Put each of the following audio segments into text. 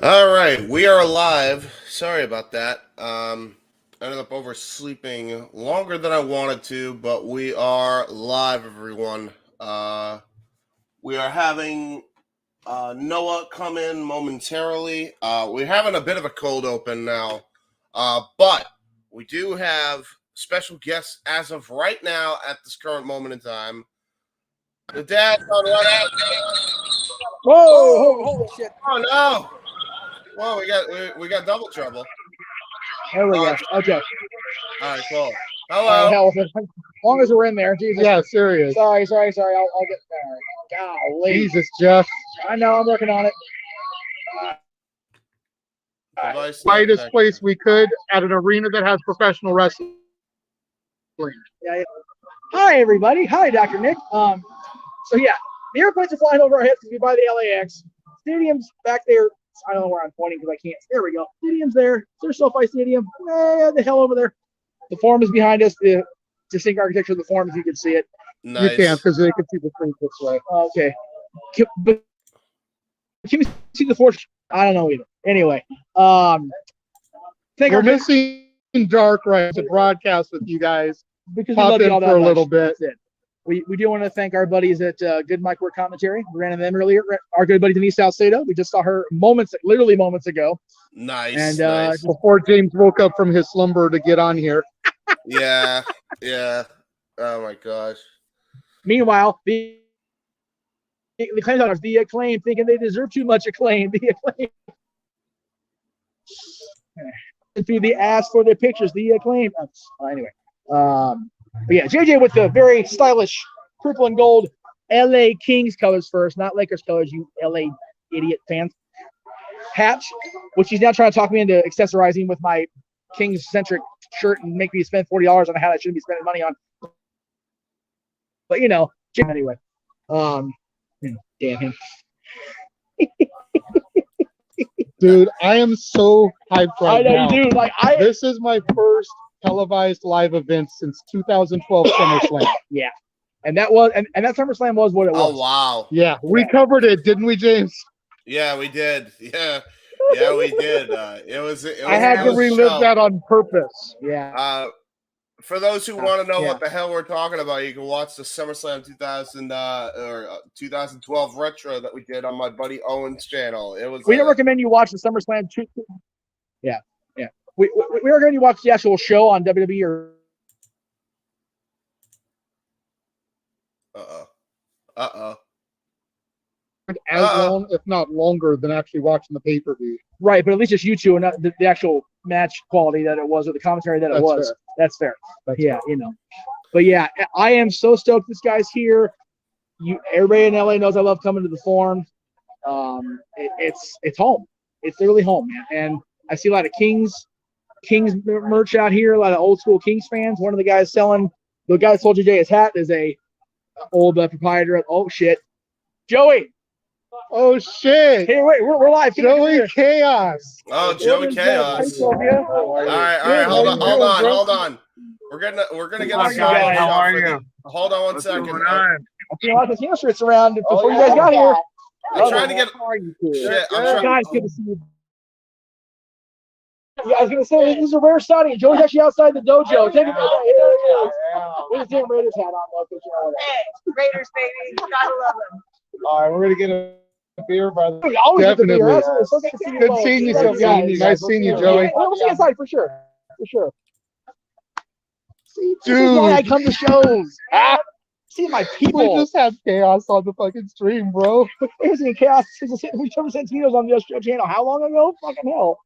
All right, we are live. Sorry about that. Ended up oversleeping longer than I wanted to, but we are live, everyone. We are having Noah come in momentarily. We're having a bit of a cold open now, but we do have special guests as of right now at this current moment in time. The dad on right. Whoa! Holy shit! Oh no! Whoa, we got double trouble. There we go. Okay. All right, cool. Hello. Hell, as long as we're in there, Jesus. Yeah, serious. Sorry. I'll get there. Golly. Jesus, Jeff. I know. I'm working on it. Quietest place we could at an arena that has professional wrestling. Yeah. Hi, everybody. Hi, Dr. Nick. So yeah, the airplanes are flying over our heads because we buy the LAX. Stadium's back there. I don't know where I'm pointing because I can't. There we go. Stadium's there. There's SoFi Stadium. The hell over there. The Forum is behind us. The distinct architecture of the Forum, if you can see it. Nice. You can't because they can see the screen this way. Okay. But can you see the force? I don't know either. Anyway, we're missing Dark right to broadcast with you guys. Because Pop we love you in all that for a much. little bit. That's it. We do want to thank our buddies at Good Mike Work Commentary. We ran into them earlier. Our good buddy Denise Salcedo. We just saw her literally moments ago. Nice. And nice. Before James woke up from his slumber to get on here. Yeah. Oh my gosh. Meanwhile, the claim owners, the Acclaim, thinking they deserve too much acclaim. The Acclaim. Through the ass for their pictures. The Acclaim. Anyway. But yeah, JJ with the very stylish purple and gold LA Kings colors first, not Lakers colors, you LA idiot fans. Hat, which he's now trying to talk me into accessorizing with my Kings centric shirt and make me spend $40 on a hat I shouldn't be spending money on. But anyway. Damn him. Dude, I am so hyped right now. I know you do. This is my first televised live event since 2012 SummerSlam. Yeah. And that SummerSlam was what it was. Oh wow. Yeah, we covered it, didn't we, James? Yeah, we did. Yeah, we did. It was I had to relive that on purpose. Yeah. For those who want to know what the hell we're talking about, you can watch the SummerSlam 2012 retro that we did on my buddy Owen's channel. It was. We don't recommend you watch the SummerSlam. Yeah. We recommend you watch the actual show on WWE or. As long, if not longer, than actually watching the pay-per-view. Right, but at least just you two and not the actual match quality that it was or the commentary that it was. Fair. That's fair. But yeah, But yeah, I am so stoked this guy's here. Everybody in LA knows I love coming to the Forum. It's home. It's literally home, man. And I see a lot of Kings merch out here, a lot of old school Kings fans. One of the guys selling, the guy that sold JJ his hat is a old proprietor of, oh shit, Joey. Oh shit! Hey, wait, we're live. Joey Chaos. Oh, Joey Chaos. All right. Hold on. We're gonna get us started. How are you? Hold on one second. I feel like the t-shirts around before you guys got here. I'm trying to get. Shit, guys, good to see you. Yeah, I was gonna say this is a rare sighting. Joey's actually outside the dojo. Take it. With his damn Raiders hat on. Hey, Raiders baby, gotta love them. All right, we're gonna get a beer, brother. Always definitely. Good seeing you, Sophie. Nice seeing you, Joey. We'll see you inside for sure. See, this Dude. is why I come to shows. See my people. We just had chaos on the fucking stream, bro. We've seen chaos. We covered Santino's on the Astro channel. How long ago? Fucking hell.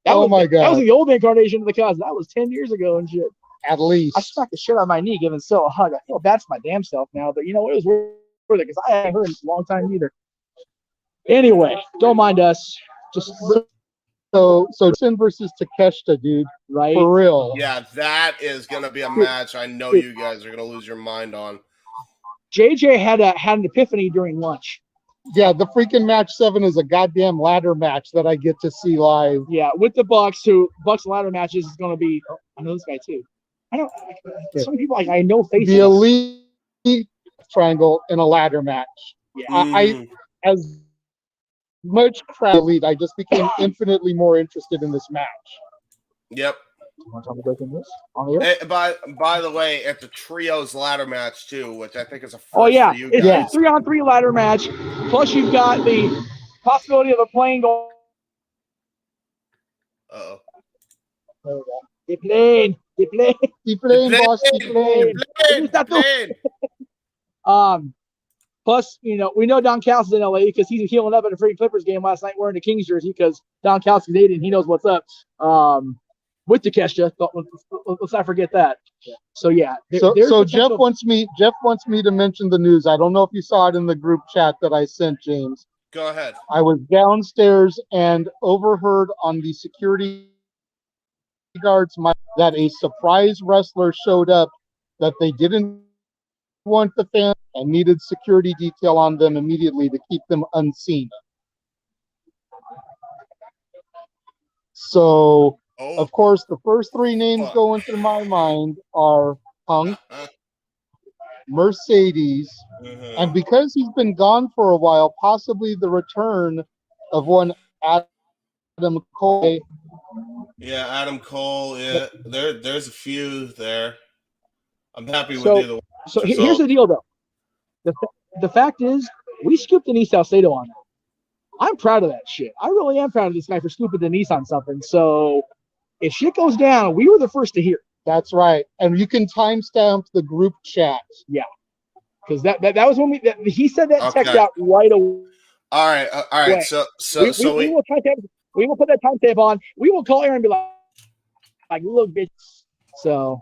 My God. That was the old incarnation of the cause. That was 10 years ago and shit. At least. I smacked the shit out of my knee giving Sil a hug. I feel bad for my damn self now, but it was worth it because I haven't heard in a long time either. Anyway, don't mind us. Just so Sin versus Takeshita, dude. Right? For real. Yeah, that is gonna be a match I know you guys are gonna lose your mind on. JJ had an epiphany during lunch. Yeah, the freaking match 7 is a goddamn ladder match that I get to see live. Yeah, with the Bucks ladder matches is going to be. I know this guy too. Some people I know faces. The Elite Triangle in a ladder match. Yeah. I as much crowd elite. I just became infinitely more interested in this match. Yep. You want to tell me breaking this on the air? By the way, it's a trios ladder match too, which I think is a first Oh yeah, for you it's guys. a 3-on-3 ladder match. Plus, you've got the possibility of a plane going. Uh-oh. There we go. The plane, Boss, Plane. Plus, we know Don Callis is in LA because he's healing up at a freaking Clippers game last night wearing the Kings jersey because Don Callis is Canadian. He knows what's up. With Takeshita, let's not forget that. So yeah. So Jeff wants me to mention the news. I don't know if you saw it in the group chat that I sent, James. Go ahead. I was downstairs and overheard on the security guards that a surprise wrestler showed up that they didn't want the fans and needed security detail on them immediately to keep them unseen. So, of course, the first three names going through my mind are Punk, Mercedes, and because he's been gone for a while, possibly the return of one Adam Cole. Yeah, Adam Cole. Yeah, there's a few there. I'm happy with either one. So here's the deal, though. The fact is, we scooped Denise Salcedo on that. I'm proud of that shit. I really am proud of this guy for scooping Denise on something. So if shit goes down, we were the first to hear. That's right, and you can timestamp the group chat. Yeah, because that was when he said that text out right away. All right. So we will put that timestamp on. We will call Aaron and be like look, bitch. So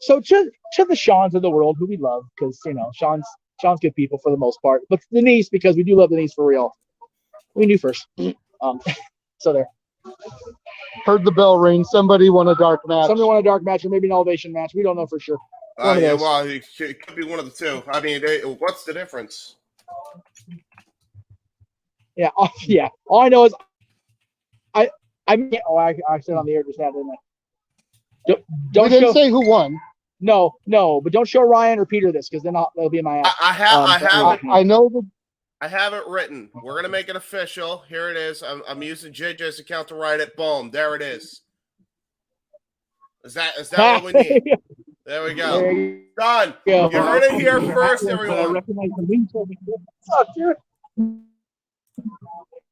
to the Seans of the world who we love, because Sean's good people for the most part, but Denise, because we do love Denise for real. We knew first. So there. Heard the bell ring. Somebody won a dark match. Somebody won a dark match, or maybe an elevation match. We don't know for sure. Yeah, well, it could be one of the two. I mean, what's the difference? Yeah, yeah. All I know is I said on the air just now, didn't I? Don't didn't say who won. No, but don't show Ryan or Peter this because then they'll be in my ass. I have it written. We're gonna make it official. Here it is. I'm using JJ's account to write it. Boom, there it is. Is that what we need? There we go. Done. You heard it here first, everyone.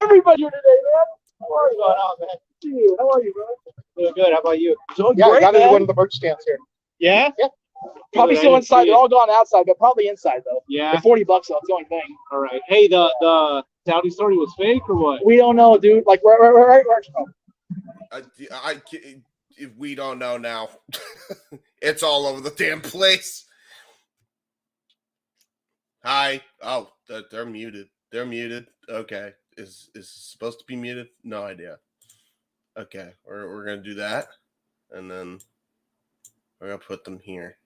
Everybody here today, man. How are you, man? How are you, bro? Doing good. How about you? Doing great, I got man. one of the merch stands here. Yeah? Yeah. Probably still inside. They're all gone outside, but probably inside though. Yeah. For $40 though, it's the only thing. All right. Hey, the Saudi story was fake or what? We don't know, dude. Like, right. We don't know now. It's all over the damn place. Hi. Oh, they're muted. They're muted. Okay. Is it supposed to be muted? No idea. Okay. We're gonna do that, and then we're gonna put them here.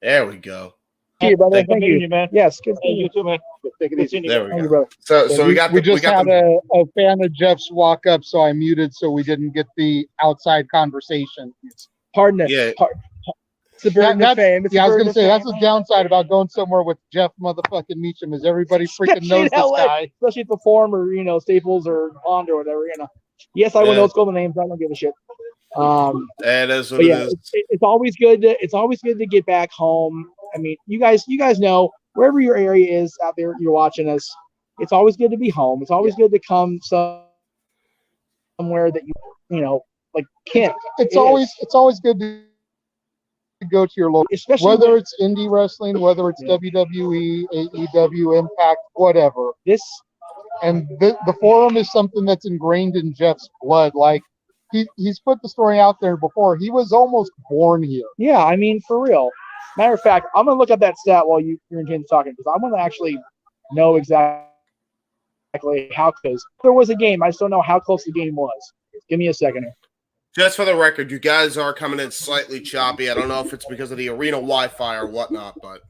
There we go. Thank you, brother. Thank you, man. Yes, good. Hey, you too, man. There we Thank you, go. brother. So we just had a fan of Jeff's walk up, so I muted so we didn't get the outside conversation. Pardon it. Yeah. It's the burden of fame. I was gonna say that's the downside about going somewhere with Jeff motherfucking Meacham is everybody freaking knows this guy. Especially at the Forum or Staples or Bond or whatever. Yes, I would know what's going the names. I don't give a shit. And that's what it is. It's always good to get back home. I mean, you guys know wherever your area is out there, you're watching us. It's always good to be home. It's always good to come somewhere that you like can't. It's always good to go to your local, especially whether it's indie wrestling, whether it's WWE, AEW, Impact, whatever. The Forum is something that's ingrained in Jeff's blood. Like he's put the story out there before. He was almost born here. Yeah, I mean, for real. Matter of fact, I'm gonna look up that stat while you're in James talking because I want to actually know exactly how close. There was a game. I just don't know how close the game was. Give me a second here. Just for the record, you guys are coming in slightly choppy. I don't know if it's because of the arena Wi-Fi or whatnot, but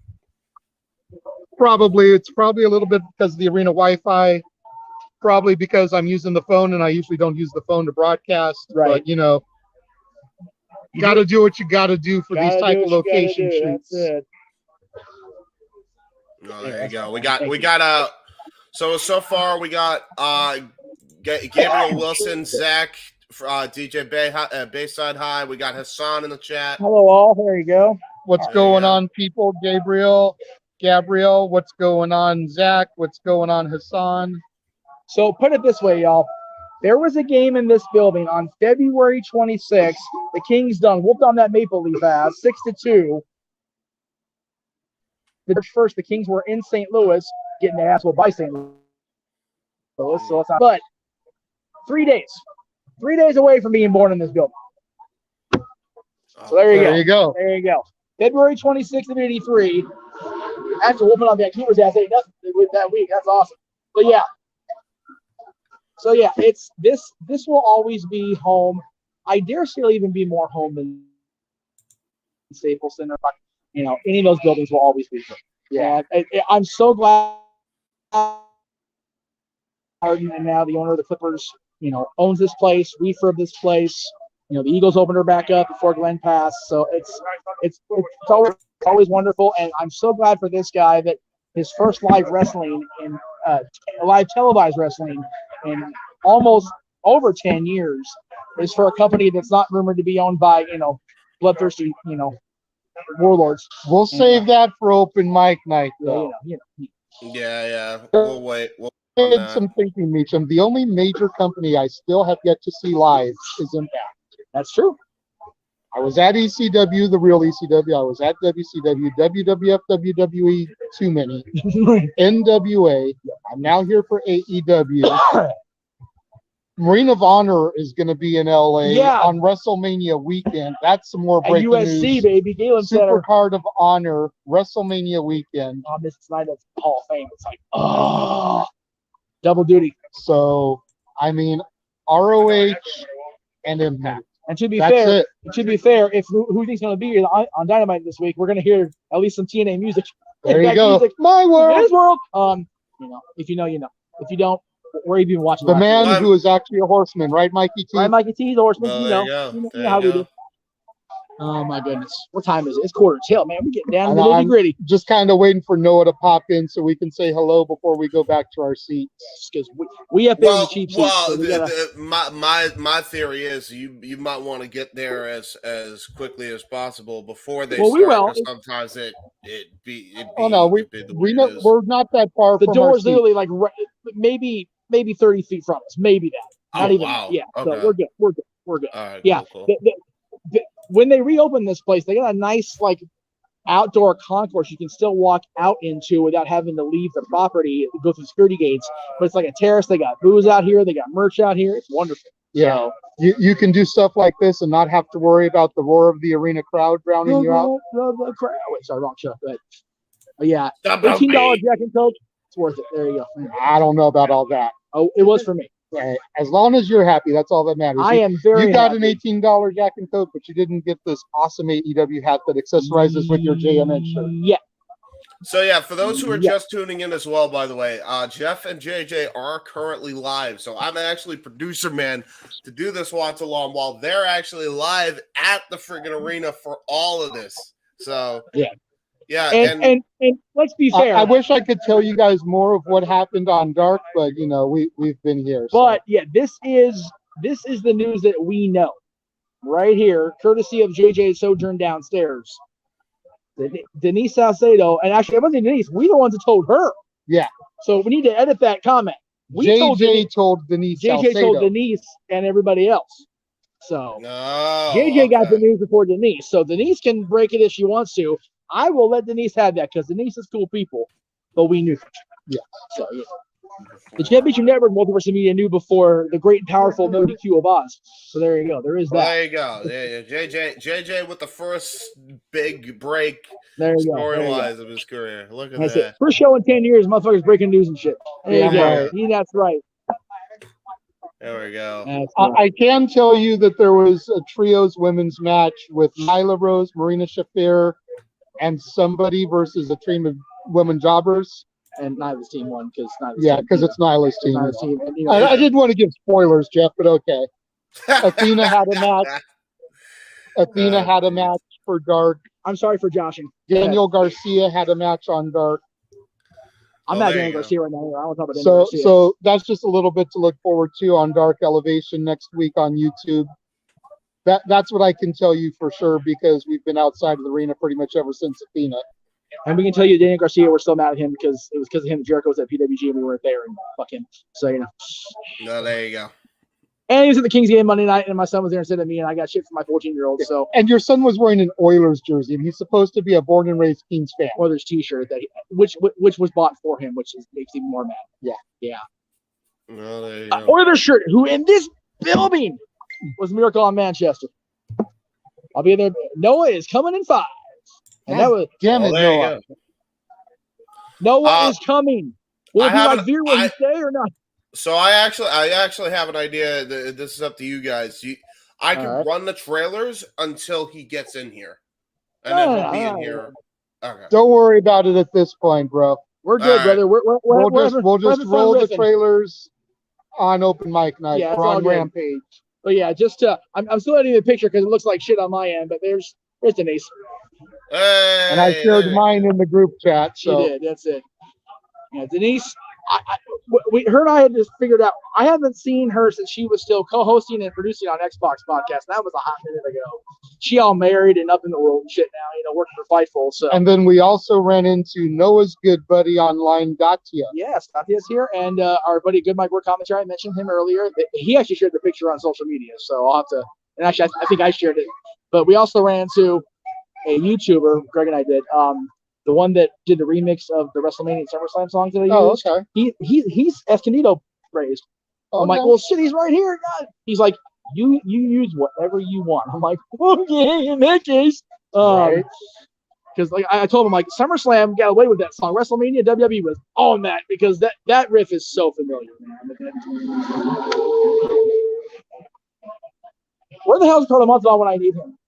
it's probably a little bit because of the arena Wi-Fi. Probably because I'm using the phone and I usually don't use the phone to broadcast. Right. But you got to do what you got to do for these type of location shoots. Oh, there you go. We got So far we got Gabriel Wilson, Zach, DJ Bayside High. We got Hassan in the chat. Hello, all. There you go. What's There going you go. on, people? Gabriel, what's going on, Zach? What's going on, Hassan? So put it this way, y'all. There was a game in this building on February 26th. The Kings whooped on that Maple Leaf ass 6-2. The first, the Kings were in St. Louis, getting their ass whooped by St. Louis. So it's not, but 3 days away from being born in this building. So there you go. There you go. February 26th of 83. After whooping on Vancouver's ass, ain't nothing with that week. That's awesome. But yeah. So yeah, it's this will always be home. I dare say it'll even be more home than Staples Center. You know, any of those buildings will always be home. Yeah. I'm so glad Harden, and now the owner of the Clippers, you know, owns this place, refurb this place. You know, the Eagles opened her back up before Glenn passed. So it's always wonderful. And I'm so glad for this guy that his first live wrestling in live televised wrestling in almost over 10 years is for a company that's not rumored to be owned by, you know, bloodthirsty, you know, warlords. We'll save that for open mic night, though. Yeah. We'll wait. I did some thinking, Meacham. The only major company I still have yet to see live is Impact. That's true. I was at ECW, the real ECW. I was at WCW, WWF, WWE, too many. NWA. I'm now here for AEW. Ring of Honor is going to be in LA on WrestleMania weekend. That's some more breaking USC, news. baby. Galen Center. Supercard of Honor, WrestleMania weekend. On this night of Hall of Fame. It's like, double duty. So, I mean, ROH and Impact. And to be That's fair, it. if who thinks going to be here on Dynamite this week, we're going to hear at least some TNA music. There you go. Music. My world. His world. You know, if you know, you know. If you don't, where have you been watching? The man who is actually a horseman, right, Mikey T? Right, Mikey T, the horseman. Well, you know how we do. Oh my goodness, what time is it? It's 1:45, man. We're getting down to the nitty gritty. Just kind of waiting for Noah to pop in so we can say hello before we go back to our seats. Because we have been the cheap seats. So my theory is you might want to get there as quickly as possible before they start. We will. Sometimes we're not that far. The door's literally like maybe 30 feet from us. Maybe that. Not even. Wow. Yeah. Okay. So we're good. All right. Yeah. Cool. When they reopen this place, they got a nice like outdoor concourse you can still walk out into without having to leave the property, go through security gates. But it's like a terrace. They got booze out here. They got merch out here. It's wonderful. Yeah. So, you can do stuff like this and not have to worry about the roar of the arena crowd drowning you out. Wait, sorry, wrong show. But yeah, $18 Jack and Coke. It's worth it. There you go. I don't know about all that. Oh, it was for me. As long as you're happy, that's all that matters. I am very. You got happy. an $18 Jack and Coke, but you didn't get this awesome AEW hat that accessorizes with your JMN shirt. Yeah. So yeah, for those who are just tuning in as well, by the way, Jeff and JJ are currently live. So I'm actually producer man to do this watch along while they're actually live at the friggin' arena for all of this. So yeah, and let's be fair. I wish I could tell you guys more of what happened on Dark, but you know we've been here. But yeah, this is the news that we know right here, courtesy of JJ's sojourn downstairs. Denise Salcedo, and actually, it wasn't Denise. We the ones that told her. Yeah. So we need to edit that comment. JJ told Denise. JJ told Denise and everybody else. So JJ got the news before Denise. So Denise can break it if she wants to. I will let Denise have that because Denise is cool people, but we knew. Yeah. So yeah. The Championship Network Multiverse Media knew before the great and powerful No DQ of Oz. So there you go. There is that. There you go. Yeah. JJ with the first big break story-wise of his career. Look at that. First show in 10 years, motherfuckers breaking news and shit. There you go. That's right. There we go. I can tell you that there was a trios women's match with Nyla Rose, Marina Shafir, and somebody versus a team of women jobbers. And Nyla's team won because it's Nyla's team. And, you know, I didn't want to give spoilers, Jeff, but okay. Athena had a match. Athena had a match for Dark. I'm sorry for joshing. Daniel Garcia had a match on Dark. I'm Oh, not there Daniel you go. Garcia right now. I want to talk about Daniel So Garcia. so that's just a little bit to look forward to on Dark Elevation next week on YouTube. That's what I can tell you for sure, because we've been outside of the arena pretty much ever since Athena. And we can tell you, Daniel Garcia, we're still mad at him because it was because of him that Jericho was at PWG and we weren't there, and fuck him. So, you know. No, there you go. And he was at the Kings game Monday night, and my son was there instead of me, and I got shit from my 14-year-old. So, And your son was wearing an Oilers jersey, and he's supposed to be a born and raised Kings fan. Oilers T-shirt which was bought for him, which makes him more mad. Yeah. No, there you go. Oilers shirt, who in this building was Miracle on Manchester. I'll be there. Noah is coming in 5. And that was Damn Oh, it, there you Noah. go. Noah is coming. Will it be like Veer when you stay or not? So I actually have an idea. This is up to you guys. I can run the trailers until he gets in here, and then he'll be in here. Okay. Don't worry about it at this point, bro. We're good, brother. We'll just roll the trailers on open mic night. Yeah, or on Rampage. But yeah, just I'm still editing the picture because it looks like shit on my end. But there's Denise. Hey, And I shared mine in the group chat. So she did. That's it. Yeah, Denise. Her and I had just figured out. I haven't seen her since she was still co-hosting and producing on Xbox podcast. That was a hot minute ago. She all married and up in the world and shit now. Working for Fightful. So. And then we also ran into Noah's good buddy online, Datia. Yes, Datia's here, and our buddy Good Mike Word Commentary. I mentioned him earlier. He actually shared the picture on social media, so I'll have to. And actually, I think I shared it. But we also ran into a YouTuber, Greg and I did. The one that did the remix of the WrestleMania and SummerSlam songs that I used. Oh, okay. He's Escondido praised. Oh, I'm like, well, shit, he's right here. God. He's like, you use whatever you want. I'm like, okay, in that case. Right. Because like I told him, like SummerSlam got away with that song. WrestleMania, WWE was on that because that riff is so familiar, man. Where the hell is Carlo Montalban when I need him?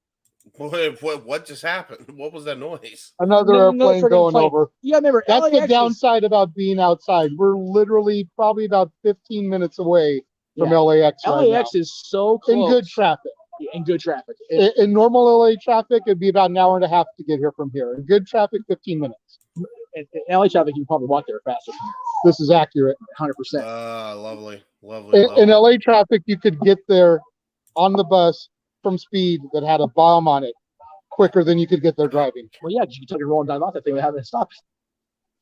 What just happened? What was that noise? Another airplane going over. Yeah, remember that's LAX the downside about being outside. We're literally probably about 15 minutes away from LAX. LAX is so close. In good traffic. In good traffic. In normal LA traffic, it'd be about an hour and a half to get here from here. In good traffic, 15 minutes. In LA traffic, you can probably walk there faster. This is accurate. 100%. Lovely. In LA traffic, you could get there on the bus from Speed that had a bomb on it quicker than you could get there driving. Well, yeah, because you could take a roll and dive off that thing without having to stop.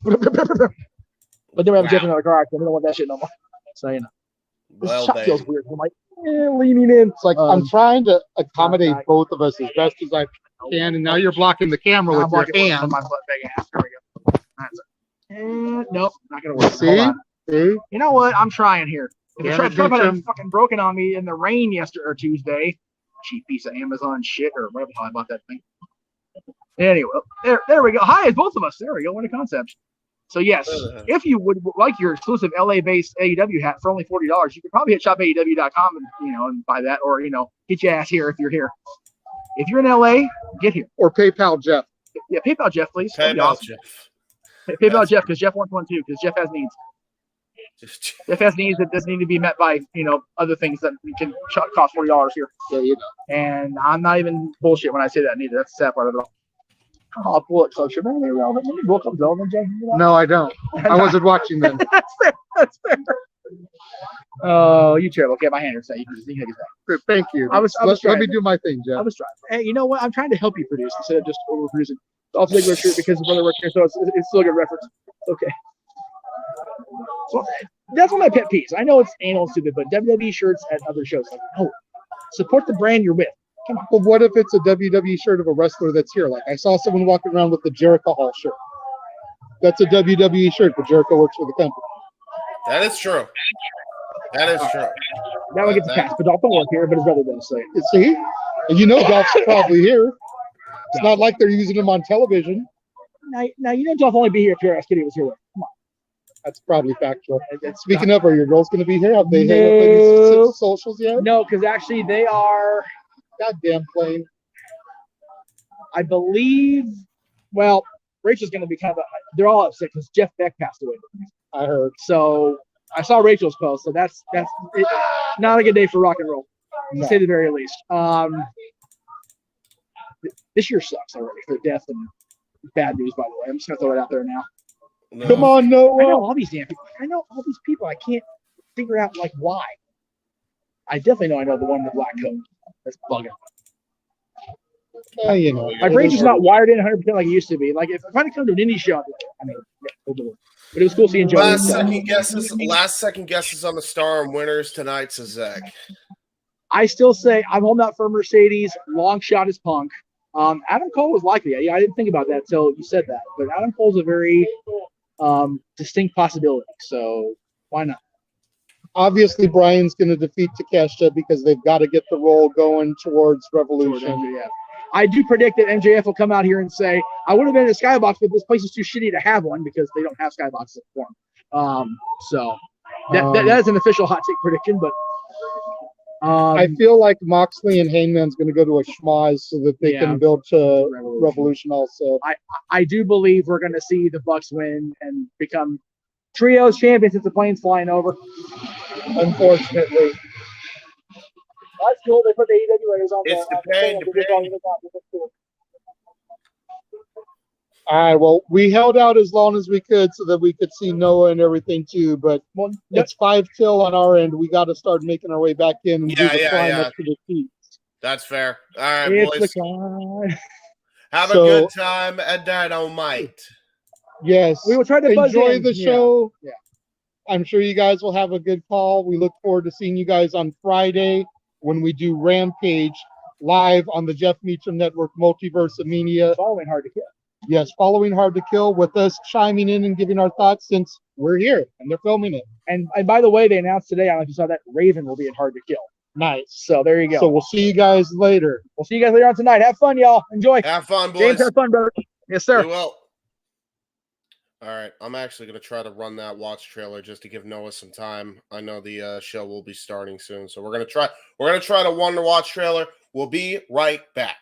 But then we have just another car accident. We don't want that shit no more. So, this shot feels weird. I'm like, leaning in. It's like I'm trying to accommodate both of us as best as I can, and now you're blocking the camera with your hand. My butt big ass. There we go. That's it. Nope, not gonna work. See? You know what? I'm trying here. If you tried Meacham. to fucking broken on me in the rain yesterday or Tuesday, cheap piece of Amazon shit or whatever the hell I bought that thing. Anyway, there we go. Hi, it's both of us. There we go. What a concept. So yes, if you would like your exclusive LA-based AEW hat for only $40, you could probably hit shopaew.com and buy that, or get your ass here if you're here. If you're in LA, get here. Or PayPal Jeff. Yeah, PayPal Jeff, please. PayPal Jeff. PayPal Jeff, because Jeff wants one too, because Jeff has needs. Jeff has needs that doesn't need to be met by other things that can cost $40 here. There you go. And I'm not even bullshit when I say that neither. That's the sad part of it all. Oh, Bullet Club should be relevant. Bullet Club's relevant, Jay. No, I don't. I wasn't watching then. That's fair. Oh, you terrible. Okay, my hand is set. You can get that. Thank you. Let me do my thing, Jeff. I was trying. Hey, you know what? I'm trying to help you produce instead of just overproducing. I'll take your shirt because the brother works here, so it's still a good reference. Okay. So that's one of my pet peeves. I know it's anal and stupid, but WWE shirts at other shows, like, no, support the brand you're with. Come on. Well, what if it's a WWE shirt of a wrestler that's here? Like I saw someone walking around with the Jericho Hall shirt. That's a WWE shirt, but Jericho works for the company. That is true. That is true. That one gets a pass, but Dolph don't work here, but his brother does. So see, and Dolph's probably here. It's not like they're using him on television. Now Dolph only be here if your ass kitty was here. Come on. That's probably factual. Speaking of, are your girls going to be here? Have they hit up any socials yet? No, because actually they are. Goddamn plane. I believe. Well, Rachel's going to be they're all upset because Jeff Beck passed away. I heard. So I saw Rachel's post. So that's not a good day for rock and roll, to say the very least. This year sucks already for death and bad news. By the way, I'm just going to throw it out there now. No. Come on, I know Noah. all these damn people. I know all these people. I can't figure out like why. I definitely know I know the one in the black coat. That's bugging. You know, My brain's just not wired in 100% like it used to be. Like if I come to an indie show, I mean, yeah, we'll do it. But it was cool seeing Joey. Last second guesses on the star and winners tonight, so Zach. I still say I'm holding out for Mercedes. Long shot is Punk. Adam Cole was likely. Yeah, I didn't think about that until you said that. But Adam Cole's a very distinct possibility. So why not? Obviously, Brian's going to defeat Takeshita because they've got to get the roll going towards Revolution. MJF. I do predict that MJF will come out here and say, I would have been in a skybox, but this place is too shitty to have one because they don't have skyboxes for them. So that is an official hot take prediction, but I feel like Moxley and Hangman's going to go to a schmoz so that they can build to Revolution also. I do believe we're going to see the Bucks win and become trios champions since the plane's flying over. Unfortunately. That's cool. They put the AEW ratings on It's the pain. All right, well, we held out as long as we could so that we could see Noah and everything too, but it's 5 till on our end. We got to start making our way back in and do the climb up to the seats. That's fair. All right, It's boys. Have a good time at Dynamite. Yes. We will try to enjoy the show. Yeah. I'm sure you guys will have a good call. We look forward to seeing you guys on Friday when we do Rampage live on the Jeff Meacham Network Multiverse of Media. Following Hard to Kill. Yes, following Hard to Kill with us chiming in and giving our thoughts since we're here and they're filming it. And by the way, they announced today, I don't know if you saw that, Raven will be in Hard to Kill. Nice. So there you go. So we'll see you guys later. We'll see you guys later on tonight. Have fun, y'all. Enjoy. Have fun, boys. James, have fun, brother. Yes, sir. We will. All right, I'm actually going to try to run that watch trailer just to give Noah some time. I know the show will be starting soon, so we're going to try. We're going to try to run the watch trailer. We'll be right back.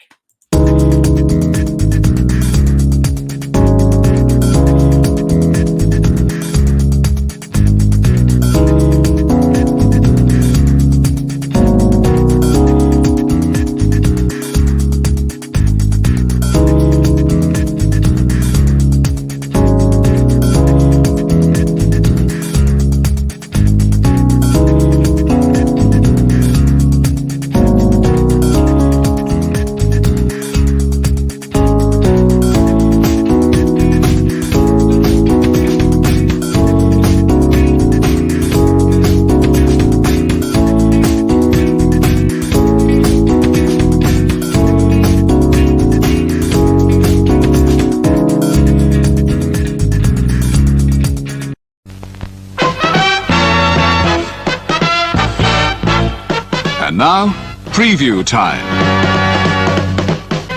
And now, preview time.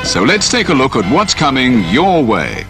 So let's take a look at what's coming your way.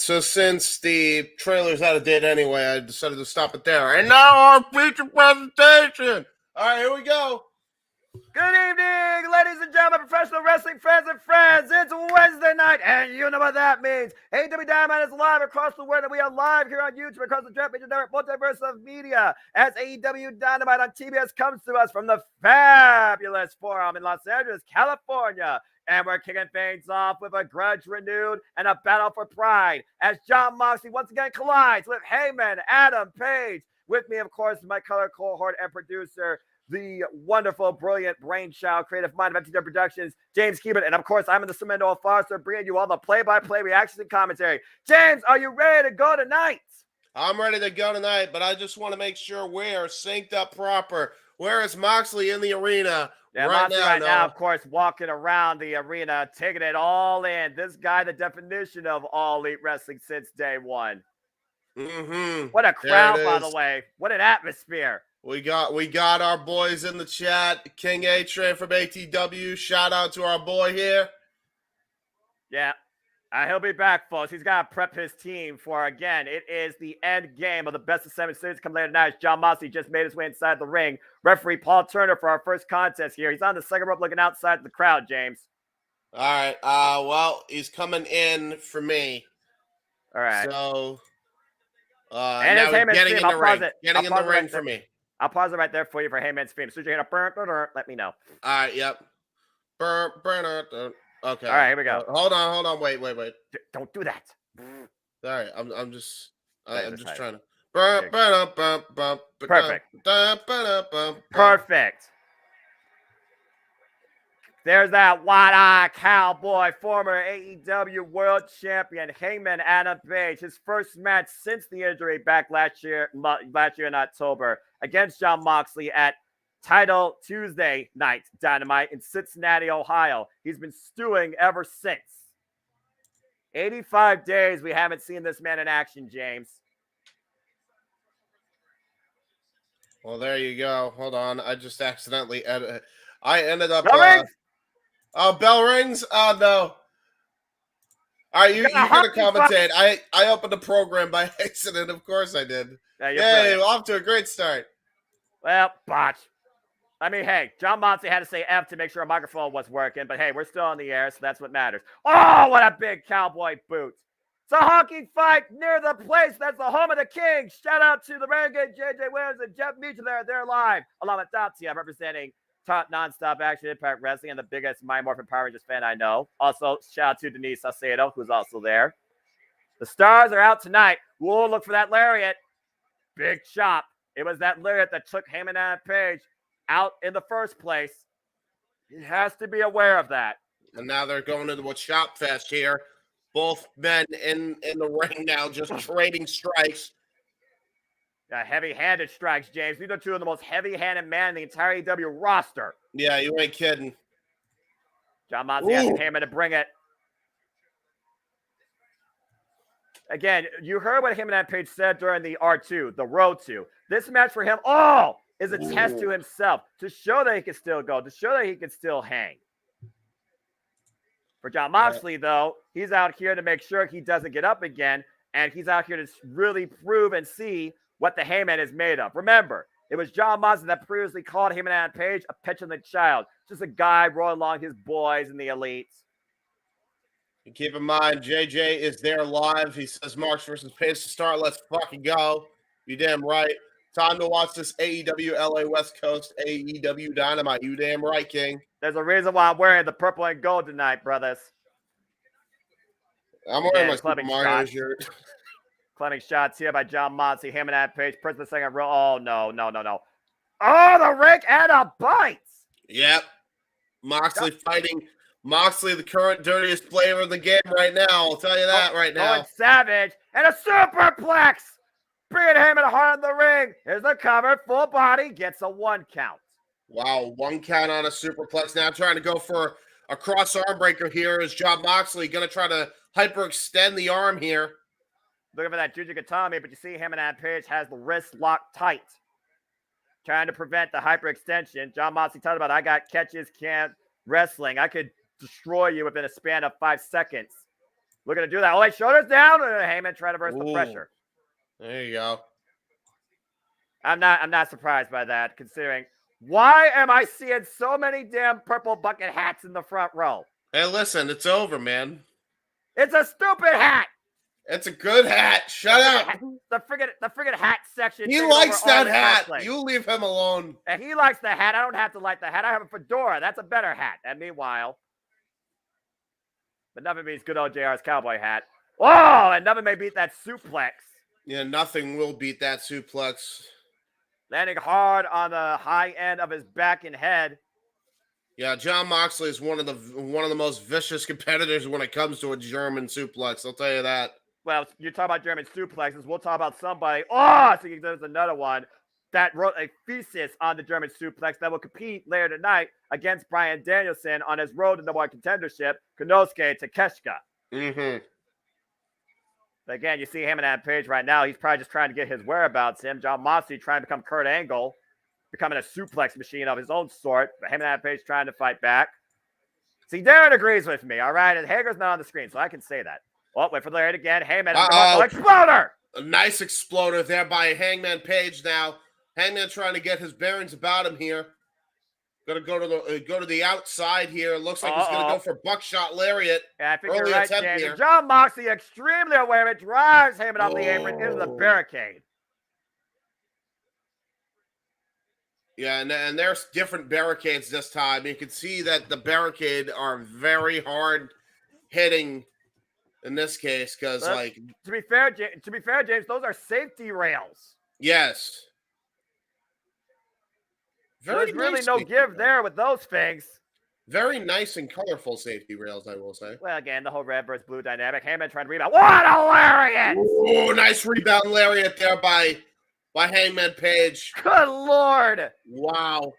So since the trailer's out of date anyway, I decided to stop it there. And now our feature presentation. All right, here we go. Good evening, ladies and gentlemen, professional wrestling fans and friends. It's Wednesday night, and you know what that means. AEW Dynamite is live across the world, and we are live here on YouTube across the Meacham Multiverse of media as AEW Dynamite on TBS comes to us from the fabulous Forum in Los Angeles, California. And we're kicking things off with a grudge renewed and a battle for pride as Jon Moxley once again collides with Heb Man, Adam Page. With me, of course, my color cohort and producer, the wonderful, brilliant brainchild, creative mind of FTW Productions, James Hebert. And of course, I'm in the Cemento of Foster, bringing you all the play-by-play reactions and commentary. James, are you ready to go tonight? I'm ready to go tonight, but I just want to make sure we are synced up proper. Where is Moxley in the arena? Yeah, Moxley right now, of course, walking around the arena, taking it all in. This guy, the definition of All Elite Wrestling since day one. Mm-hmm. What a crowd, by the way. What an atmosphere. We got our boys in the chat. King A-Train from ATW. Shout out to our boy here. Yeah. He'll be back, folks. He's got to prep his team for, again, it is the end game of the best of 7 series coming later tonight. Jon Moxley just made his way inside the ring. Referee Paul Turner for our first contest here. He's on the second rope looking outside the crowd, James. All right. Well, he's coming in for me. All right. So, and now he's getting in the ring. Getting in the ring for me. I'll pause it right there for you for Heb Man's theme. As soon as you hear a burn, let me know. All right. Yep. Burn. Okay. All right. Here we go. Hold on. Wait. Don't do that. All right. I'm just trying to. Perfect. Perfect. There's that wide-eyed cowboy, former AEW World Champion, Heb Man Adam Page. His first match since the injury back last year in October against Jon Moxley at Title Tuesday Night Dynamite in Cincinnati, Ohio. He's been stewing ever since. 85 days we haven't seen this man in action, James. Well, there you go. Hold on. I just accidentally edited. I ended up. Bell rings? Bell rings? Oh, no. All right, you gotta commentate. I opened the program by accident. Of course I did. Yeah, Yay, off to a great start. Well, botch. I mean, hey, Jon Moxley had to say F to make sure a microphone was working, but hey, we're still on the air, so that's what matters. Oh, what a big cowboy boot. It's a honking fight near the place that's the home of the King. Shout out to the Renegade, JJ Williams, and Jeff Meacham there. They're live, along with Dacia, representing top nonstop action Impact Wrestling and the biggest Mind Morphin Power Rangers fan I know. Also, shout out to Denise Saucedo, who's also there. The stars are out tonight. We'll look for that lariat. Big chop. It was that lariat that took Heb Man and Page out in the first place. He has to be aware of that. And now they're going into a chop fest here. Both men in the ring now just trading strikes. Heavy-handed strikes, James. These are two of the most heavy-handed men in the entire EW roster. Yeah, you ain't kidding. Jon Moxley asking Heb Man to bring it. Again, you heard what Heb Man and Page said during the R2, the Road to. This match for him, is a test to himself to show that he can still go, to show that he can still hang. For Jon Moxley, though, he's out here to make sure he doesn't get up again, and he's out here to really prove and see what the Heb Man is made of. Remember, it was Jon Moxley that previously called Heb Man and Page a petulant child, just a guy rolling along his boys in the elites. And keep in mind, JJ is there live. He says March versus Page to start. Let's fucking go. You damn right. Time to watch this AEW LA West Coast AEW Dynamite. You damn right, King. There's a reason why I'm wearing the purple and gold tonight, brothers. I'm wearing my Super Mario shirt. Climbing shots here by Jon Moxley. Heb Man and Page. First and second row. Oh, no. Oh, the rake and a bite. Yep. Moxley fighting. Moxley, the current dirtiest player in the game right now. I'll tell you that right now. Savage. And a superplex. Bringing him hard in the ring. Here's the cover. Full body. Gets a 1 count. Wow. 1 count on a superplex. Now trying to go for a cross arm breaker here. Is Jon Moxley going to try to hyperextend the arm here? Looking for that Juju Katami, but you see Heb Man and Page has the wrist locked tight. Trying to prevent the hyperextension. Jon Moxley talked about, I got catches, can't wrestling. I could destroy you within a span of 5 seconds. Looking to do that. Oh, wait, shoulders down. Heyman trying to reverse the Ooh. pressure. There you go. I'm not surprised by that, considering why am I seeing so many damn purple bucket hats in the front row? Hey, listen, it's over, man. It's a stupid hat. It's a good hat. Shut up. The friggin' hat section. He taking likes over all that of hat. wrestling. You leave him alone. And he likes the hat. I don't have to like the hat. I have a fedora. That's a better hat. And meanwhile, but nothing beats good old JR's cowboy hat. Oh, and nothing may beat that suplex. Yeah, nothing will beat that suplex. Landing hard on the high end of his back and head. Yeah, Jon Moxley is one of the most vicious competitors when it comes to a German suplex. I'll tell you that. Well, you talk about German suplexes. We'll talk about somebody. Oh, so there's another one that wrote a thesis on the German suplex that will compete later tonight against Bryan Danielson on his road to the one contendership, Konosuke Takeshita. Mm-hmm. But again, you see him in that page right now. He's probably just trying to get his whereabouts in. Jon Moxley trying to become Kurt Angle, becoming a suplex machine of his own sort. But him and that page trying to fight back. See, Darren agrees with me, all right? And Hager's not on the screen, so I can say that. Oh, wait for the again. Heyman exploder. A nice exploder there by Hangman Page now. Hangman trying to get his bearings about him here. Gonna go to the outside here. Looks like he's gonna go for buckshot lariat. Yeah, I think Early you're right, attempt James. here. Jon Moxley extremely aware of it, drives Heyman off the apron into the barricade. Yeah, and there's different barricades this time. You can see that the barricade are very hard hitting in this case because, like, to be fair, James, those are safety rails. yes, There's really no give there with those things. Very nice and colorful safety rails, I will say. Well, again, the whole red versus blue dynamic. Heyman trying to rebound. What a lariat! Oh, nice rebound lariat there by Hangman Page. Good Lord! Wow.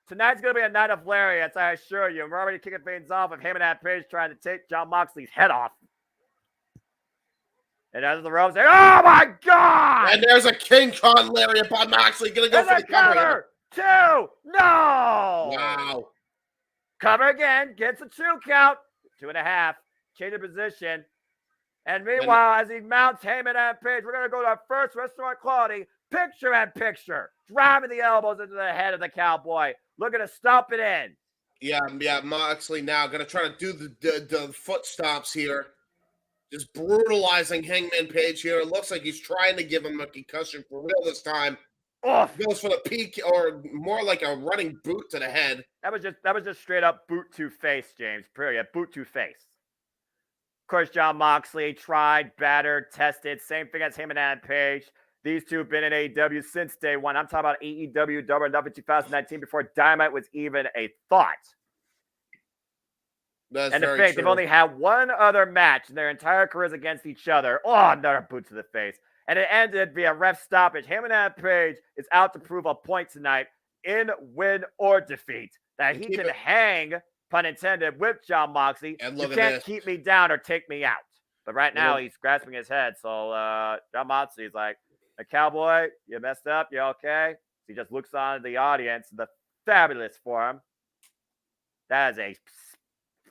Tonight's going to be a night of lariats, I assure you. We're already kicking things off with Heyman and Page trying to take Jon Moxley's head off. And as the ropes there, oh my God! And there's a King Kong lariat by Moxley. Gonna go for the cover. 2! No! Wow. Cover again, gets a 2 count. 2.5. Change of position. And meanwhile, as he mounts Heyman and Page, we're going to go to our first restaurant quality picture-in-picture. Driving the elbows into the head of the cowboy. Looking to stomp it in. Yeah, Moxley now gonna try to do the foot stomps here. Just brutalizing Hangman Page here. It looks like he's trying to give him a concussion for real this time. Oh, Goes for the peak, or more like a running boot to the head. that was just straight up boot to face, James. Period. Boot to face. Of course, Jon Moxley tried, battered, tested. Same thing as Heyman and Page. These two have been in AEW since day one. I'm talking about AEW Double or Nothing 2019 before Dynamite was even a thought. That's and in very fact, true. they've only had one other match in their entire careers against each other. Oh, another boot to the face. And it ended via ref stoppage. Heyman and Page is out to prove a point tonight in win or defeat. That he can hang, pun intended, with Jon Moxley. And You look at can't this. keep me down or take me out. But right now, he's grasping his head. So Jon Moxley's like, the cowboy, you messed up. You okay? He just looks on the audience, the fabulous form. That is a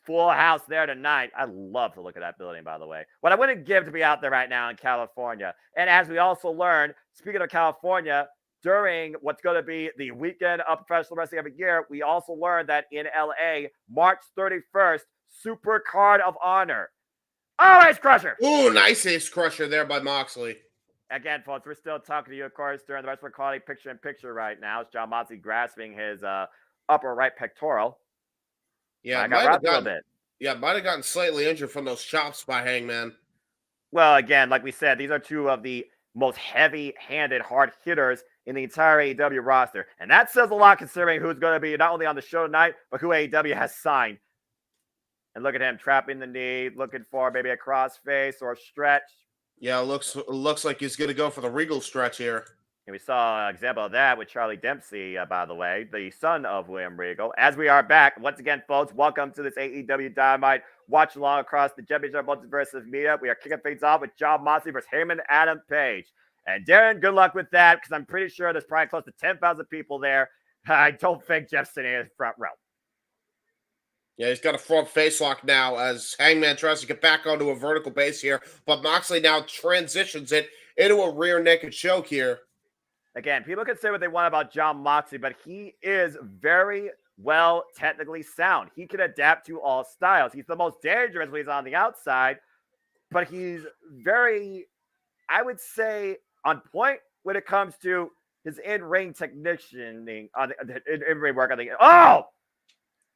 full house there tonight. I love to look at that building, by the way. What I wouldn't give to be out there right now in California. And as we also learned, speaking of California, during what's going to be the weekend of professional wrestling every year, we also learned that in LA, March 31st, Super Card of Honor. Oh, Ace Crusher! Ooh, nice Ace Crusher there by Moxley. Again, folks, we're still talking to you, of course, during the Wrestling Quality picture-in-picture right now. It's Jon Moxley grasping his upper right pectoral. Yeah, I got rocked a little bit. Yeah, might have gotten slightly injured from those chops by Hangman. Well, again, like we said, these are two of the most heavy-handed, hard hitters in the entire AEW roster. And that says a lot considering who's going to be not only on the show tonight, but who AEW has signed. And look at him trapping the knee, looking for maybe a crossface or a stretch. Yeah, looks like he's going to go for the Regal stretch here. And we saw an example of that with Charlie Dempsey, by the way, the son of William Regal. As we are back, once again, folks, welcome to this AEW Dynamite watch along across the Championship Multiverse meetup. We are kicking things off with Jon Moxley versus Heyman Adam Page. And Darren, good luck with that, because I'm pretty sure there's probably close to 10,000 people there. I don't think Jeff's sitting in the front row. Yeah, he's got a front face lock now as Hangman tries to get back onto a vertical base here, but Moxley now transitions it into a rear naked choke here. Again, people can say what they want about Jon Moxley, but he is very well technically sound. He can adapt to all styles. He's the most dangerous when he's on the outside, but he's very, I would say, on point when it comes to his in-ring technicianing on the in-ring work on the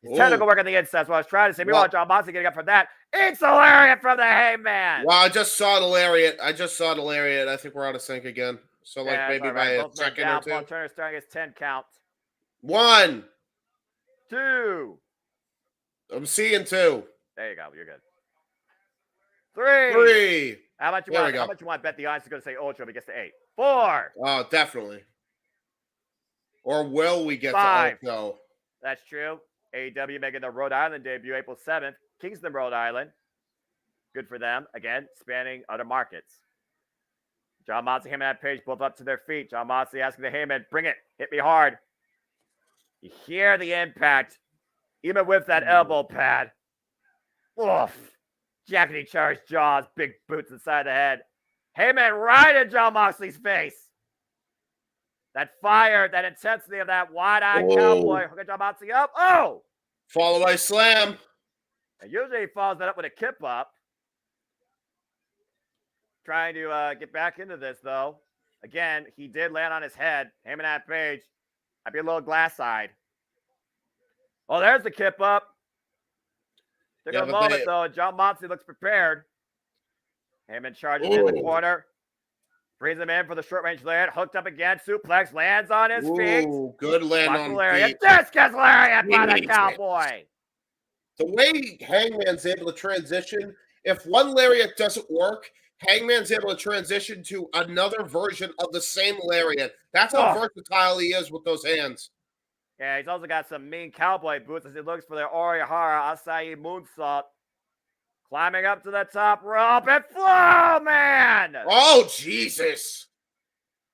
his technical work on the inside. That's what I was trying to say. Meanwhile, Jon Moxley getting up from that. It's a lariat from the Heyman. Well, I just saw the lariat. I think we're out of sync again. So, like, Yeah, maybe right. by a Both men second down. or two. Paul Turner starting his 10 count. 1. 2. I'm seeing 2. There you go. You're good. 3. 3. How much you There want? we go. How much you want? Bet the odds is going to say Ultra if he gets to 8. 4. Oh, definitely. Or will we get 5. to Ultra? That's true. AEW making their Rhode Island debut April 7th. Kingston, Rhode Island. Good for them. Again, spanning other markets. Jon Moxley, Heyman, and Page both up to their feet. Jon Moxley asking the Heyman, bring it. Hit me hard. You hear the impact, even with that elbow pad. Oof. Jackety charged jaws, big boots inside the head. Heyman right in Jon Moxley's face. That fire, that intensity of that wide-eyed cowboy. Hook Jon Moxley up. Oh! Follow by slam. And usually he follows that up with a kip up. Trying to get back into this, though. Again, he did land on his head. Heyman at Page. I'd be a little glass-eyed. Oh, there's the kip up. Took a moment, though. Jon Moxley looks prepared. Heyman charges in the corner. Brings him in for the short-range lariat. Hooked up again. Suplex. Lands on his feet. Good land on lariat. feet. Discus lariat by the cowboy. The way Hangman's able to transition, if one lariat doesn't work, Hangman's able to transition to another version of the same lariat. That's how versatile he is with those hands. Yeah, he's also got some mean cowboy boots as he looks for the Orihara Acai moonsault. Climbing up to the top rope and flow, man! Oh, Jesus.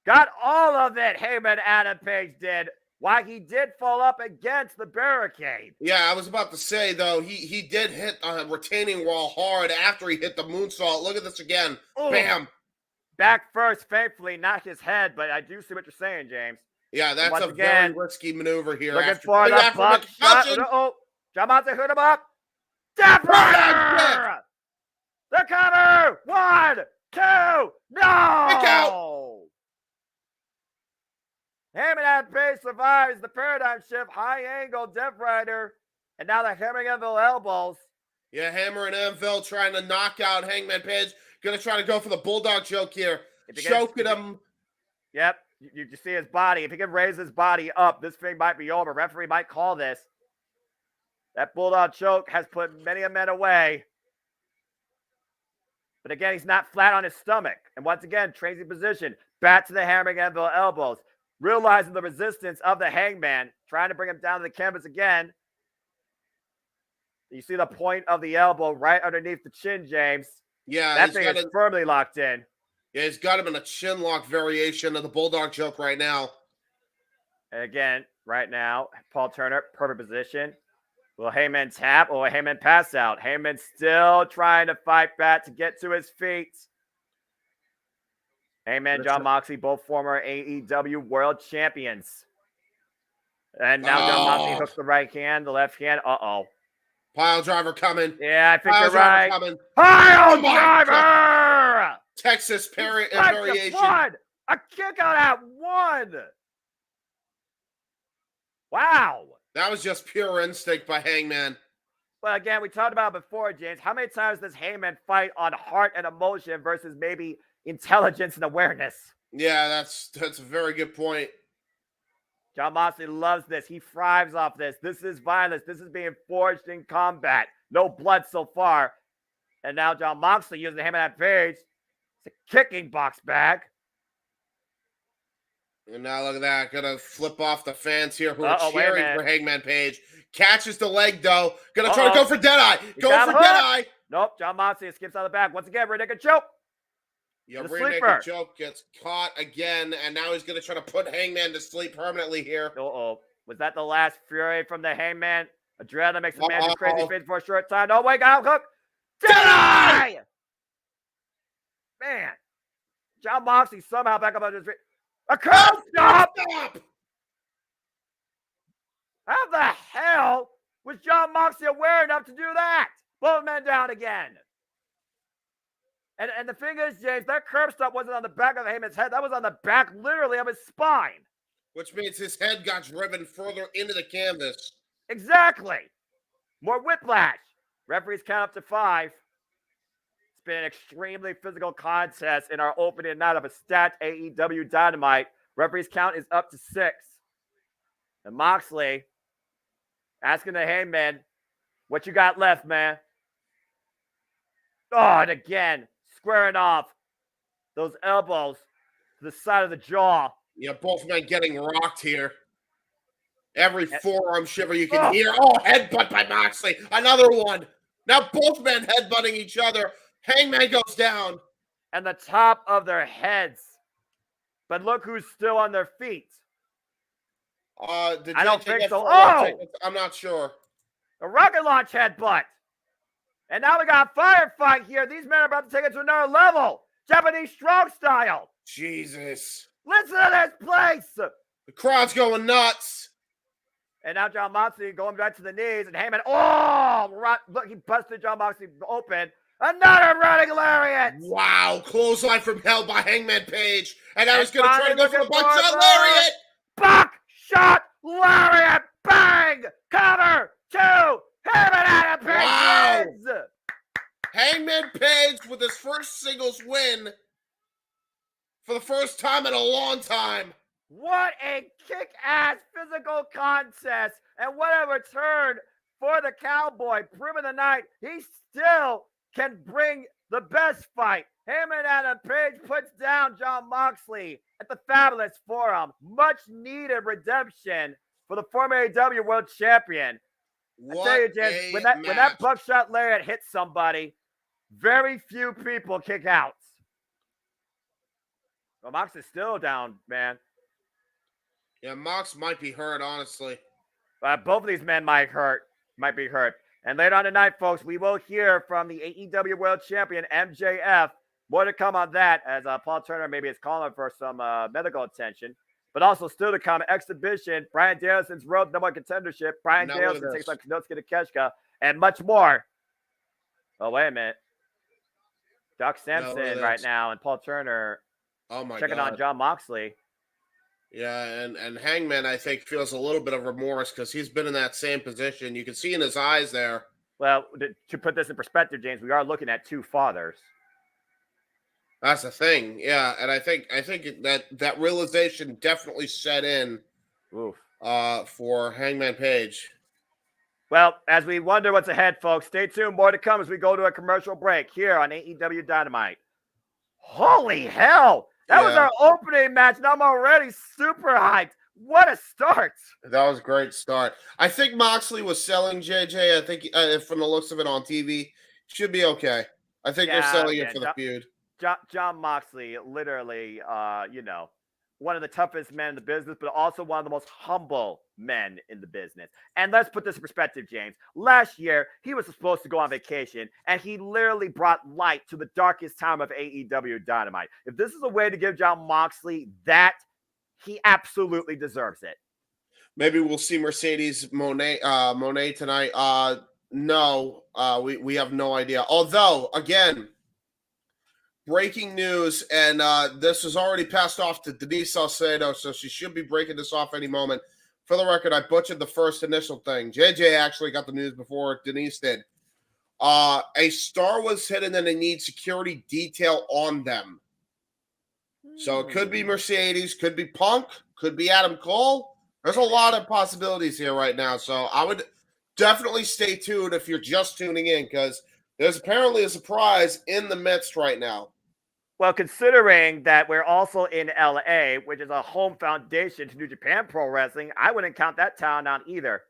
Got all of it, Heyman Adam Page did. Why he did fall up against the barricade. Yeah, I was about to say, though, he did hit a retaining wall hard after he hit the moonsault. Look at this again. Ooh. Bam. Back first, thankfully, not his head, but I do see what you're saying, James. Yeah, that's a very risky maneuver here. Looking for the buckshot. Jon Moxley hooked him up. Death The cover! 1, 2, no! Kick out! Heyman at Page survives the paradigm shift, high angle Death Rider, and now the hammering anvil elbows. Yeah, hammer and anvil trying to knock out Hangman Page. Gonna try to go for the bulldog choke here. Choking him. Yep, you see his body. If he can raise his body up, this thing might be over. Referee might call this. That bulldog choke has put many a man away. But again, he's not flat on his stomach. And once again, crazy position. Back to the hammering anvil elbows. Realizing the resistance of the Hangman. Trying to bring him down to the canvas again. You see the point of the elbow right underneath the chin, James. Yeah. That thing is firmly locked in. Yeah, he's got him in a chin lock variation of the bulldog choke right now. And again, right now, Paul Turner, perfect position. Will Heyman tap or will Heyman pass out? Heyman still trying to fight back to get to his feet. Heyman, Jon Moxley, both former AEW world champions. And now Jon Moxley hooks the right hand, the left hand. Uh-oh. Pile driver coming. Yeah, I think you're right. Coming. Pile driver! Texas variation. A kick out at 1. Wow. That was just pure instinct by Hangman. But again, we talked about it before, James. How many times does Heyman fight on heart and emotion versus maybe intelligence and awareness? Yeah, that's a very good point. Jon Moxley loves this. He thrives off this. This is violence. This is being forged in combat. No blood so far. And now Jon Moxley using the Heyman at Page. It's a kicking box back. And now look at that. Gonna flip off the fans here who are cheering for Hangman Page. Catches the leg, though. Gonna try to go for Deadeye. Going for Deadeye. Nope. Jon Moxley skips out of the back. Once again, Renegade choke. Yeah, Renegade choke gets caught again. And now he's gonna try to put Hangman to sleep permanently here. Uh-oh. Was that the last fury from the Hangman? Adrenaline makes the man do crazy things for a short time. No, wake up, Hook. Die! Man. John Moxley somehow back up on his feet. A curb stop! How the hell was John Moxley aware enough to do that? Both men down again. And the thing is, James, that curb stop wasn't on the back of Heyman's head. That was on the back, literally, of his spine. Which means his head got driven further into the canvas. Exactly. More whiplash. Referees count up to 5. It's been an extremely physical contest in our opening night of a stacked AEW Dynamite. Referees count is up to 6. And Moxley asking the Heyman, what you got left, man? Oh, and again, squaring off those elbows to the side of the jaw. Yeah, both men getting rocked here. Every forearm shiver you can hear. Oh, headbutt by Moxley. Another one. Now both men headbutting each other. Hangman goes down. And the top of their heads. But look who's still on their feet. Did I don't think so. I'm not sure. A rocket launch headbutt. And now we got a firefight here. These men are about to take it to another level. Japanese strong style. Jesus. Listen to this place. The crowd's going nuts. And now John Moxley going back to the knees. And Heyman, look, he busted John Moxley open. Another running lariat. Wow. Clothesline from hell by Hangman Page. And I was going to try to go for a buckshot lariat. Buckshot lariat. Bang. Cover. 2. Heyman out of Page. Wow. Hangman Page with his first singles win for the first time in a long time. What a kick-ass physical contest. And what a return for the Cowboy. Proving the night he still can bring the best fight. Heyman Adam Page puts down John Moxley at the Fabulous Forum. Much needed redemption for the former AEW World Champion. I tell you, James, when that buckshot lariat hits somebody, very few people kick out. Well, Mox is still down, man. Yeah, Mox might be hurt, honestly. Both of these men might be hurt. And later on tonight, folks, we will hear from the AEW World Champion, MJF. More to come on that, as Paul Turner maybe is calling for some medical attention. But also still to come, exhibition, Bryan Danielson's road number one contendership. Bryan Danielson takes on Konosuke Takeshita, and much more. Oh, wait a minute. Doc Sampson right now and Paul Turner checking on John Moxley. Yeah, and Hangman, I think, feels a little bit of remorse because he's been in that same position. You can see in his eyes there. Well, to put this in perspective, James, we are looking at 2 fathers. That's the thing, yeah, and I think that realization definitely set in for Hangman Page. Well, as we wonder what's ahead, folks, stay tuned. More to come as we go to a commercial break here on AEW Dynamite. Holy hell! That was our opening match, and I'm already super hyped. What a start! That was a great start. I think Moxley was selling JJ. I think from the looks of it on TV, should be okay. I think they're selling it for the feud. John Moxley, literally, one of the toughest men in the business, but also one of the most humble men in the business. And let's put this in perspective, James. Last year, he was supposed to go on vacation, and he literally brought light to the darkest time of AEW Dynamite. If this is a way to give John Moxley that, he absolutely deserves it. Maybe we'll see Mercedes Moné tonight. No, we have no idea. Although, again, breaking news, and this was already passed off to Denise Salcedo, so she should be breaking this off any moment. For the record, I butchered the first initial thing. JJ actually got the news before Denise did. A star was hidden and they need security detail on them. So it could be Mercedes, could be Punk, could be Adam Cole. There's a lot of possibilities here right now, so I would definitely stay tuned if you're just tuning in, because there's apparently a surprise in the midst right now. Well, considering that we're also in LA, which is a home foundation to New Japan Pro Wrestling, I wouldn't count that town out either.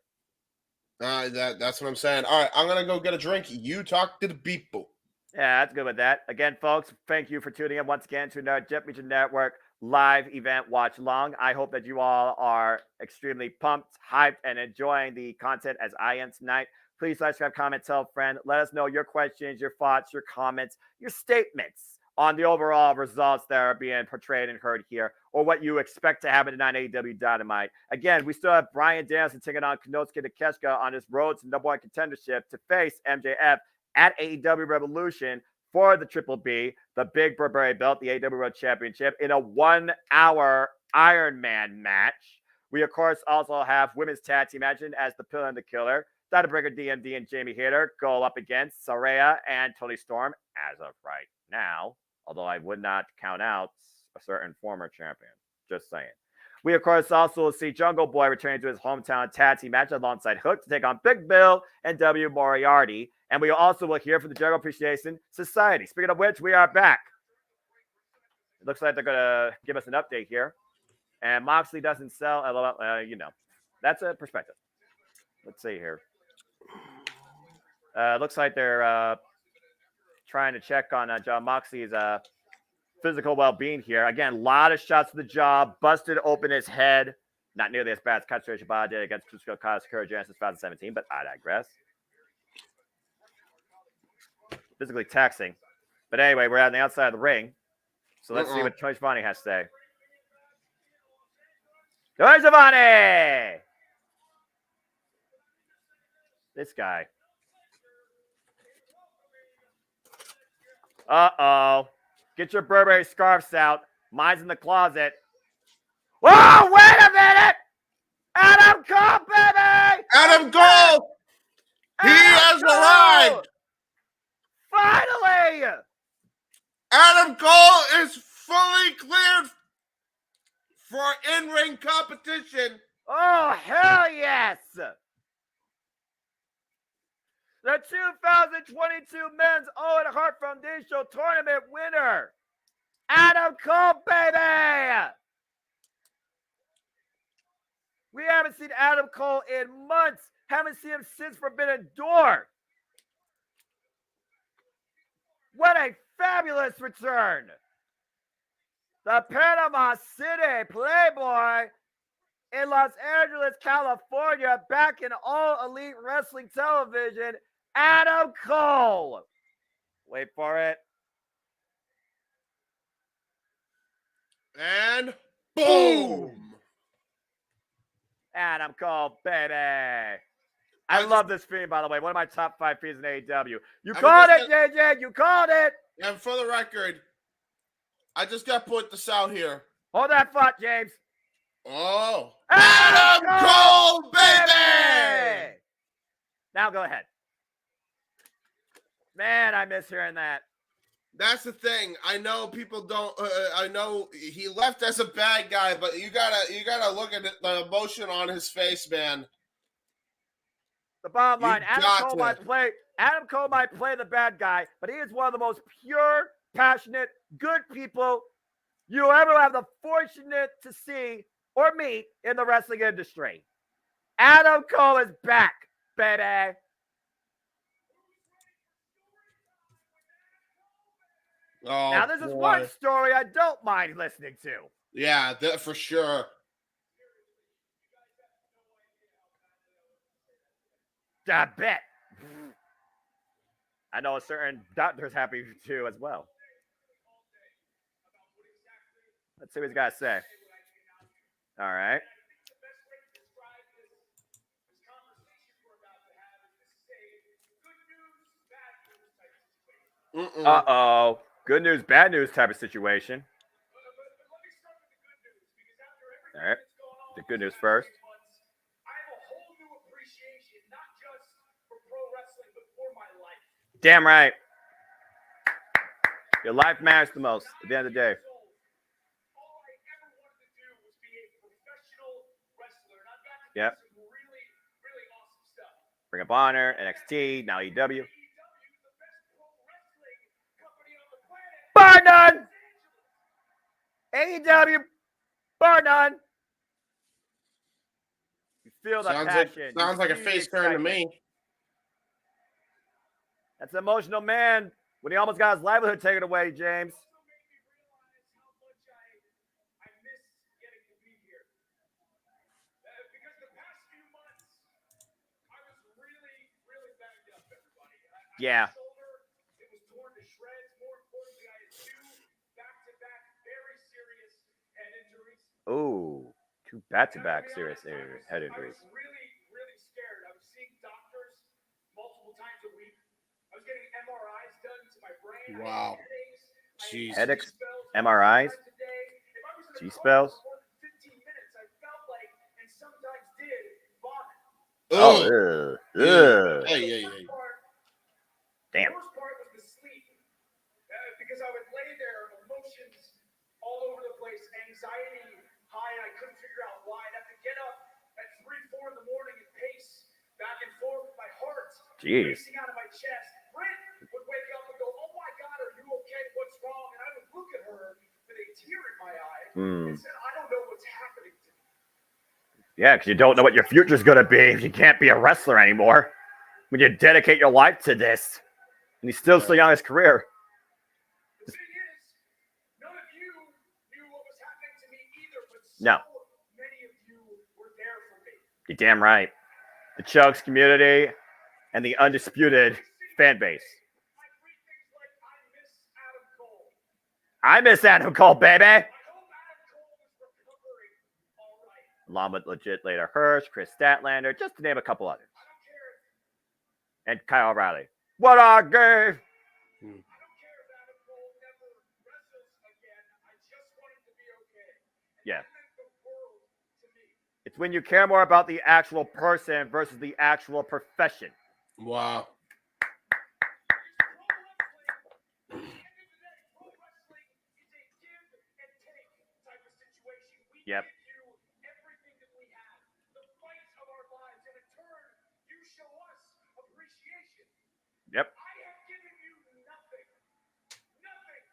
That's what I'm saying. All right, I'm going to go get a drink. You talk to the people. Yeah, that's good with that. Again, folks, thank you for tuning in once again to the Jet Meacham Network live event watch long. I hope that you all are extremely pumped, hyped, and enjoying the content as I am tonight. Please subscribe, comment, tell a friend. Let us know your questions, your thoughts, your comments, your statements on the overall results that are being portrayed and heard here, or what you expect to happen tonight at AEW Dynamite. Again, we still have Bryan Danielson taking on Konosuke Takeshita on his road to number one contendership to face MJF at AEW Revolution for the Triple B, the Big Burberry belt, the AEW World Championship, in a 1-hour Iron Man match. We, of course, also have women's tag team matches as the Pill and the Killer. Dr. Breaker DMD and Jamie Hayter go up against Saraya and Toni Storm as of right now, although I would not count out a certain former champion. Just saying. We, of course, also will see Jungle Boy returning to his hometown tag team match alongside Hook to take on Big Bill and W. Moriarty. And we also will hear from the General Appreciation Society. Speaking of which, we are back. It looks like they're going to give us an update here. And Moxley doesn't sell, that's a perspective. Let's see here. Looks like they're trying to check on John Moxley's physical well-being here. Again, a lot of shots to the jaw, busted open his head. Not nearly as bad as Katsuya Shibata did against Tsuchika Kazakura Genesis 2017, but I digress. Physically taxing. But anyway, we're on the outside of the ring. So let's see what Tony Schiavone has to say. Tony Schiavone! This guy. Uh-oh. Get your Burberry scarves out. Mine's in the closet. Whoa, wait a minute! Adam Cole, baby! Adam Cole! He has arrived! Finally! Adam Cole is fully cleared for in-ring competition. Oh, hell yes! The 2022 Men's Owen Hart Foundation Tournament winner, Adam Cole, baby! We haven't seen Adam Cole in months. Haven't seen him since Forbidden Door. What a fabulous return. The Panama City Playboy in Los Angeles, California, back in All Elite Wrestling Television, Adam Cole. Wait for it. And boom! Adam Cole, baby. I love this theme, by the way. One of my top 5 themes in AEW. You called it, JJ. You called it. And for the record, I just got to put this out here. Hold that thought, James. Oh. Adam Cole, baby! Now go ahead. Man, I miss hearing that. That's the thing. I know people don't. I know he left as a bad guy, but you gotta look at the emotion on his face, man. The bottom line: Adam Cole might play the bad guy, but he is one of the most pure, passionate, good people you'll ever have the fortunate to see or meet in the wrestling industry. Adam Cole is back, baby. Oh, now, this is one story I don't mind listening to. Yeah, for sure. I bet. I know a certain doctor's happy too as well. Let's see what he's got to say. All right. Uh-oh. Good news, bad news type of situation. All right. The good news first. Damn right. Your life matters the most at the end of the day. Yep. Ring of Honor, NXT, now AEW. Bar none! AEW, bar none. You feel the passion. Sounds like a face turn to me. That's an emotional man when he almost got his livelihood taken away, James. Yeah. Oh, 2 back-to-back serious head injuries. Wow. Jeez. Headaches, MRIs, G-spells. Oh, ugh. Ugh. Hey. Damn. Because I would lay there, emotions all over the place, anxiety high, and I couldn't figure out why. I'd have to get up at 3, 4 in the morning and pace back and forth with my heart racing out of my chest. Britt would wake up and go, "Oh my God, are you okay? What's wrong?" And I would look at her with a tear in my eye and said, "I don't know what's happening to me." Yeah, because you don't know what your future's going to be if you can't be a wrestler anymore. When you dedicate your life to this. And he's still so young in his career. The thing is, none of you knew what was happening to me either, but No. many of you were there for me. You're damn right. The Chugs community and the undisputed fan base. I read things like, "I miss Adam Cole. I miss Adam Cole, baby. I hope Adam Cole is recovering all right. Along with legit later Hirsch, Chris Statlander, just to name a couple others. I don't care And Kyle O'Reilly. What I gave. I don't care if Adam Cole never wrestles again. I just want him to be okay." And Yeah. that meant the world to me. It's when you care more about the actual person versus the actual profession. Wow. Pro wrestling, at the end of the day, pro wrestling is a give and take type of situation. We Yep. give you everything that we have, the fight of our lives, and in turn, you show us appreciation. Yep. I have given you nothing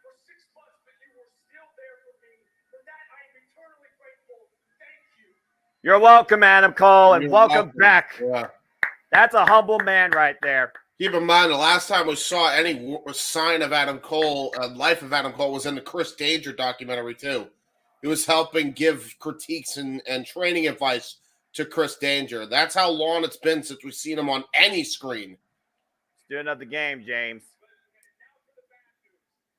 for 6 months, but you were still there for me. For that, I am eternally grateful. Thank you. You're welcome, Adam Cole, and You're welcome back. Yeah. That's a humble man right there. Keep in mind, the last time we saw any sign of Adam Cole, life of Adam Cole, was in the Chris Danger documentary, too. He was helping give critiques and training advice to Chris Danger. That's how long it's been since we've seen him on any screen. Student of the game, James.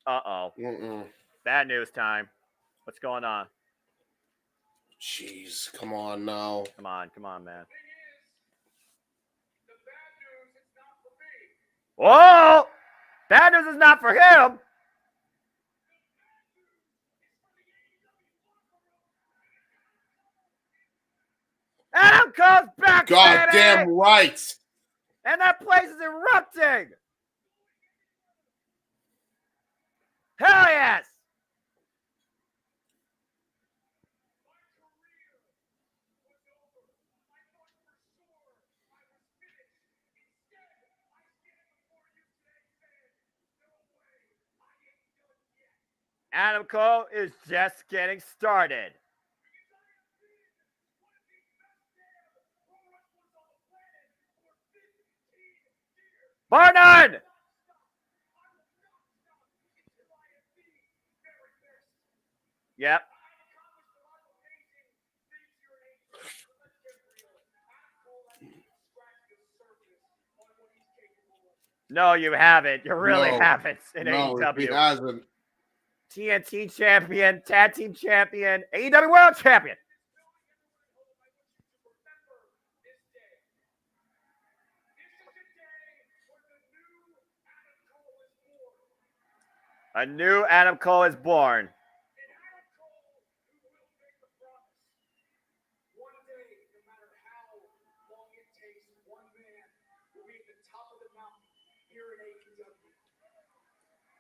Uh-oh. Mm-mm. Bad news time. What's going on? Jeez, come on now. Come on, man. The bad news is not for me. Whoa! Bad news is not for him. Adam Cole's back, God baby! damn right. And that place is erupting. Hell yes! Adam Cole is just getting started. Barnard! Yep. No, you haven't. You really haven't in AEW. He hasn't. TNT champion, tag team champion, AEW world champion. A new Adam Cole is born. One day, no matter how long it takes, one man will be at the top of the mountain here in AEW.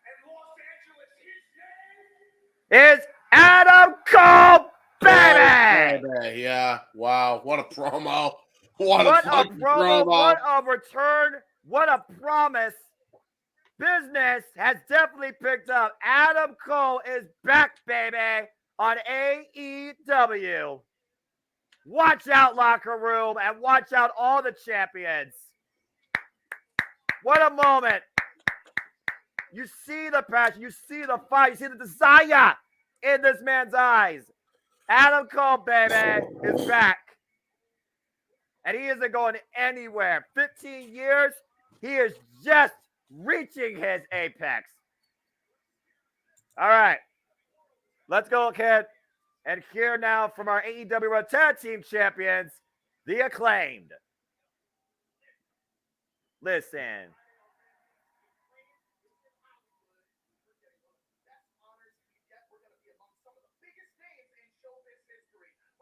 And Los Angeles, his name Is Adam Cole, baby! Baby, yeah. Wow. What a promo. What What a a fucking promo, promo. what a return, what a promise. Business has definitely picked up. Adam Cole is back, baby, on AEW. Watch out, locker room, and watch out, all the champions. What a moment. You see the passion. You see the fight. You see the desire in this man's eyes. Adam Cole, baby, is back. And he isn't going anywhere. 15 years, he is just reaching his apex. All right. Let's go, kid. And here now from our AEW World Tag Team Champions, the Acclaimed. Listen.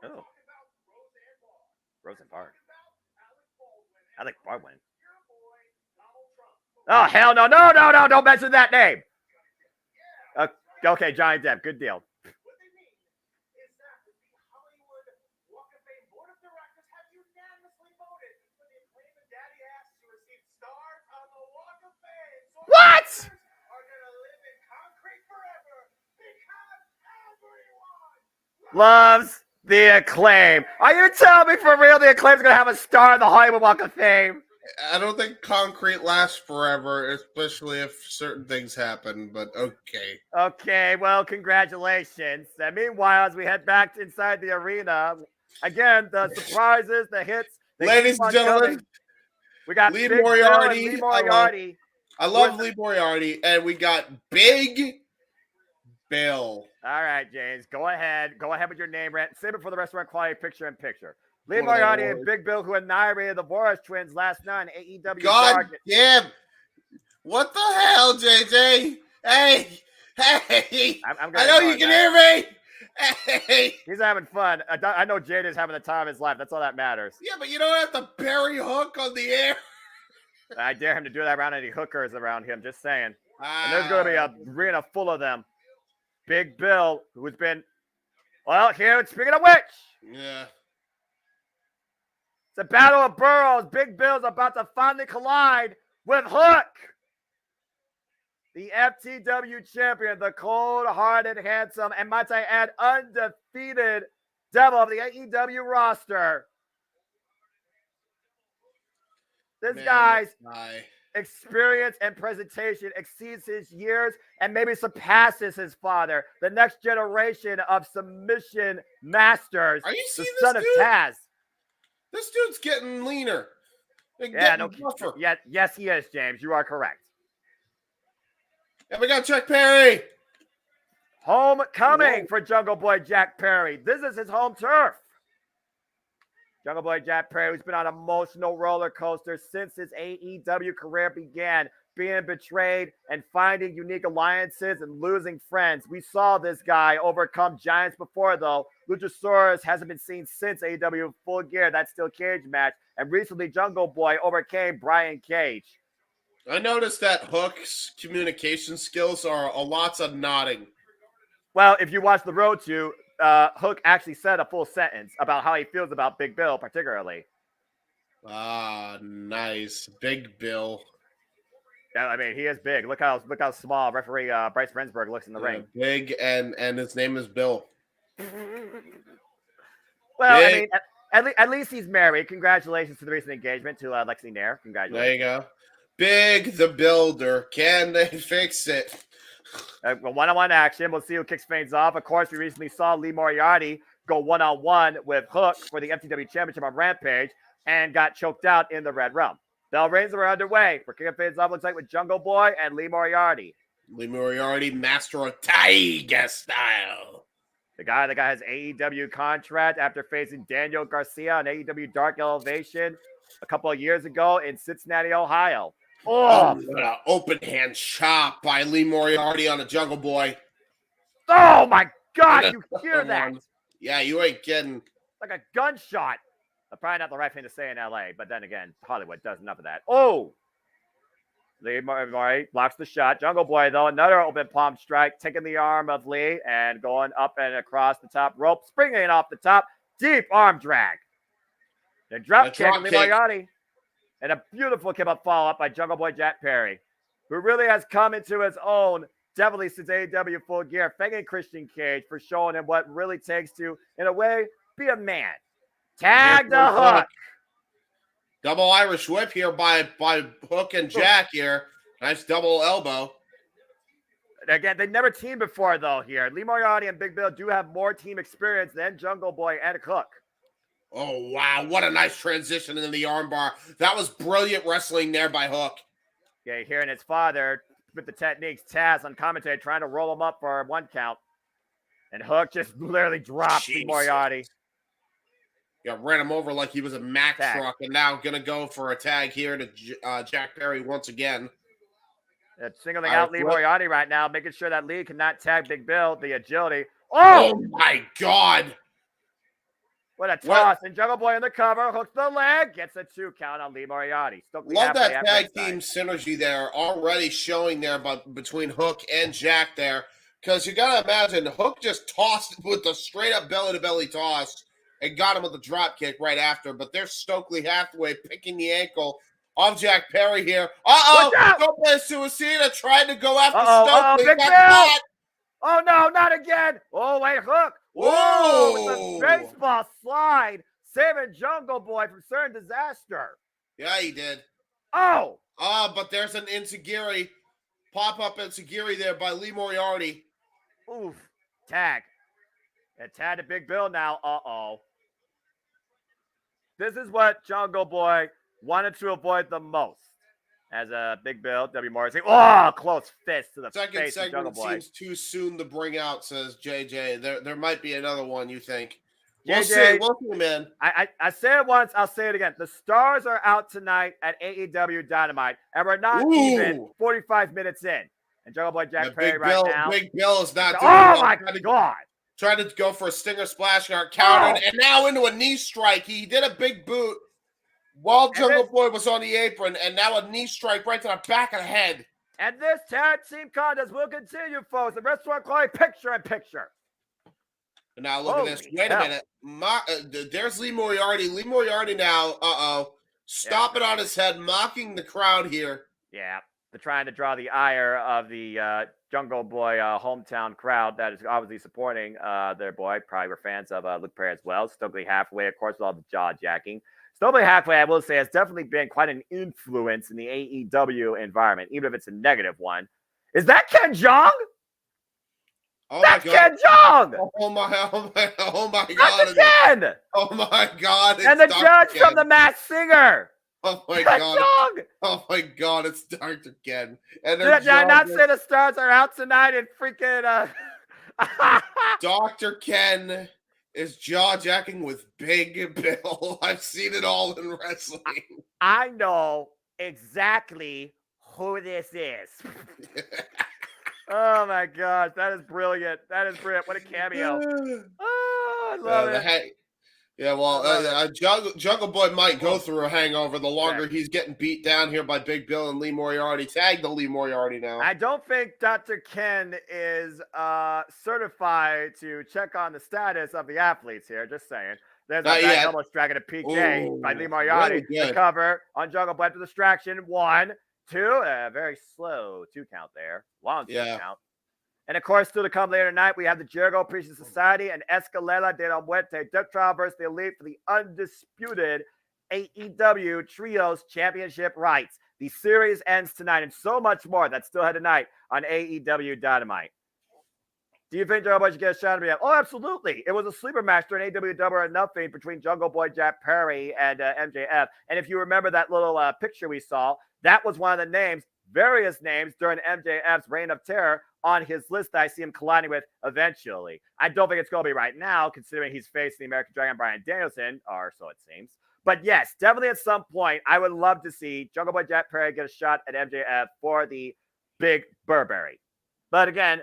Oh. Rosen Park. I think Bart went. Oh, hell no. No, no, no. Don't mention that name. Okay, Johnny Depp. Good deal. What? Loves the Acclaim. Are you telling me for real the Acclaim's going to have a star in the Hollywood Walk of Fame? I don't think concrete lasts forever, especially if certain things happen, but okay. Okay, well, congratulations. And meanwhile, as we head back inside the arena, again, the surprises, the hits. Ladies and gentlemen, coming. We got Lee Big Moriarty. Bill and Lee Moriarty. I love Lee Moriarty, and we got Big Bill. All right, James, go ahead. Go ahead with your name rant. Save it for the restaurant quality picture-in-picture. Lee Moriarty and Big Bill, who annihilated the Boris twins last night in AEW. God damn. What the hell, JJ? Hey. I know you can hear me. Hey. He's having fun. I know Jade is having the time of his life. That's all that matters. Yeah, but you don't have to bury Hook on the air. I dare him to do that around any hookers around him. Just saying. And there's going to be a arena full of them. Big Bill, who's been, well, here, speaking of which. Yeah. It's a battle of boroughs. Big Bill's about to finally collide with Hook. The FTW champion, the cold-hearted, handsome, and might I add, undefeated devil of the AEW roster. This guy's experience and presentation exceeds his years and maybe surpasses his father, the next generation of submission masters. Are you seeing the son this of dude? Taz. This dude's getting leaner. Yeah, no, yes, he is, James. You are correct. And we got Jack Perry. Homecoming for Jungle Boy Jack Perry. This is his home turf. Jungle Boy Jack Perry, who's been on an emotional roller coaster since his AEW career began, being betrayed and finding unique alliances and losing friends. We saw this guy overcome giants before, though. Luchasaurus hasn't been seen since AEW Full Gear, that steel cage match. And recently, Jungle Boy overcame Brian Cage. I noticed that Hook's communication skills are a lots of nodding. Well, if you watch The Road to, Hook actually said a full sentence about how he feels about Big Bill, particularly. Ah, nice. Big Bill. Yeah, I mean, he is big. Look how small referee Bryce Rensburg looks in the ring. Big, and his name is Bill. Well, big. I mean, at least he's married. Congratulations to the recent engagement to Lexi Nair. Congratulations. There you go. Big the Builder. Can they fix it? One-on-one action. We'll see who kicks things off. Of course, we recently saw Lee Moriarty go one-on-one with Hook for the FTW Championship on Rampage and got choked out in the Red Realm. Bell Reigns are underway. We're kicking things off, looks like, with Jungle Boy and Lee Moriarty. Lee Moriarty, master of Tiger style. The guy has AEW contract after facing Daniel Garcia on AEW Dark Elevation a couple of years ago in Cincinnati, Ohio. Oh, what an open hand chop by Lee Moriarty on a Jungle Boy. Oh, my God. You hear that? Yeah, you ain't kidding. Like a gunshot. Probably not the right thing to say in LA, but then again, Hollywood does enough of that. Oh! Lee Moriarty blocks the shot. Jungle Boy, though, another open palm strike, taking the arm of Lee and going up and across the top rope, springing off the top. Deep arm drag. The drop kick of Lee Moriarty. And a beautiful kick-up follow-up by Jungle Boy Jack Perry, who really has come into his own definitely since AEW Full Gear, thanking Christian Cage for showing him what it really takes to, in a way, be a man. Tag the Hook. Double Irish whip here by Hook and Jack here. Nice double elbow. again, they never teamed before, though, here. Lee Moriarty and Big Bill do have more team experience than Jungle Boy and Hook. Oh, wow. What a nice transition in the armbar. That was brilliant wrestling there by Hook. Yeah, hearing his father with the techniques, Taz on commentary, trying to roll him up for a 1 count. And Hook just literally dropped Lee Moriarty. Yeah, ran him over like he was a Mack truck, and now going to go for a tag here to Jack Perry once again. Singling out Lee Moriarty right now, making sure that Lee cannot tag Big Bill, the agility. Oh my God. What a toss. And Jungle Boy in the cover, hooks the leg, gets a 2 count on Lee Moriarty. Love that tag team synergy there, already showing there between Hook and Jack there. Because you got to imagine, Hook just tossed with a straight-up belly-to-belly toss and got him with a drop kick right after. But there's Stokely Hathaway picking the ankle of Jack Perry here. Tope Suicida tried to go after Stokely. Big Bill! Oh, no, not again. Oh, wait, Hook. Whoa! With a baseball slide, saving Jungle Boy from certain disaster. Yeah, he did. Oh! But there's an Enziguri. Pop-up Enziguri there by Lee Moriarty. Oof. Tag. And tag to Big Bill now. Uh-oh. This is what Jungle Boy wanted to avoid the most. As a Big Bill, W. Morrissey. Oh, close fist to the face of Jungle Boy. Seems too soon to bring out, says JJ. There might be another one, you think? We'll JJ, see. We'll see, man. I say it once, I'll say it again. The stars are out tonight at AEW Dynamite, and we're not even 45 minutes in. And Jungle Boy Jack Perry now. Big Bill is not doing well. My God. Trying to go for a stinger splash guard, countered, and now into a knee strike. He did a big boot while Jungle Boy was on the apron, and now a knee strike right to the back of the head. And this tag team contest will continue, folks. The rest of our picture-in-picture. Now look at this. Wait a minute. There's Lee Moriarty. Lee Moriarty now, stomping on his head, mocking the crowd here. Yeah, they're trying to draw the ire of the Jungle Boy hometown crowd that is obviously supporting their boy. Probably were fans of Luke Perry as well. Stokely Hathaway, of course, with all the jaw-jacking. Stokely Hathaway, I will say, has definitely been quite an influence in the AEW environment, even if it's a negative one. Is that Ken Jeong? Oh That's Ken Jeong! Oh my God. That's Ken! Oh my God. And the judge from The Masked Singer. Oh my God. Oh my God, it's Dr. Ken. And did I not say the stars are out tonight and freaking Dr. Ken is jaw-jacking with Big Bill. I've seen it all in wrestling. I know exactly who this is. Oh my gosh, that is brilliant. That is brilliant. What a cameo. Oh, I love it. Yeah, well, Jungle Boy might go through a hangover the longer he's getting beat down here by Big Bill and Lee Moriarty. Tag the Lee Moriarty now. I don't think Dr. Ken is certified to check on the status of the athletes here. Just saying. There's a guy almost dragging a PK by Lee Moriarty. Really the cover on Jungle Boy. The distraction. 1, 2. Very slow 2 count there. Long 2 count. And, of course, still to come later tonight, we have the Jericho Appreciation Society and Escalera de la Muerte Death Trial versus the Elite for the undisputed AEW Trios Championship rights. The series ends tonight and so much more that's still ahead tonight on AEW Dynamite. Do you think Jungle Boy should get a shot at me? Oh, absolutely. It was a sleeper match during AEW Double or Nothing between Jungle Boy Jack Perry and MJF. And if you remember that little picture we saw, that was one of the names, various names during MJF's Reign of Terror on his list that I see him colliding with eventually. I don't think it's going to be right now, considering he's facing the American Dragon Bryan Danielson, or so it seems. But yes, definitely at some point, I would love to see Jungle Boy Jack Perry get a shot at MJF for the Big Burberry. But again,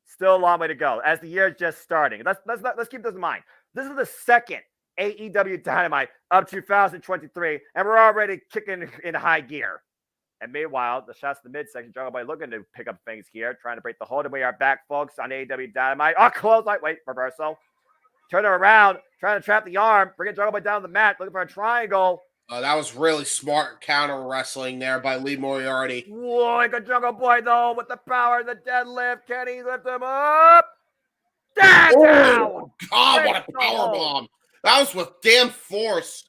still a long way to go, as the year is just starting. Let's keep this in mind. This is the second AEW Dynamite of 2023, and we're already kicking in high gear. And meanwhile, the shots to the midsection, Jungle Boy looking to pick up things here, trying to break the hold. And we are back, folks, on AEW Dynamite. Oh, close light. Wait, reversal. Turn her around, trying to trap the arm, bringing Jungle Boy down the mat, looking for a triangle. That was really smart counter wrestling there by Lee Moriarty. Whoa, good Jungle Boy, though, with the power of the deadlift. Can he lift him up? Down! Oh, God, what a power bomb. That was with damn force.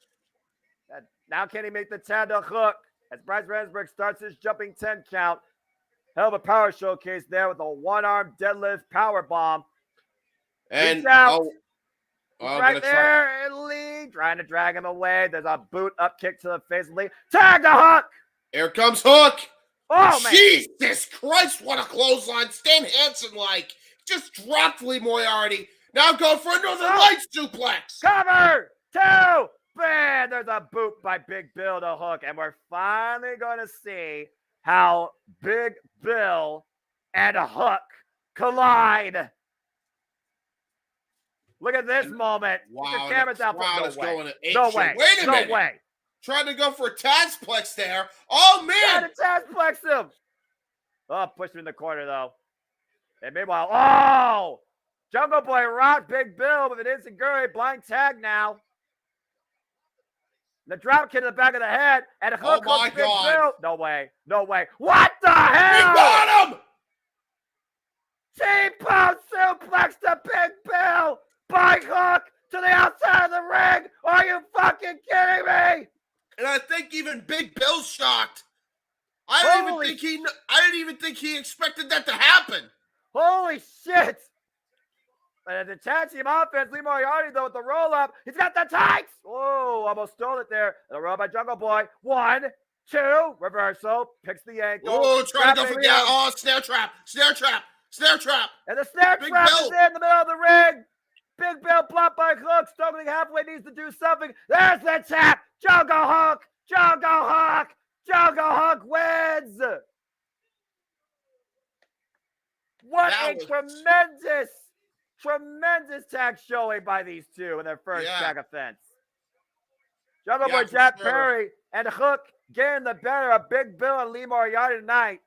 Now can he make the tender hook? As Bryce Remsburg starts his jumping 10 count. Hell of a power showcase there with a one-arm deadlift power bomb. And Reach out. I'm He's right gonna try. there, and Lee trying to drag him away. There's a boot up kick to the face of Lee. Tag the Hook. Here comes Hook. Oh, man. Jesus Christ, what a clothesline. Stan Hansen just dropped Lee Moriarty. Now going for another light suplex. Cover. 2. Man, there's a boot by Big Bill to Hook. And we're finally going to see how Big Bill and Hook collide. Look at this moment. Wow, the camera's out. crowd No is way. going to ape No shit. way. Wait a minute. No way. Trying to go for a Tazplex there. Oh, man. Trying to Tazplex him. Oh, pushed him in the corner, though. And meanwhile, oh! Jungle Boy rocked Big Bill with an enziguri. Blind tag now. The drop kick in the back of the head. And a hook my on Big God. Bill. No way. No way. What the He hell? got him. T-Bone suplex to Big Bill by Hook to the outside of the ring. Are you fucking kidding me? And I think even Big Bill's shocked. I didn't Holy even think he expected that to happen. Holy shit! And the tag team offense, Lee Moriarty, though, with the roll-up. He's got the tights! Oh, almost stole it there. The roll by Jungle Boy. 1, 2, reversal. Picks the ankle. Oh, trying to go for Trapping the him. oh, snare trap. And the snare Big trap Bill. is in the middle of the ring. Big Bill blocked by Hook. Stokely halfway needs to do something. There's the tap. Jungle Hook. Jungle Hook. Jungle Hook wins. What That a was- tremendous tag showing by these two in their first Yeah. tag offense. Jungle Yeah, Boy for Jack sure. Perry and Hook getting the better of Big Bill and Lee Moriarty tonight.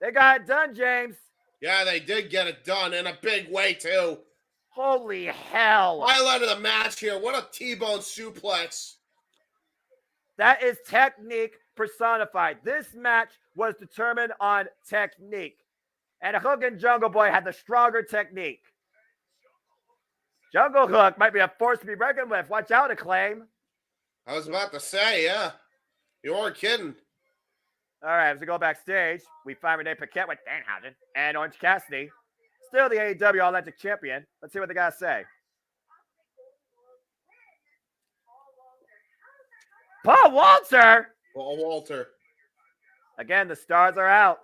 They got it done, James. Yeah, they did get it done in a big way, too. Holy hell. Highlight of the match here. What a T-bone suplex. That is technique personified. This match was determined on technique. And Hook and Jungle Boy had the stronger technique. Jungle Hook might be a force to be reckoned with. Watch out, Acclaim. I was about to say, yeah. You weren't kidding. All right, as we go backstage, we find Renee Paquette with Danhausen and Orange Cassidy. Still the AEW All-Atlantic Champion. Let's see what they got to say. Paul Walter! Well, Walter. Again, the stars are out.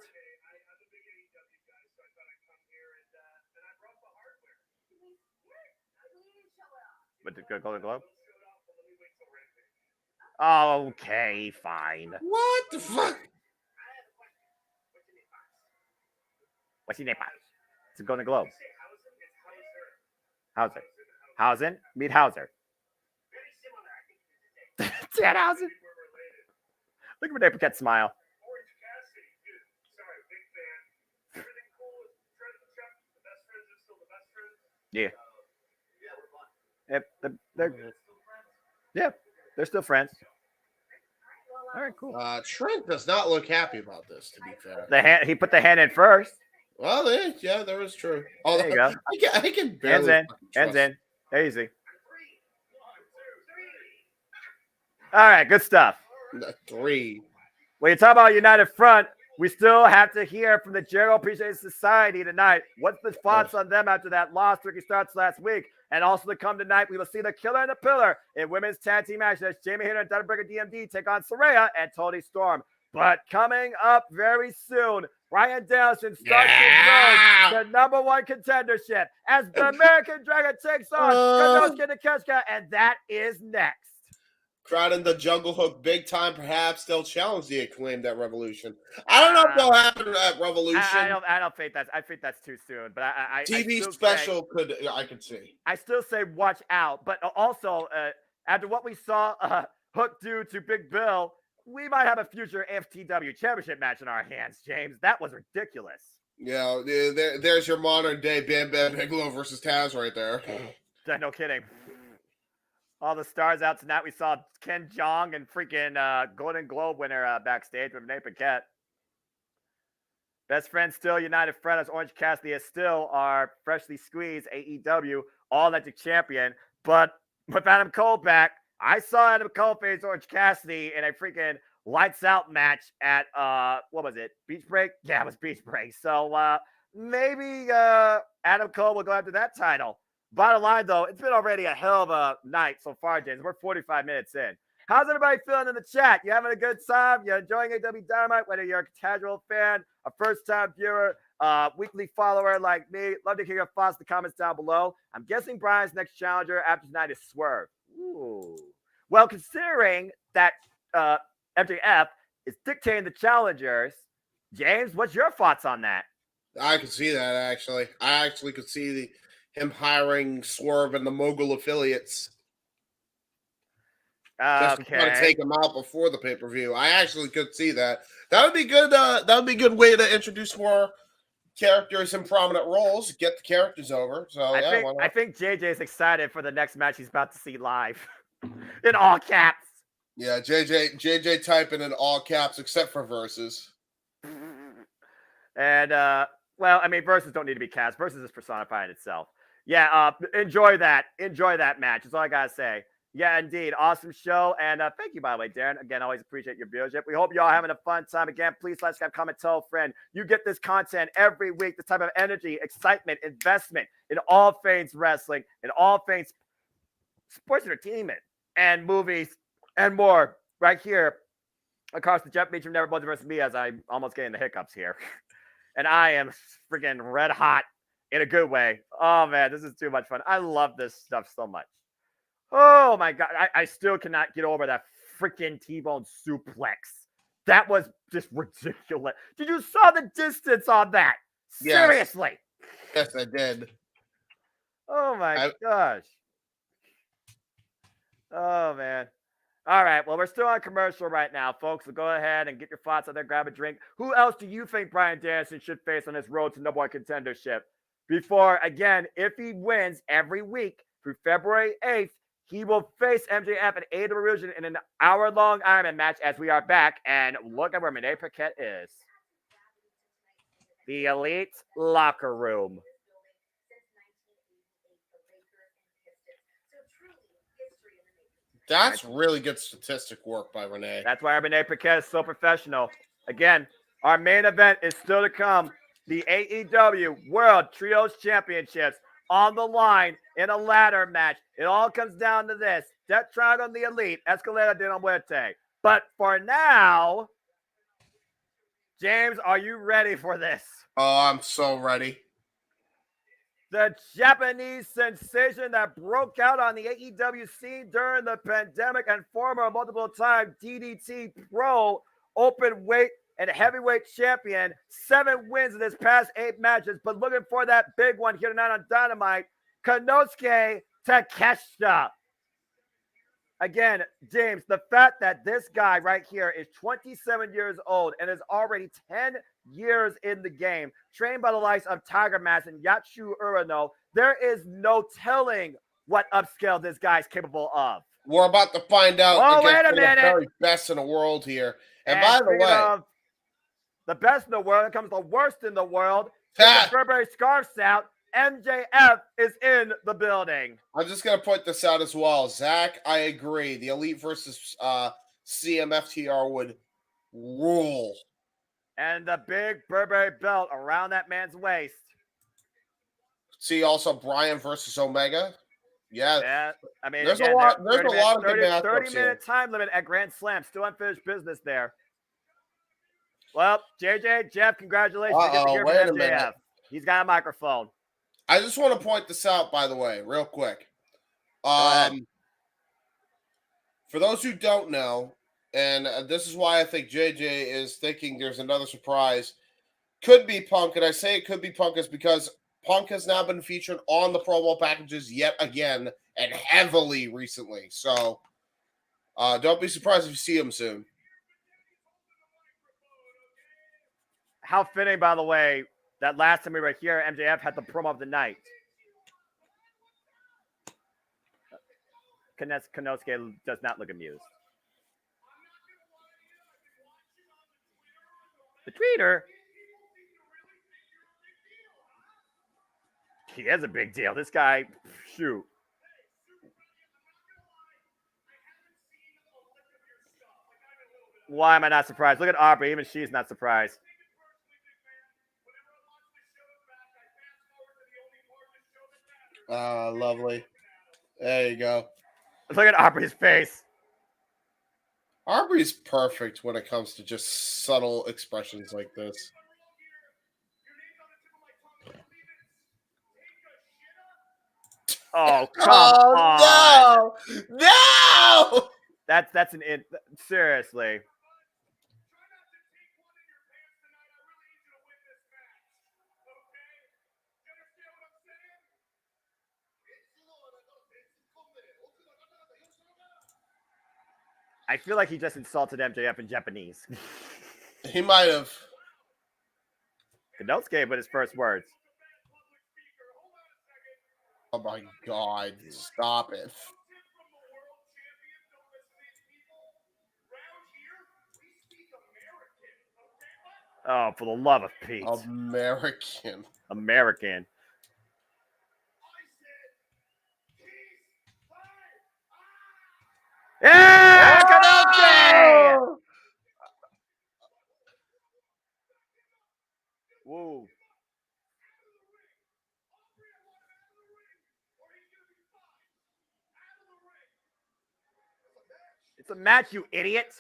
With the Golden Globe? Okay, fine. What the fuck? What's your name? It's a Golden Globe. Hauser. Hausen? Meet Hauser. Danhausen. Look at Renee Paquette smile. Yeah. They're still friends. All right, cool. Trent does not look happy about this, to be fair. He put the hand in first. Well, yeah, that was true. Oh, There you go. I can barely Hands in. fucking Hands trust. in. Easy. All right, good stuff. 3. When you talk about United Front, we still have to hear from the General Appreciation Society tonight. What's the thoughts on them after that loss Ricky Starts last week? And also to come tonight, we will see the Killer and the Pillar in women's tag team match. That's Jamie Hayter and Dunbreaker DMD take on Saraya and Tony Storm. But coming up very soon, Brian Danielson starts his road to #1 contendership as the American Dragon takes on Kazuchika Nakashka, and that is next. Crowd in the Jungle Hook big time. Perhaps they'll challenge the Acclaimed at Revolution. I don't know if they'll happen at Revolution. I don't think that's. I think that's too soon. But I TV still special I could see. I still say watch out. But also, after what we saw Hook do to Big Bill, we might have a future FTW championship match in our hands, James. That was ridiculous. Yeah, there's your modern day Bam Bam Bigelow versus Taz right there. No kidding. All the stars out tonight. We saw Ken Jeong and freaking Golden Globe winner backstage with Renee Paquette. Best friend still United Front as Orange Cassidy is still our freshly squeezed AEW All-Atlantic Champion. But with Adam Cole back, I saw Adam Cole face Orange Cassidy in a freaking lights out match at what was it? Beach Break? Yeah, it was Beach Break. So maybe Adam Cole will go after that title. Bottom line, though, it's been already a hell of a night so far, James. We're 45 minutes in. How's everybody feeling in the chat? You having a good time? You enjoying AEW Dynamite? Whether you're a casual fan, a first-time viewer, weekly follower like me, love to hear your thoughts in the comments down below. I'm guessing Brian's next challenger after tonight is Swerve. Ooh. Well, considering that MJF is dictating the challengers, James, what's your thoughts on that? I could see that, actually. I actually could see him hiring Swerve and the Mogul affiliates. Just to try to take him out before the pay-per-view. I actually could see that. That would be good. That would be a good way to introduce more characters in prominent roles. Get the characters over. So I think JJ is excited for the next match he's about to see live, in all caps. Yeah, JJ typing in all caps except for verses. And well, I mean, verses don't need to be cast. Verses is personifying itself. Yeah, enjoy that. Enjoy that match. That's all I gotta say. Yeah, indeed. Awesome show. And thank you, by the way, Darren. Again, always appreciate your viewership. We hope you all having a fun time. Again, please like, subscribe, comment, tell a friend. You get this content every week, this type of energy, excitement, investment in all things wrestling, in all things sports entertainment, and movies, and more right here across the Jeff Meacham Never Multiverse me, as I'm almost getting the hiccups here. And I am freaking red hot in a good way. Oh, man, this is too much fun. I love this stuff so much. Oh, my God. I still cannot get over that freaking T-bone suplex. That was just ridiculous. Did you saw the distance on that? Yes. Seriously. Yes, I did. Oh, my gosh. Oh, man. All right. Well, we're still on commercial right now, folks. So go ahead and get your thoughts on there. Grab a drink. Who else do you think Bryan Danielson should face on his road to number one contendership? Before, again, if he wins every week through February 8th, he will face MJF at AEW Revolution in an hour-long Iron Man match as we are back. And look at where Renee Paquette is. The Elite Locker Room. That's really good statistic work by Renee. That's why Renee Paquette is so professional. Again, our main event is still to come. The AEW World Trios Championships on the line in a ladder match. It all comes down to this. Death Triangle and the Elite, Escalera de la Muerte. But for now, James, are you ready for this? Oh, I'm so ready. The Japanese sensation that broke out on the AEW scene during the pandemic and former multiple-time DDT Pro open weight and heavyweight champion. 7 wins in his past 8 matches, but looking for that big one here tonight on Dynamite. Konosuke Takeshita. Again, James, the fact that this guy right here is 27 years old and is already 10 years in the game, trained by the likes of Tiger Mask and Yachu Urano, there is no telling what upscale this guy's capable of. We're about to find out. Oh, wait a minute. The very best in the world here. And by the speaking way, of the best in the world, it comes the worst in the world. Get the Burberry scarves out. MJF is in the building. I'm just going to point this out as well. Zach, I agree. The Elite versus CMFTR would rule. And the big Burberry belt around that man's waist. See also Bryan versus Omega. Yeah. I mean, there's again, a lot of good matchups 30-minute here. time limit at Grand Slam. Still unfinished business there. Well, JJ, Jeff, congratulations. You get to hear from MJF. He's got a microphone. I just want to point this out, by the way, real quick. For those who don't know, and this is why I think JJ is thinking there's another surprise, could be Punk, and I say it could be Punk is because Punk has now been featured on the promo packages yet again and heavily recently. So don't be surprised if you see him soon. How fitting, by the way, that last time we were here, MJF had the promo of the night. Konosuke does not look amused. The tweeter. He is a big deal. This guy, shoot. Why am I not surprised? Look at Aubrey. Even she's not surprised. Lovely. There you go. Look at Aubrey's face. Aubrey's perfect when it comes to just subtle expressions like this. Oh, come on. No! That's an it. Seriously. I feel like he just insulted MJF in Japanese. He might have. Konosuke with his first words. Oh my God! Stop it! Oh, for the love of Pete. American. American. Yeah, Konosuke! Woo. It's a match, you idiot.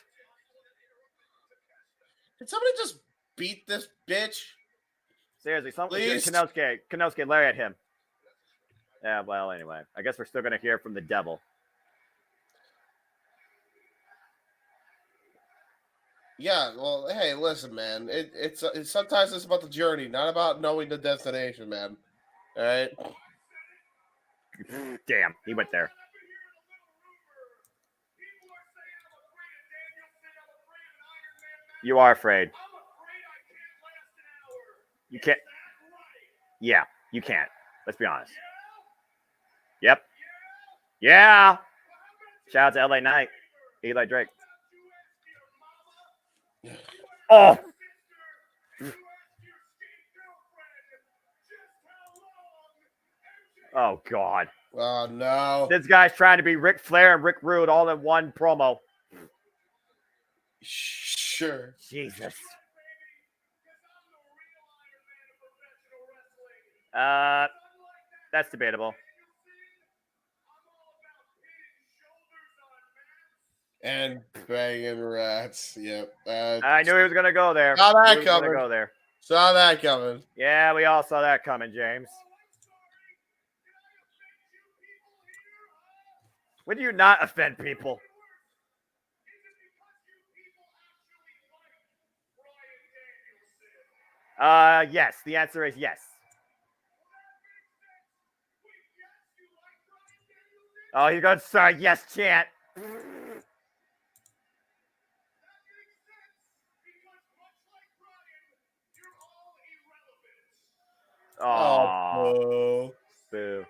Did somebody just beat this bitch? Seriously, Please? Konosuke, lariat him. Yeah, well, anyway. I guess we're still going to hear from the devil. Yeah, well, hey, listen, man. It's sometimes it's about the journey, not about knowing the destination, man. All right. Damn, he went there. You are afraid. You can't. Yeah, you can't. Let's be honest. Yep. Yeah. Shout out to LA Knight. Eli Drake. Oh. Oh, God. Oh, no. This guy's trying to be Ric Flair and Rick Rude all in one promo. Sure. Jesus. That's debatable. And banging rats. Yep. I knew he was going to go there. Saw that He was gonna coming. go there. Saw that coming. Yeah, we all saw that coming, James. When do you not offend people? Yes. The answer is yes. Oh, he's going to sorry, yes, chant. Oh, Boo.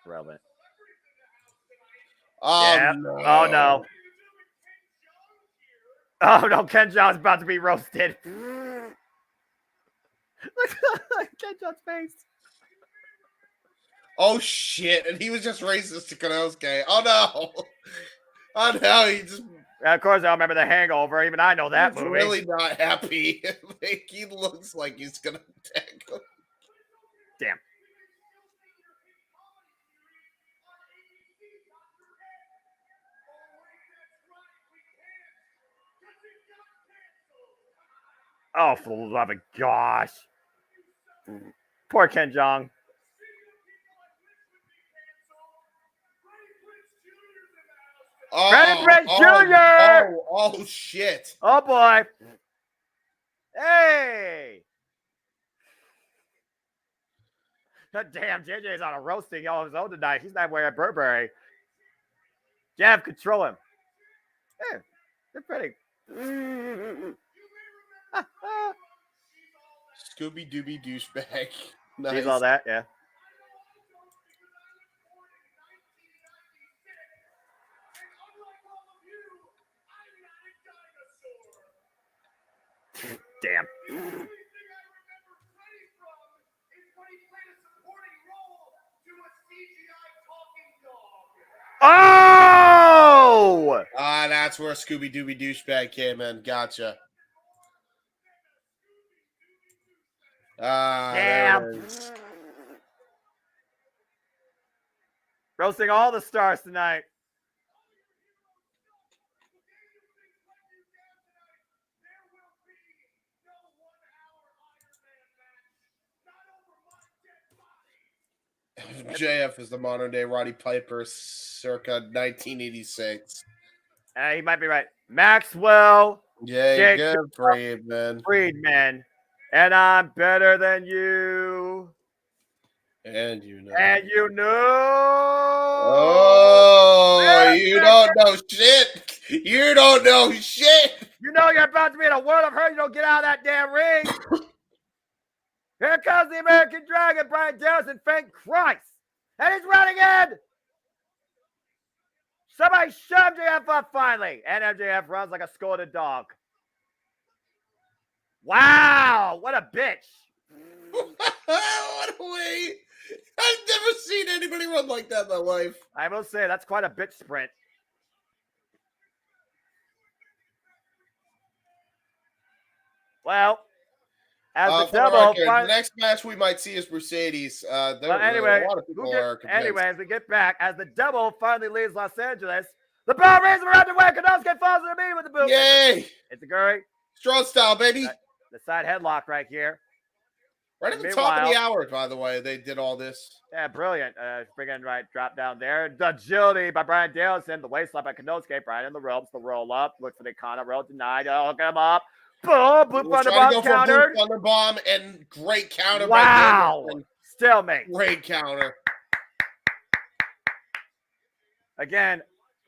Relevant. Oh, Yep. no. Oh, no. Oh, no. Ken John's about to be roasted. Look at Ken John's face. Oh, shit. And he was just racist to Konosuke. Oh, no. Oh, no. He just... Of course, I remember The Hangover. Even I know that he's movie. really not happy. Like, he looks like he's going to attack him. Damn. Oh, for the love of gosh. Poor Ken Jeong. Freddie Prinze Jr. Oh, shit. Oh, boy. Hey. Damn, JJ's on a roasting all of his own tonight. He's not wearing Burberry. Jeff, control him. Hey, they're pretty. Scooby Dooby douchebag. Nice. Sees all that, yeah. Damn. Oh! Ah, that's that's where Scooby Dooby Douchebag came in. Gotcha. There it is. Roasting all the stars tonight. JF is the modern day Roddy Piper, circa 1986. He might be right. Maxwell Jacob Friedman. Friedman. And I'm better than you. And you know. And you know. Oh, you don't know shit. You don't know shit. You know you're about to be in a world of hurt. You don't get out of that damn ring. Here comes the American Dragon, Brian Danielson. Thank Christ. And he's running in. Somebody shove MJF up finally. And MJF runs like a scolded dog. Wow. What a bitch. What a way. I've never seen anybody run like that in my life. I will say, that's quite a bitch sprint. Well, as the double. The next match we might see is Mercedes. Anyway, a lot of people are convinced. Anyway, as we get back, as the double finally leaves Los Angeles, the bell rings around the way. Konosuke falls to the knee with the boot. Yay! It's a Guri. Strong style, baby. The side headlock right here. Right at the top of the hour, by the way, they did all this. Yeah, brilliant. Friggin' right drop down there. The agility by Brian Danielson. The waist slap by Konosuke. Brian in the ropes. The roll up. Look for the Kana roll denied. Hook him up. Boom. Blue Thunder Bomb countered. Blue Thunder Bomb and great counter. Wow. Stalemate. Great counter. Again,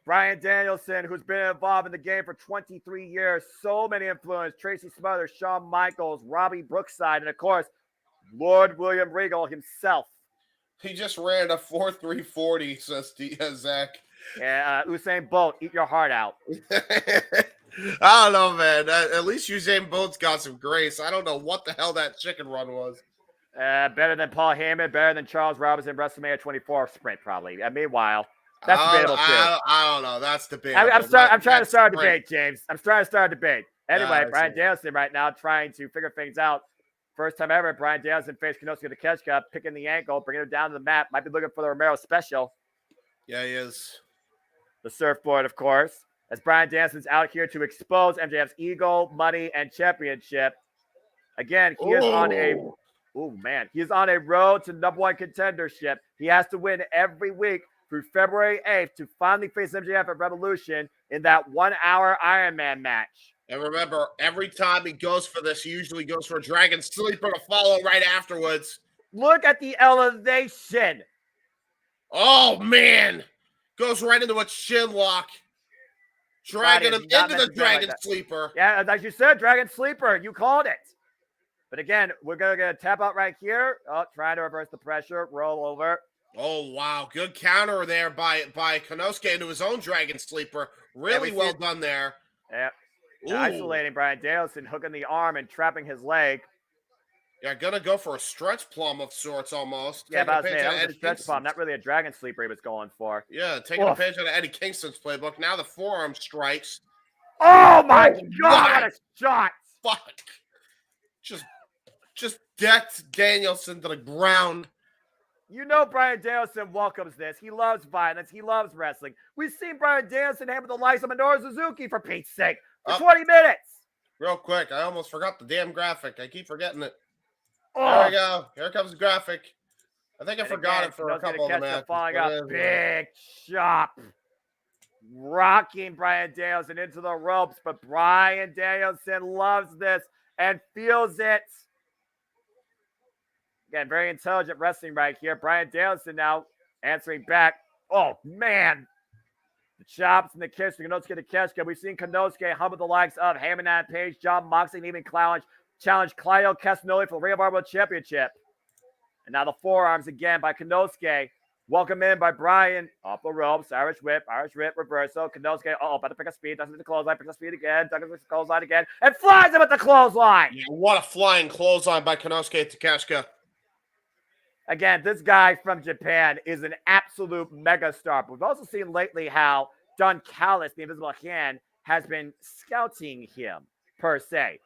Brian Danielson, who's been involved in the game for 23 years. So many influences. Tracy Smothers, Shawn Michaels, Robbie Brookside, and of course, Lord William Regal himself. He just ran a 4.340, says Zach. Yeah, Usain Bolt, eat your heart out. I don't know, man. At least Usain Bolt's got some grace. I don't know what the hell that chicken run was. Better than Paul Heyman, better than Charles Robinson, WrestleMania 24 sprint, probably. Meanwhile, that's debatable, too. I don't know. That's debatable. I'm trying to start a debate, James. I'm trying to start a debate. Anyway, Brian see. Danielson right now trying to figure things out. First time ever, Brian Danielson faced Konosuke Takeshita, picking the ankle, bringing her down to the mat. Might be looking for the Romero special. Yeah, he is. The surfboard, of course. As Brian Danielson's out here to expose MJF's ego, money, and championship. Again, he is on he is on a road to #1 contendership. He has to win every week through February 8th to finally face MJF at Revolution in that 1-hour Iron Man match. And remember, every time he goes for this, he usually goes for a Dragon Sleeper to follow right afterwards. Look at the elevation. Oh, man. Goes right into a chin lock. Dragging him into the Dragon Sleeper. Yeah, like you said, Dragon Sleeper. You called it. But again, we're going to get a tap out right here. Oh, trying to reverse the pressure. Roll over. Oh, wow. Good counter there by Konosuke into his own Dragon Sleeper. Really well done there. Yeah. Isolating Brian Danielson, hooking the arm and trapping his leg. Yeah, gonna go for a stretch plum of sorts almost. Yeah, that was a stretch plum, not really a Dragon Sleeper he was going for. Yeah, taking a page out of Eddie Kingston's playbook. Now the forearm strikes. Oh my God, what a shot! Fuck. Just decked Danielson to the ground. You know Brian Danielson welcomes this. He loves violence. He loves wrestling. We've seen Brian Danielson hammer the likes of Minoru Suzuki, for Pete's sake, for 20 minutes. Real quick, I almost forgot the damn graphic. I keep forgetting it. Oh. There we go. Here comes the graphic. I think I forgot it for a couple of the matches. Falling out. Big chop. Rocking Brian Danielson into the ropes, but Brian Danielson loves this and feels it. Again, very intelligent wrestling right here. Brian Danielson now answering back. Oh, man. The chops and the kicks from Konosuke Takeshita. We've seen Konosuke humble the likes of Heb Man, Page, John Moxley, and even challenge Claudio Castagnoli for the Ring of Honor World Championship. And now the forearms again by Konosuke. Welcome in by Brian. Off the ropes. Irish whip, reversal. Konosuke, about to pick up speed. Doesn't hit the clothesline. Picks up speed again. Doesn't hit the clothesline again. And flies him at the clothesline. Yeah, what a flying clothesline by Konosuke Takeshita. Again, this guy from Japan is an absolute megastar. But we've also seen lately how Don Callis, the Invisible Hand, has been scouting him, per se.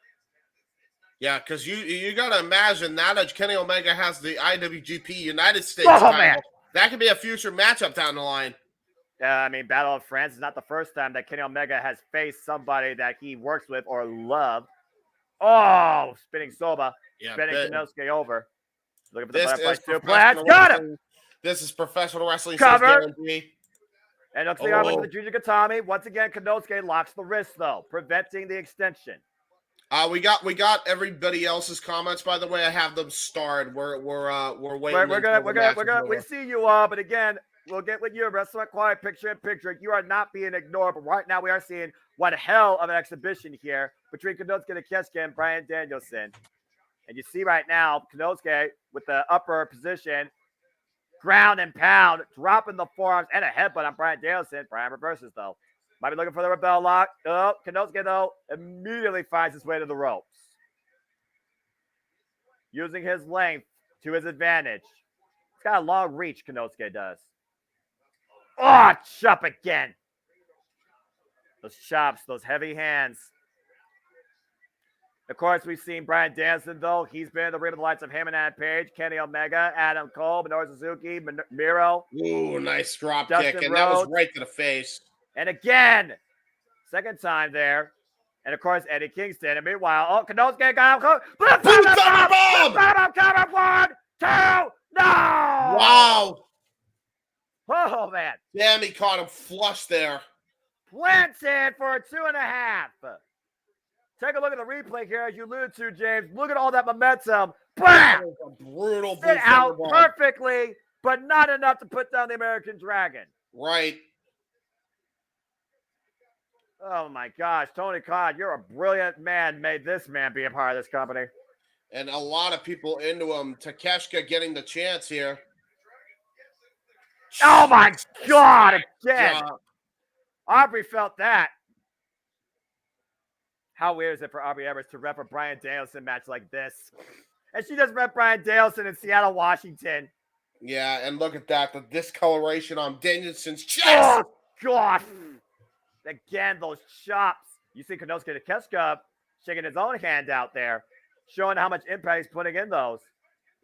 Yeah, because you got to imagine now that Kenny Omega has the IWGP United States Oh, title, man. that could be a future matchup down the line. I mean, Battle of France is not the first time that Kenny Omega has faced somebody that he works with or loved. Oh, spinning Soba. Yeah, Spinning Konosuke over. Looking for the this butterfly is suplex. professional Got him! wrestling. This is professional wrestling. Cover. Says guarantee. And looks like over to the Junior Gatami. Once again, Konosuke locks the wrist, though, preventing the extension. We got everybody else's comments. By the way, I have them starred. We're waiting. We're gonna we see you all, but again, we'll get with you. Restaurant Quiet, picture in picture. You are not being ignored, but right now we are seeing one hell of an exhibition here between Konosuke Takeshita and Bryan Danielson. And you see right now, Konosuke with the upper position, ground and pound, dropping the forearms and a headbutt on Bryan Danielson. Bryan reverses, though. Might be looking for the rebel lock. Oh, Konosuke, though, immediately finds his way to the ropes. Using his length to his advantage. He's got a long reach, Konosuke does. Oh, chop again. Those chops, those heavy hands. Of course, we've seen Bryan Danielson, though. He's been in the ring of the lights of him and Adam Page, Kenny Omega, Adam Cole, Minoru Suzuki, Miro. Ooh, nice drop Dustin kick, and that was Rhodes. right to the face. And again, second time there. And, of course, Eddie Kingston. And meanwhile, oh, Konosuke got him. Cover! 1, 2, no! Wow. Oh, man. Damn, he caught him flush there. Planted for a 2.5. Take a look at the replay here, as you alluded to, James. Look at all that momentum. Bam! Brutal. Sit out perfectly, but not enough to put down the American Dragon. Right. Oh, my gosh. Tony Khan, you're a brilliant man. Made this man be a part of this company. And a lot of people into him. Takeshita getting the chance here. Oh, my God. Again. Yeah. Aubrey felt that. How weird is it for Aubrey Edwards to rep a Bryan Danielson match like this? And she just rep Bryan Danielson in Seattle, Washington. Yeah, and look at that. The discoloration on Danielson's chest. Oh, God. Again, those chops. You see Konosuke Takeshita shaking his own hand out there, showing how much impact he's putting in those.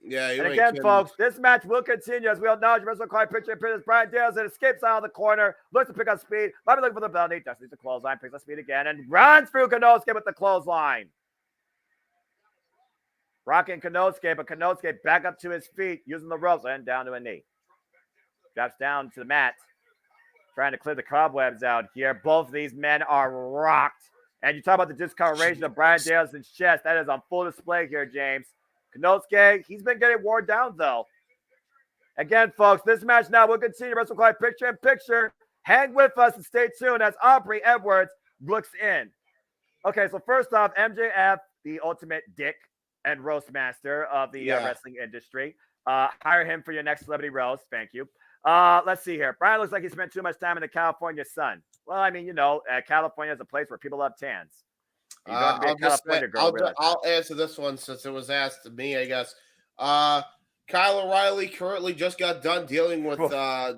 Yeah, and again, folks, this match will continue as we all know. Wrestling Card picture appears. Bryan Danielson escapes out of the corner, looks to pick up speed. Might be looking for the belt. He just needs the clothesline, picks up speed again, and runs through Konosuke with the clothesline. Rocking Konosuke, but Konosuke back up to his feet, using the ropes and down to a knee. Drops down to the mat, trying to clear the cobwebs out here. Both of these men are rocked. And you talk about the discoloration of Bryan Danielson's chest. That is on full display here, James. Konosuke, he's been getting worn down, though. Again, folks, this match now will continue. Wrestle Card picture in picture. Hang with us and stay tuned as Aubrey Edwards looks in. Okay, so first off, MJF, the ultimate dick and roast master of the wrestling industry. Hire him for your next celebrity roast. Thank you. Let's see here. Bryan looks like he spent too much time in the California sun. Well, I mean, you know, California is a place where people love tans. I'll answer this one since it was asked to me, I guess. Kyle O'Reilly currently just got done dealing with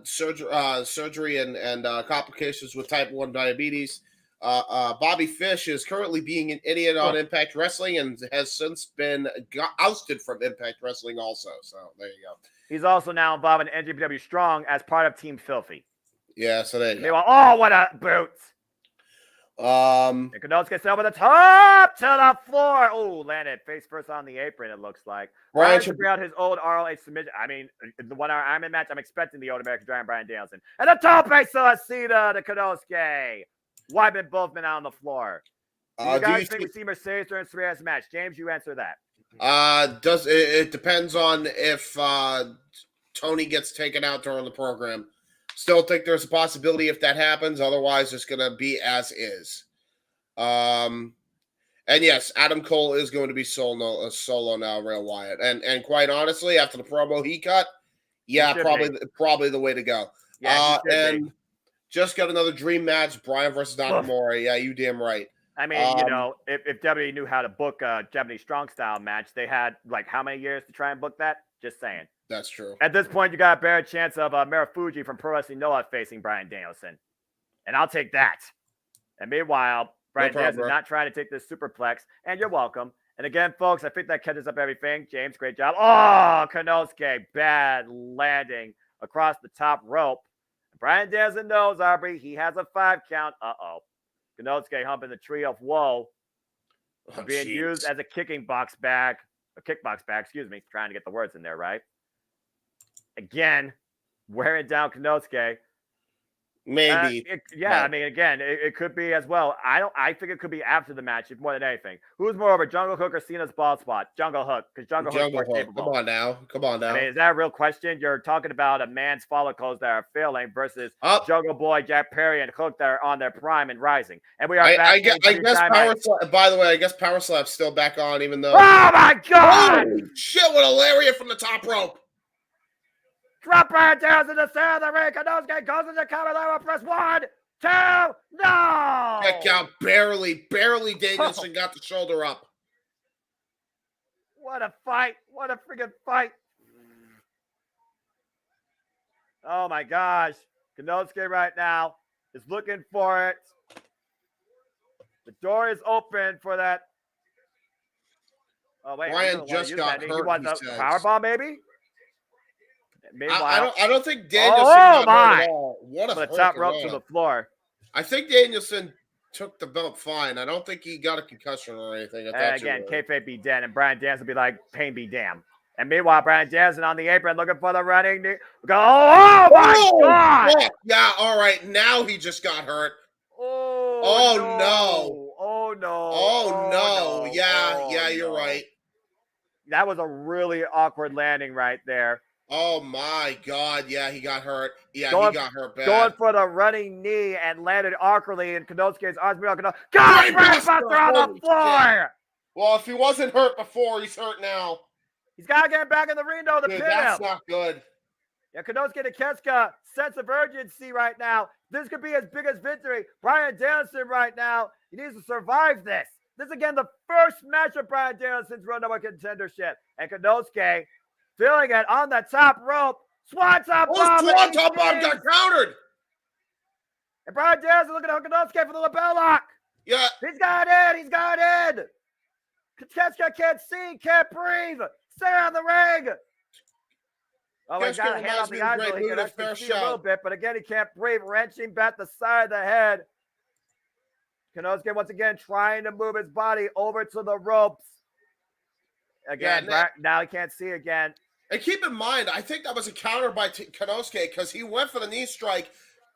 surgery and complications with type 1 diabetes. Bobby Fish is currently being an idiot on Impact Wrestling and has since been ousted from Impact Wrestling also. So there you go. He's also now involved in NJPW Strong as part of Team Filthy. Yeah, so there you go. Oh, what a boot. Konosuke gets over the top to the floor. Oh, landed face first on the apron, it looks like. Bryan should bring out his old ROH submission. I mean, the 1 hour Iron Man match, I'm expecting the old American Giant Bryan Danielson. And the tope suicida to Konosuke. Wiping both men out on the floor. Do you guys think we see Mercedes during Suria's match? James, you answer that. It depends on if Tony gets taken out during the program. Still think there's a possibility if that happens. Otherwise, it's going to be as is. And yes, Adam Cole is going to be solo now, Real Wyatt. And quite honestly, after the promo he cut, probably the way to go. Yeah, and just got another dream match, Bryan versus Nakamura. Yeah, you damn right. I mean, you know, if WWE knew how to book a Japanese strong style match, they had like how many years to try and book that? Just saying. That's true. At this point, you got a better chance of Marufuji from Pro Wrestling Noah facing Bryan Danielson. And I'll take that. And meanwhile, Brian problem, Diaz is bro. not trying to take this superplex, and you're welcome. And again, folks, I think that catches up everything. James, great job. Oh, Konosuke, bad landing across the top rope. Brian Diaz knows, Aubrey, he has a 5 count. Uh-oh. Konosuke humping the tree of woe. Oh, Being used as a kickbox bag, excuse me, trying to get the words in there, right? Again, wearing down Konosuke. Maybe. I mean, again, it could be as well. I think it could be after the match, more than anything. Who's more over, Jungle Hook or Cena's ball spot? Jungle Hook, because Jungle Hook's more capable. Come on now. I mean, is that a real question? You're talking about a man's follicles that are failing versus Jungle Boy, Jack Perry, and Hook that are on their prime and rising. And we are back. I guess Power Slap. By the way, I guess Power Slap's still back on, even though. Oh my God! Holy shit! What a lariat from the top rope! Drop Brian Diaz in the center of the ring. Konosuke goes into cover. Level press 1, 2, no! Check out, barely Danielson got the shoulder up. What a fight! What a freaking fight! Oh my gosh. Konosuke right now is looking for it. The door is open for that. Oh wait, Brian just got hurt. He wants a powerbomb, maybe? I don't think Danielson got hurt at all. What a the top rope to the floor. I think Danielson took the bump fine. I don't think he got a concussion or anything. Again, kayfabe be dead, and Brian Diaz will be like, pain be damned. And meanwhile, Brian Diaz on the apron looking for the running knee. Oh my God! Fuck. Yeah, all right. Now he just got hurt. Oh no. Oh no. Oh no. Yeah, you're right. That was a really awkward landing right there. Oh my God. Yeah, he got hurt. Yeah, he got hurt bad. Going for the running knee and landed awkwardly in Konosuke's arms. God, brainbuster on the floor. Shit. Well, if he wasn't hurt before, he's hurt now. He's got to get back in the ring, though, to pin him. That's not good. Yeah, Konosuke to Kesuka, sense of urgency right now. This could be his biggest victory. Brian Danielson right now, he needs to survive this. This is, again, the first match of Brian Danielson's World Number contendership. And Konosuke feeling it on the top rope. Swanton bomb. Swanton bomb got countered. And Brian Danielson looking at Konosuke for the lapel lock. Yeah. He's got in. Kesuka can't see, can't breathe. Stay on the ring. Oh, he's got a hand on the eye. He can actually see a little bit, but again, he can't breathe. Wrenching back the side of the head. Konosuke once again trying to move his body over to the ropes. Again, now he can't see again. And keep in mind, I think that was a counter by Konosuke because he went for the knee strike.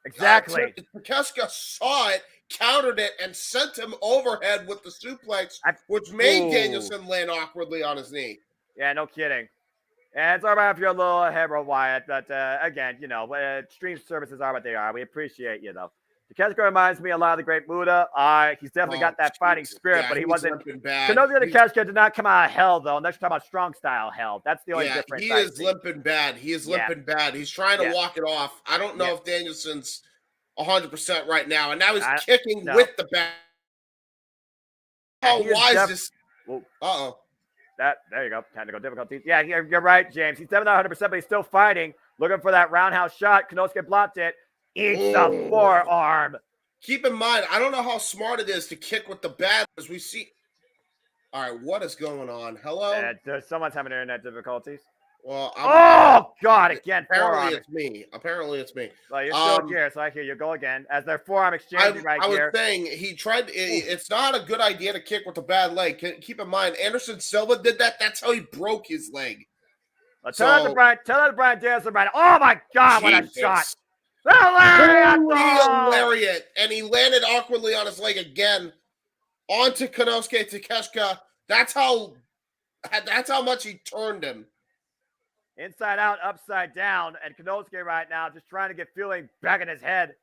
Exactly. Kesuka saw it, countered it, and sent him overhead with the suplex, which made Danielson land awkwardly on his knee. Yeah, no kidding. And it's all right if you're a little ahead of Wyatt, but again, stream services are what they are. We appreciate you, though. Kesuka reminds me a lot of the great Muda. He's definitely got that fighting spirit, but he wasn't. Konosuke to Kesuka did not come out of hell, though. And that's talking about strong style hell. That's the only difference. He is limping bad. He's bad. He's trying to walk it off. I don't know if Danielson's 100% right now. And now he's kicking with the back. Oh, why is this? Uh-oh. There you go. Technical difficulties. Yeah, you're right, James. He's definitely not 100%, but he's still fighting. Looking for that roundhouse shot. Konosuke blocked it. Eats the forearm. Keep in mind, I don't know how smart it is to kick with the bat as we see. All right, what is going on? Hello? Someone's having internet difficulties. Well, God, again, apparently it's me. Well, you're still here, so I hear you go again. As their forearm exchanging here. I was saying, he tried, it's not a good idea to kick with a bad leg. Keep in mind, Anderson Silva did that. That's how he broke his leg. Tell that to Brian Danielson right now. Oh, my God, what a shot. Lariat! And he landed awkwardly on his leg again onto Konosuke Takeshita. That's how much he turned him. Inside out, upside down, and Konosuke right now just trying to get feeling back in his head.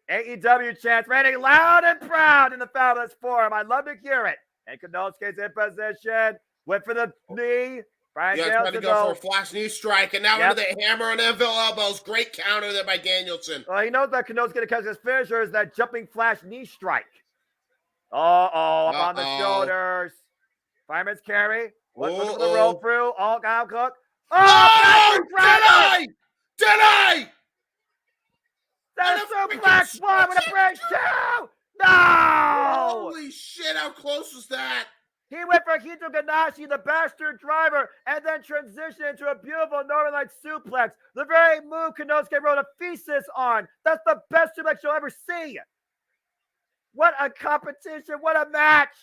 AEW chants reigning loud and proud in the Fabulous Forum. I love to hear it. And Konosuke's in position. Went for the knee. Brian trying to go for a flash knee strike, and now into the hammer and anvil elbows. Great counter there by Danielson. Well, he knows that Konosuke to catch his finisher is that jumping flash knee strike. Up on the shoulders. Fireman's carry. Look for the roll through. All down cook. Did I? That's a suplex one with a break two. No! Holy shit, how close was that? He went for Hito Ganashi, the bastard driver, and then transitioned into a beautiful Northern Light suplex. The very move Konosuke wrote a thesis on. That's the best suplex you'll ever see. What a competition. What a match.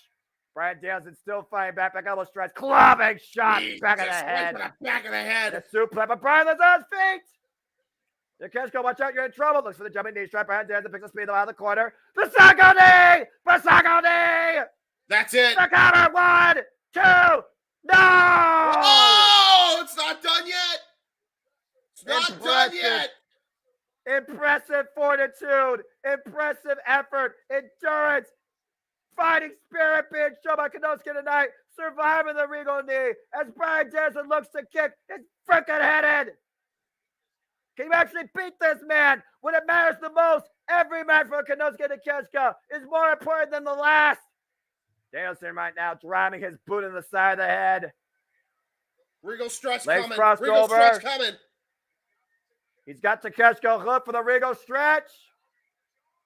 Brian Danielson still fighting back elbow strikes. Clubbing shot back of the head. Back of the head. The suplex, but Brian is on his feet. Nakeshko, watch out, you're in trouble. Looks for the jumping knee strike. Brian Danielson picks the speed out of the corner. Basago knee! Basago knee! That's it. The cover, 1, 2, no! Oh, it's not done yet. It's not done yet. Impressive fortitude, impressive effort, endurance, fighting spirit being shown by Konosuke tonight, surviving the Regal knee as Brian Danielson looks to kick his freaking head in. Can you actually beat this man when it matters the most? Every match for Konosuke Takeshita is more important than the last. Danielson right now driving his boot in the side of the head. Regal stretch Legs coming. crossed Regal over. stretch coming. He's got Takeshita hooked for the Regal stretch.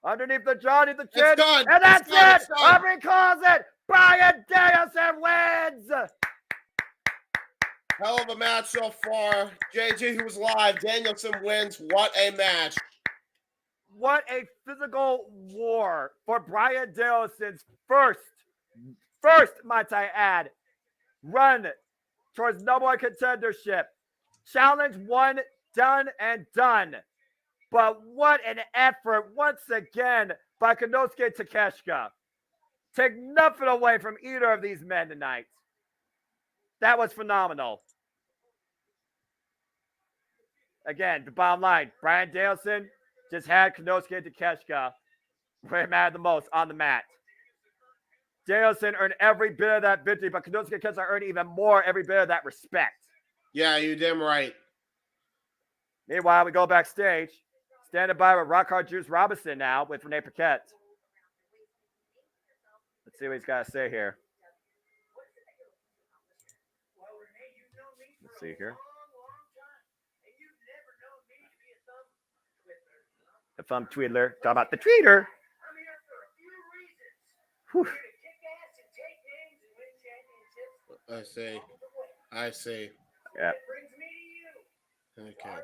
Underneath the jaw, underneath the chin. It's done. And that's It's done. it. It's done. Aubrey calls it. Brian Danielson wins. Hell of a match so far. JJ, who was live. Danielson wins. What a match. What a physical war for Brian Danielson's first, might I add, run towards number one contendership. Challenge 1, done and done. But what an effort once again by Konosuke Takeshita. Take nothing away from either of these men tonight. That was phenomenal. Again, the bottom line, Brian Danielson just had Konosuke Takeshita where it mattered the most on the mat. Danielson earned every bit of that victory, but Konosuke Takeshita earned even more every bit of that respect. Yeah, you damn right. Meanwhile, we go backstage. Standing by with Rock Hard Juice Robinson now with Renee Paquette. Let's see what he's got to say here. Let's see here. The thumb tweedler. Talk about the tweeter. Whew. I see. Yeah. Okay.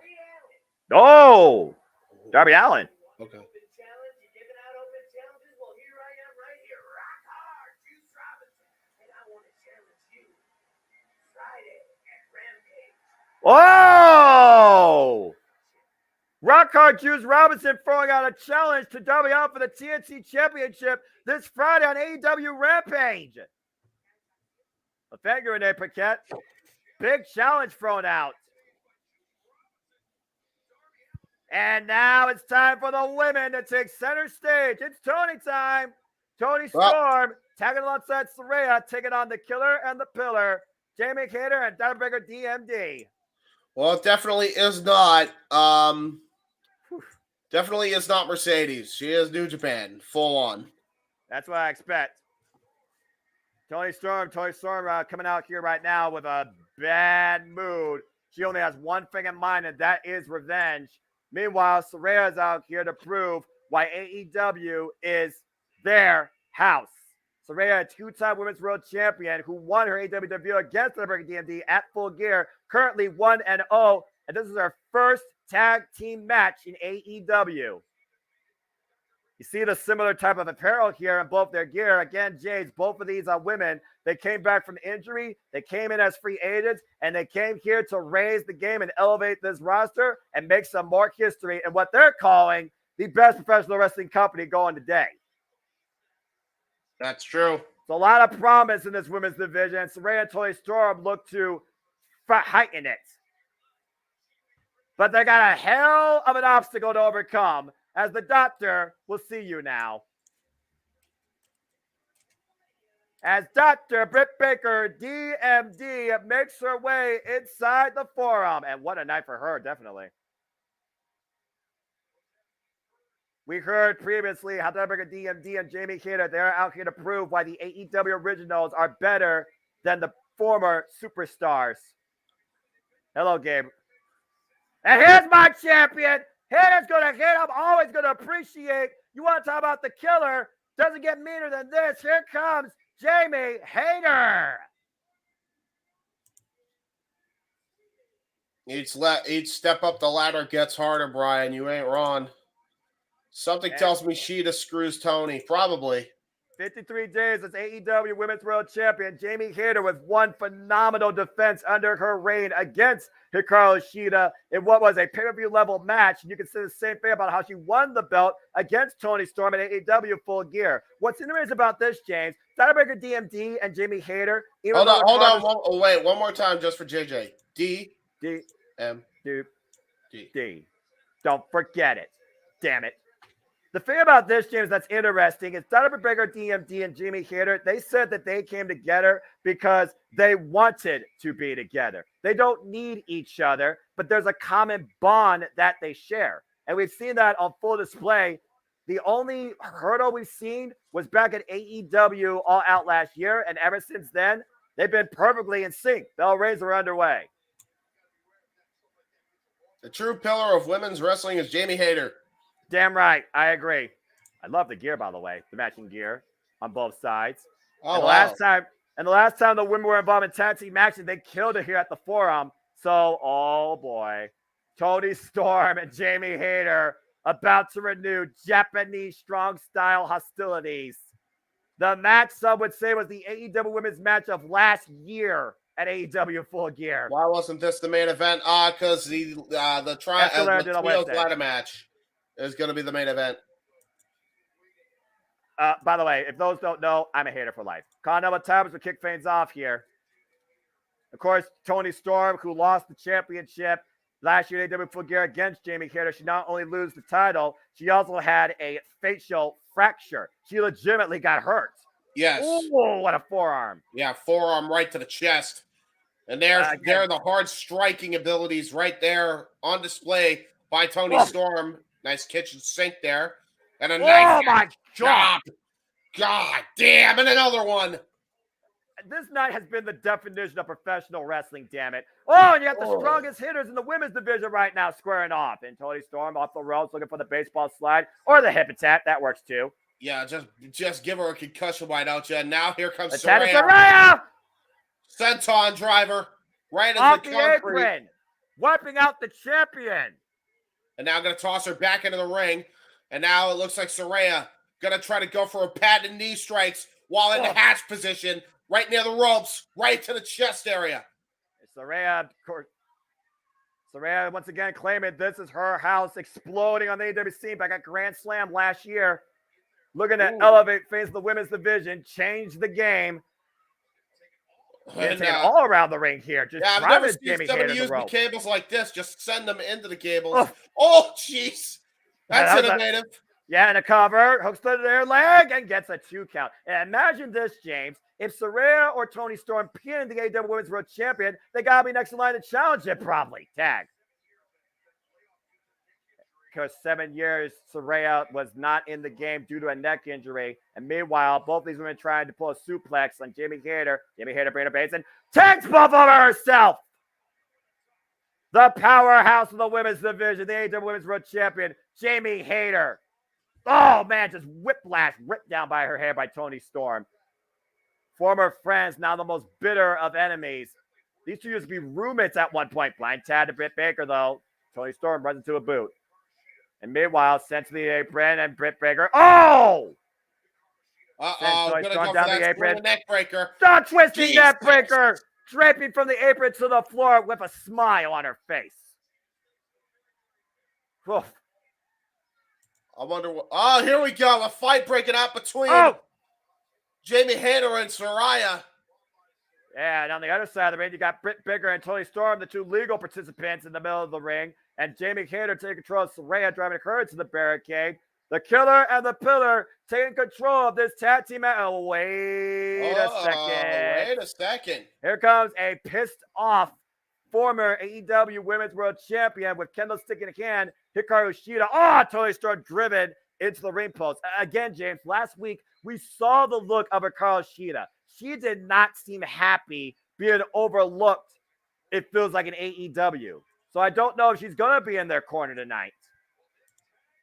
Oh! Darby Allin. Okay. Oh! Rock Hard Juice Robinson throwing out a challenge to Darby Allin for the TNT Championship this Friday on AEW Rampage. Well, thank you, Renee Paquette. Big challenge thrown out. And now it's time for the women to take center stage. It's Tony time. Tony Storm tagging alongside Saraya, taking on the Killer and the Pillar, Jamie Hader and Dynamite DMD. Well, it definitely is not. Definitely is not Mercedes. She is New Japan, full on. That's what I expect. Tony Storm coming out here right now with a bad mood. She only has one thing in mind, and that is revenge. Meanwhile, Saraya is out here to prove why AEW is their house. Saraya, a two-time Women's World Champion who won her AEW debut against the DMD at Full Gear, currently 1-0, and this is her first tag team match in AEW. You see the similar type of apparel here in both their gear. Again, Jays, both of these are women. They came back from injury. They came in as free agents, and they came here to raise the game and elevate this roster and make some more history in what they're calling the best professional wrestling company going today. That's true. It's a lot of promise in this women's division. Saraya and Toni Storm look to heighten it. But they got a hell of an obstacle to overcome, as the doctor will see you now. As Dr. Britt Baker, DMD, makes her way inside the forum. And what a night for her, definitely. We heard previously how Dr. DMD and Jamie Hader, they're out here to prove why the AEW originals are better than the former superstars. Hello, Gabe. And here's my champion. Hader's going to hit. I'm always going to appreciate. You want to talk about the Killer? Doesn't get meaner than this. Here comes Jamie Hayter. Each step up the ladder gets harder, Brian. You ain't wrong. Something tells me Sheeta screws Tony. Probably. 53 days as AEW Women's World Champion, Jamie Hayter with one phenomenal defense under her reign against Hikaru Shida in what was a pay-per-view level match. And you can say the same thing about how she won the belt against Toni Storm at AEW Full Gear. What's interesting about this, James, Tiebreaker DMD and Jamie Hayter. Hold on. Wait, one more time just for JJ. D. Don't forget it. Damn it. The thing about this, James, that's interesting is Dynamite Breaker, DMD, and Jamie Hayter, they said that they came together because they wanted to be together. They don't need each other, but there's a common bond that they share. And we've seen that on full display. The only hurdle we've seen was back at AEW All Out last year, and ever since then, they've been perfectly in sync. Bell Rays are underway. The true pillar of women's wrestling is Jamie Hayter. Damn right. I agree. I love the gear, by the way, the matching gear on both sides. Oh, and the last time the women were involved in tag team matches, they killed it here at the Forum. So, oh boy, Toni Storm and Jamie Hayter about to renew Japanese strong style hostilities. The match, some would say, was the AEW women's match of last year at AEW Full Gear. Why wasn't this the main event? Because the trios ladder match is going to be the main event. By the way, if those don't know, I'm a hater for life. Continental Times will kick things off here. Of course, Toni Storm, who lost the championship last year at AEW Full Gear against Jamie Hayter, she not only lose the title, she also had a facial fracture. She legitimately got hurt. Yes. Oh, what a forearm. Yeah, forearm right to the chest. And there are the hard striking abilities right there on display by Toni Storm. Nice kitchen sink there. And a nice my God. God damn, and another one. This night has been the definition of professional wrestling, damn it. Oh, and you got the strongest hitters in the women's division right now squaring off. And Toni Storm off the ropes looking for the baseball slide or the hip attack. That works too. Yeah, just give her a concussion, why don't you? And now here comes Saraya. Senton driver right into off the concrete. Apron, wiping out the champion. And now going to toss her back into the ring. And now it looks like Saraya going to try to go for a patented knee strikes while in the hatch position, right near the ropes, right to the chest area. Saraya once again claiming this is her house, exploding on the AEW scene back at Grand Slam last year. Looking to elevate face of the women's division, change the game. And all around the ring here. Just I've never seen somebody use the cables like this. Just send them into the cables. Oh, jeez. That's innovative. And a cover. Hooks to their leg and gets a 2 count. And imagine this, James. If Saraya or Toni Storm pin the AEW Women's World Champion, they got to be next in line to challenge it probably. Tag. Because 7 years, Saraya was not in the game due to a neck injury. And meanwhile, both these women trying to pull a suplex on Jamie Hayter. Jamie Hayter, Brandon Bates, and tags both over herself. The powerhouse of the women's division, the AEW Women's World Champion, Jamie Hayter. Oh, man, just whiplash ripped down by her hair by Toni Storm. Former friends, now the most bitter of enemies. These two used to be roommates at one point. Blind tag to Britt Baker, though. Toni Storm runs into a boot. And meanwhile, sent to the apron and Britt Baker. Oh! Gonna go for that neck breaker. Stop twisting neck breaker! Draping from the apron to the floor with a smile on her face. Oof. I wonder what. Oh, here we go. A fight breaking out between Jamie Hayter and Saraya. Yeah, and on the other side of the ring, you got Britt Baker and Toni Storm, the two legal participants in the middle of the ring. And Jamie Hayter taking control of Saraya, driving her to the barricade. The Killer and the Pillar taking control of this tag team. Wait a second. Here comes a pissed off former AEW Women's World Champion with Kendall stick in hand. Hikaru Shida. Toni Storm driven into the ring post. Again, James, last week we saw the look of Hikaru Shida. She did not seem happy being overlooked, it feels like, an AEW. So I don't know if she's going to be in their corner tonight.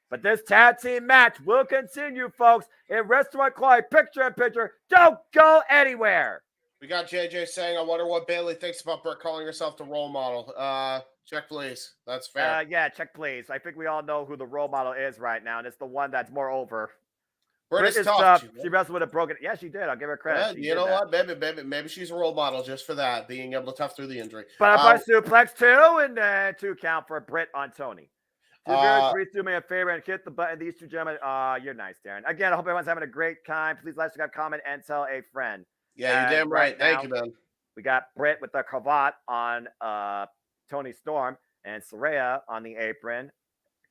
But this tag team match will continue, folks, in Restaurant Chloe, picture-in-picture. Don't go anywhere. We got JJ saying, I wonder what Bailey thinks about Brett calling herself the role model. Check, please. That's fair. Yeah, check, please. I think we all know who the role model is right now, and it's the one that's more over. Britt is tough. She wrestled with a broken. Yeah, she did. I'll give her credit. You know what? Maybe she's a role model just for that, being able to tough through the injury. Butterfly suplex 2 and 2 count for Britt on Tony. Two viewers, please do me a favor and hit the button. These two gentlemen, you're nice, Darren. Again, I hope everyone's having a great time. Please like, subscribe, comment, and tell a friend. Yeah, you're damn right. Thank you, man. We got Britt with the cravat on Tony Storm and Saraya on the apron.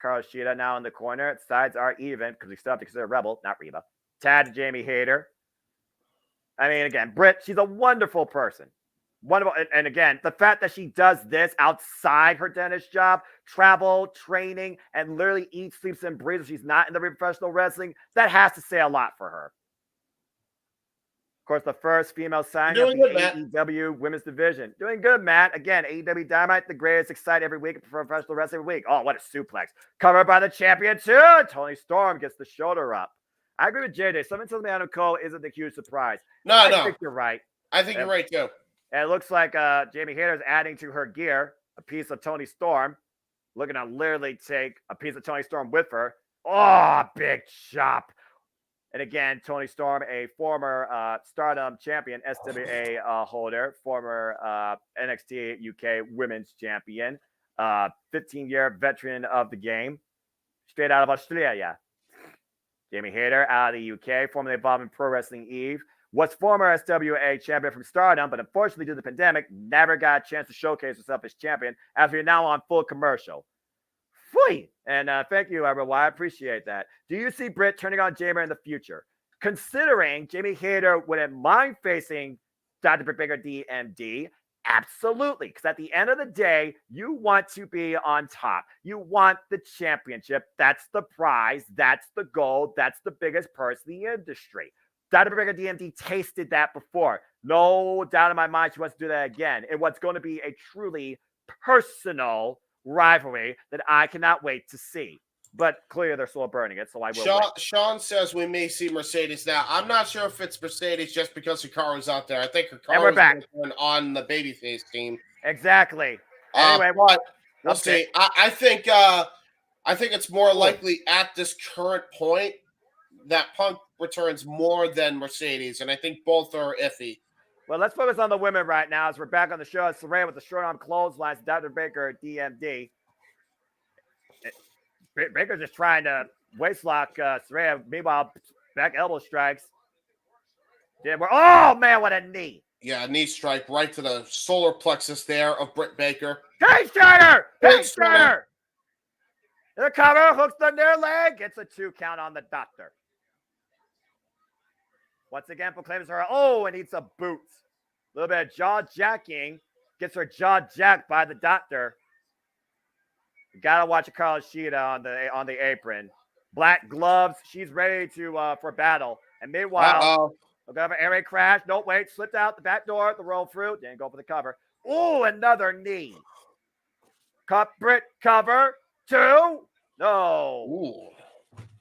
Carl Shida now in the corner. Sides are even because we still have to consider Rebel, not Reba. Tad to Jamie Hayter. I mean, again, Britt, she's a wonderful person. Wonderful. And again, the fact that she does this outside her dentist job, travel, training, and literally eats, sleeps, and breathes, she's not in the professional wrestling, that has to say a lot for her. Of course, the first female signing of the AEW Women's Division. Doing good, Matt. Again, AEW Dynamite, the greatest, exciting every week for professional wrestling every week. Oh, what a suplex. Covered by the champion, too. Tony Storm gets the shoulder up. I agree with JJ. Something tells me Adam Cole isn't a huge surprise. I think you're right. I think you're right, too. And it looks like Jamie Hayter is adding to her gear a piece of Tony Storm. Looking to literally take a piece of Tony Storm with her. Oh, big chop. And again, Tony Storm, a former Stardom champion, SWA holder, former NXT UK Women's Champion, 15-year veteran of the game, straight out of Australia. Jamie Hayter out of the UK, formerly involved in Pro Wrestling Eve, was former SWA champion from Stardom, but unfortunately due to the pandemic, never got a chance to showcase herself as champion after you're now on full commercial. Fui! And thank you, everyone. I appreciate that. Do you see Britt turning on Jamie in the future? Considering Jamie Hayter wouldn't mind facing Dr. Britt Baker DMD, absolutely. Because at the end of the day, you want to be on top. You want the championship. That's the prize. That's the goal. That's the biggest purse in the industry. Dr. Baker DMD tasted that before. No doubt in my mind she wants to do that again. And what's going to be a truly personal rivalry that I cannot wait to see. But clearly they're still burning it, so I will wait. Sean says we may see Mercedes now. I'm not sure if it's Mercedes just because Hikaru's out there. I think Hikaru's on the babyface team. Exactly. Anyway, but we'll see. I think it's more likely at this current point that Punk returns more than Mercedes, and I think both are iffy. Well, let's focus on the women right now as we're back on the show. Saraya with the short arm clotheslines, Dr. Baker, DMD. Baker's just trying to waistlock Saraya. Meanwhile, back elbow strikes. Oh, man, what a knee. Yeah, a knee strike right to the solar plexus there of Britt Baker. Cage Strider! Cage Strider! The cover, hooks the near leg, gets a 2 count on the doctor. Once again, proclaims her, and eats a boot. A little bit of jaw jacking. Gets her jaw jacked by the doctor. You gotta watch Carl Shida on the apron. Black gloves. She's ready to for battle. And meanwhile, we'll go for air raid crash. No, wait. Slipped out the back door. The roll through. Didn't go for the cover. Oh, another knee. Cut Britt cover. 2. No. Ooh.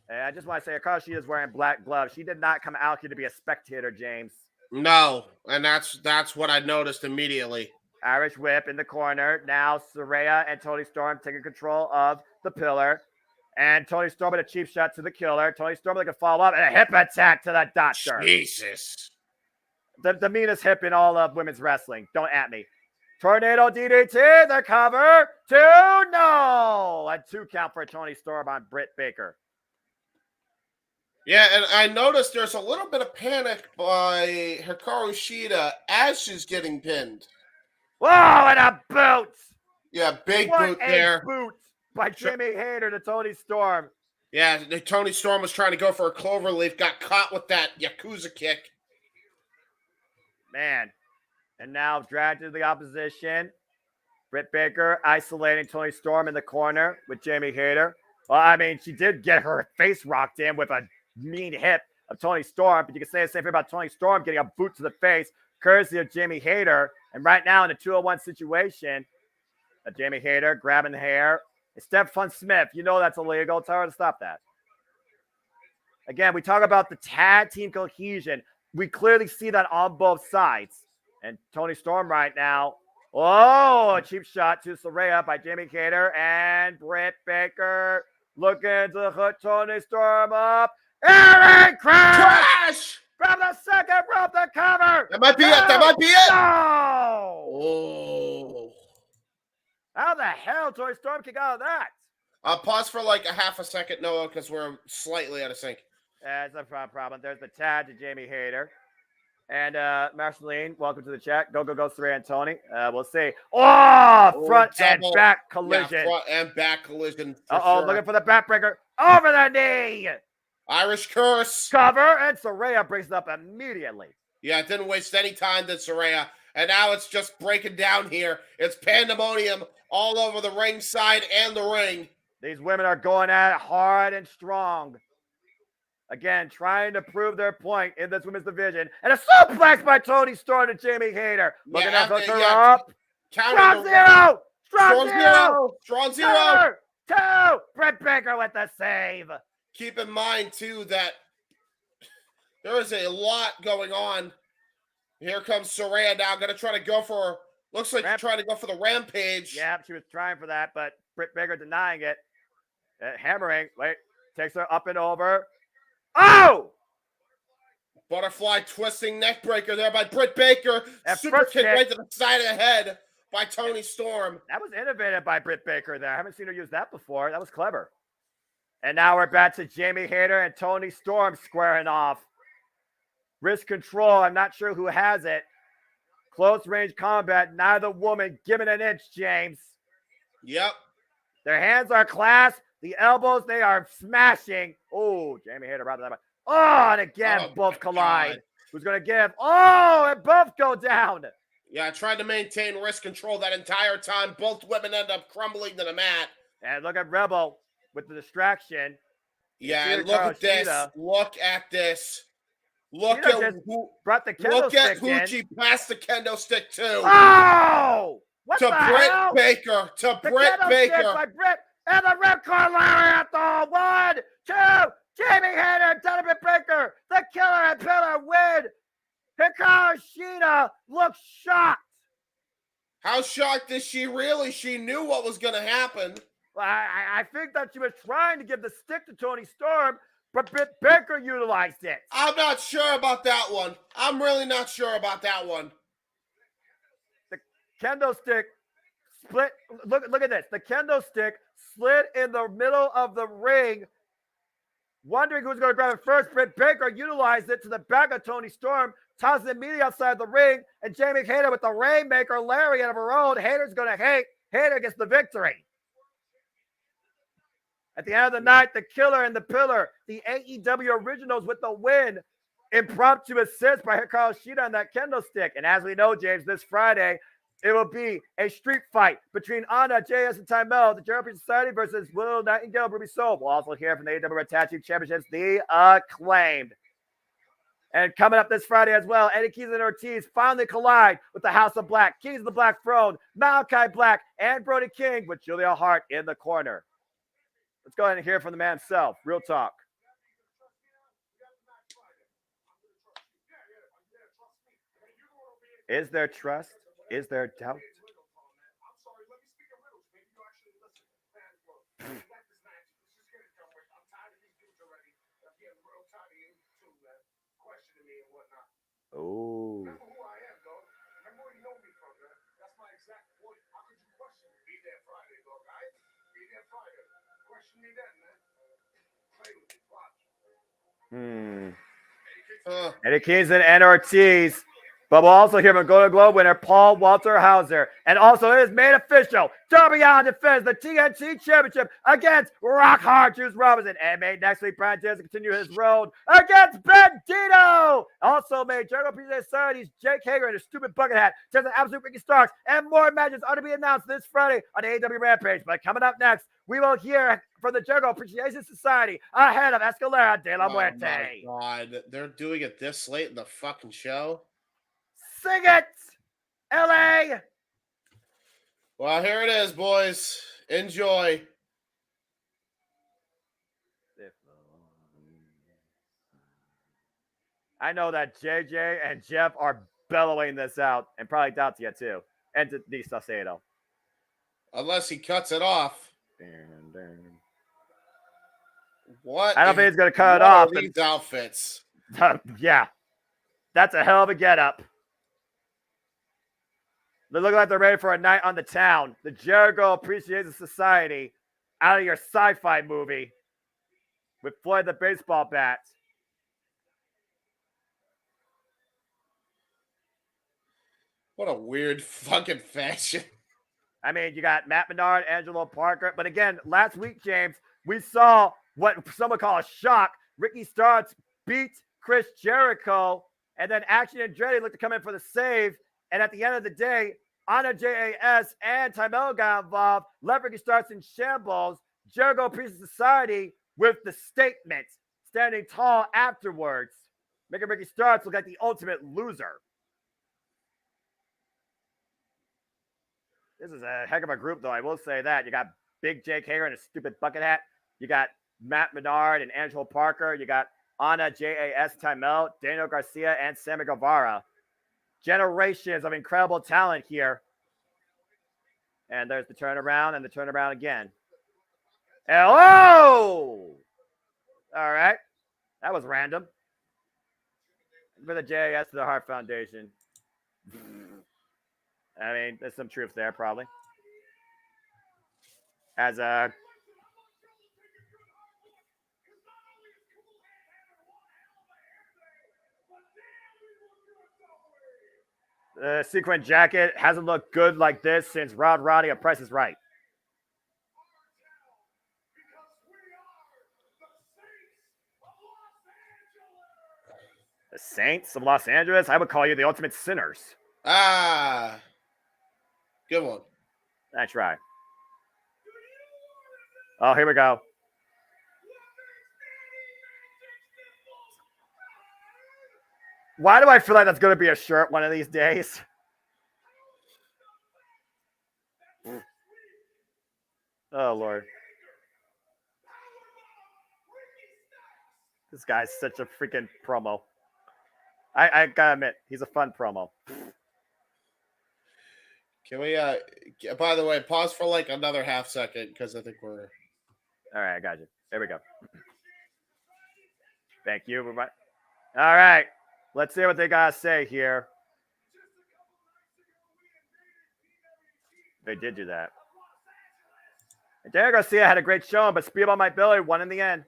And I just want to say, Carl Shida is wearing black gloves. She did not come out here to be a spectator, James. No, and that's what I noticed immediately. Irish whip in the corner. Now Saraya and Tony Storm taking control of the pillar. And Tony Storm with a cheap shot to the killer. Tony Storm looking to follow up and a hip attack to the doctor. Jesus. The meanest hip in all of women's wrestling. Don't at me. Tornado DDT, the cover. 2, no. A 2 count for Tony Storm on Britt Baker. Yeah, and I noticed there's a little bit of panic by Hikaru Shida as she's getting pinned. Whoa, and a boot! Yeah, big boot there. Boot by Jamie Hayter to Tony Storm. Yeah, Tony Storm was trying to go for a cloverleaf, got caught with that Yakuza kick. Man. And now dragged to the opposition. Britt Baker isolating Tony Storm in the corner with Jamie Hayter. Well, I mean, she did get her face rocked in with a mean hip of Tony Storm, but you can say the same thing about Tony Storm getting a boot to the face, courtesy of Jamie Hayter. And right now in a 2-on-1 situation, Jamie Hayter grabbing the hair, Stephon Smith, you know that's illegal. Tell her to stop that. Again, we talk about the tag team cohesion. We clearly see that on both sides. And Toni Storm right now. Oh, a cheap shot to Saraya by Jamie Hayter and Britt Baker looking to hook Toni Storm up. Aaron Crash! Grab the second rope to cover. That might be it. That might be it. No! Oh. How the hell Toni Storm kick out of that? Pause for like a half a second, Noah, because we're slightly out of sync. That's a problem. There's the tag to Jamie Hayter. And Marceline, welcome to the chat. Go, Saraya and Tony. We'll see. Oh, front and back collision. Yeah, front and back collision. Sure. Looking for the backbreaker. Over the knee. Irish curse. Cover, and Saraya breaks it up immediately. Yeah, it didn't waste any time, did Saraya. And now it's just breaking down here. It's pandemonium all over the ring side and the ring. These women are going at it hard and strong. Again, trying to prove their point in this women's division. And a suplex by Toni Storm to Jamie Hayter. Looking to hook her up. Strong zero! Strong zero! Cover! 2! Britt Baker with the save. Keep in mind, too, that there is a lot going on. Here comes Saraya now. Going to try to go for, looks like trying to go for the rampage. Yeah, she was trying for that, but Britt Baker denying it. Hammering. Wait, takes her up and over. Oh! Butterfly twisting neck breaker there by Britt Baker. Super kick right to the side of the head by Toni Storm. That was innovative by Britt Baker there. I haven't seen her use that before. That was clever. And now we're back to Jamie Hayter and Toni Storm squaring off. Wrist control. I'm not sure who has it. Close range combat. Neither woman giving an inch, James. Yep. Their hands are clasped. The elbows, they are smashing. Oh, Jamie Hayter brought that up. Oh, and again, both collide. God. Who's going to give? Oh, and both go down. Yeah, I tried to maintain wrist control that entire time. Both women end up crumbling to the mat. And look at Rebel with the distraction. Yeah, and look at this. Look at this. Look at who brought the kendo stick in. Look at who she passed the kendo stick to. Oh! What to the Britt hell? Baker. To the Britt Baker. By Britt and the ripcord lariat. 1, 2. Jamie Hayter, Britt Baker. The killer and pillar win. Hikaru Shida looks shocked. How shocked is she really? She knew what was going to happen. Well, I think that she was trying to give the stick to Toni Storm, but Britt Baker utilized it. I'm not sure about that one. I'm really not sure about that one. The kendo stick split. Look at this. The kendo stick slid in the middle of the ring. Wondering who's going to grab it first. Britt Baker utilized it to the back of Toni Storm, tosses it immediately outside the ring, and Jamie Hayter with the Rainmaker lariat of her own. Hayter's going to hate. Hayter gets the victory. At the end of the night, the Killer and the Pillar, the AEW Originals with the win. Impromptu assist by Hikaru Shida on that kendo stick. And as we know, James, this Friday, it will be a street fight between Anna, JS, and Tymel, the Jericho Society versus Willow Nightingale, Ruby Soul. We'll also hear from the AEW Tag Team Championships, the Acclaimed. And coming up this Friday as well, Eddie Keys and Ortiz finally collide with the House of Black, Kings of the Black Throne, Malachi Black, and Brody King with Julia Hart in the corner. Let's go ahead and hear from the man himself. Real talk. Is there trust? Is there doubt? Oh. Eddie Kingston and Ortiz. But we'll also hear from Golden Globe winner Paul Walter Hauser. And also it is made official. Darby Allin defends the TNT Championship against Rock Hard Juice Robinson. And made next week, Brian Diaz continue his road against Bandito. Also made Jericho Appreciation Society's Jake Hager and his stupid bucket hat. Just an absolute Ricky Starks. And more matches are to be announced this Friday on the AEW Rampage. But coming up next, we will hear from the Jericho Appreciation Society ahead of Escalera de la Muerte. Oh my God, they're doing it this late in the fucking show? Sing it, LA. Well, here it is, boys. Enjoy. I know that JJ and Jeff are bellowing this out, and probably Dacia too, and Di Saucedo. Unless he cuts it off. What? I don't think he's going to cut it what off. Are these outfits? Yeah. That's a hell of a getup. They look like they're ready for a night on the town. The Jericho Appreciation Society out of your sci-fi movie with Floyd the baseball bat. What a weird fucking fashion. I mean, you got Matt Menard, Angelo Parker. But again, last week, James, we saw what some would call a shock. Ricky Starks beat Chris Jericho, and then Action Andretti looked to come in for the save. And at the end of the day, Anna JAS and Tymel got involved, left Ricky Starks in shambles. Jericho Appreciation Society with the statement, standing tall afterwards, making Ricky Starks look like the ultimate loser. This is a heck of a group, though. I will say that. You got Big Jake Hager in a stupid bucket hat. You got Matt Menard and Angelo Parker. You got Anna JAS Tymel, Daniel Garcia, and Sammy Guevara. Generations of incredible talent here. And there's the turnaround and the turnaround again. Hello! All right. That was random. For the JAS to the Heart Foundation. I mean, there's some truth there, probably. As a the sequin jacket hasn't looked good like this since Rod Roddy of Price is Right. The Saints of Los Angeles? I would call you the ultimate sinners. Ah. Good one. That's right. Oh, here we go. Why do I feel like that's going to be a shirt one of these days? Oh, Lord. This guy's such a freaking promo. I gotta admit, he's a fun promo. Can we, by the way, pause for like another half second because I think we're. All right, I got you. There we go. Thank you. All right. Let's see what they got to say here. They did do that. And Daniel Garcia had a great showing, but Speedball Mike Billy won in the end.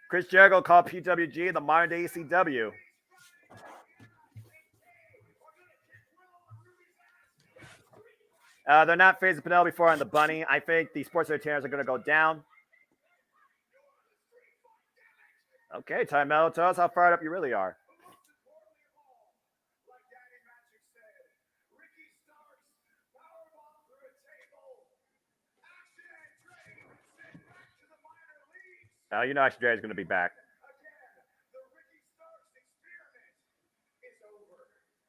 Chris Jericho called PWG the modern day ECW. They're not facing Penelope Ford and the Bunny. I think the Sports Entertainers are going to go down. Okay, Ty Mello, tell us how fired up you really are. You know Action Dre is going to be back.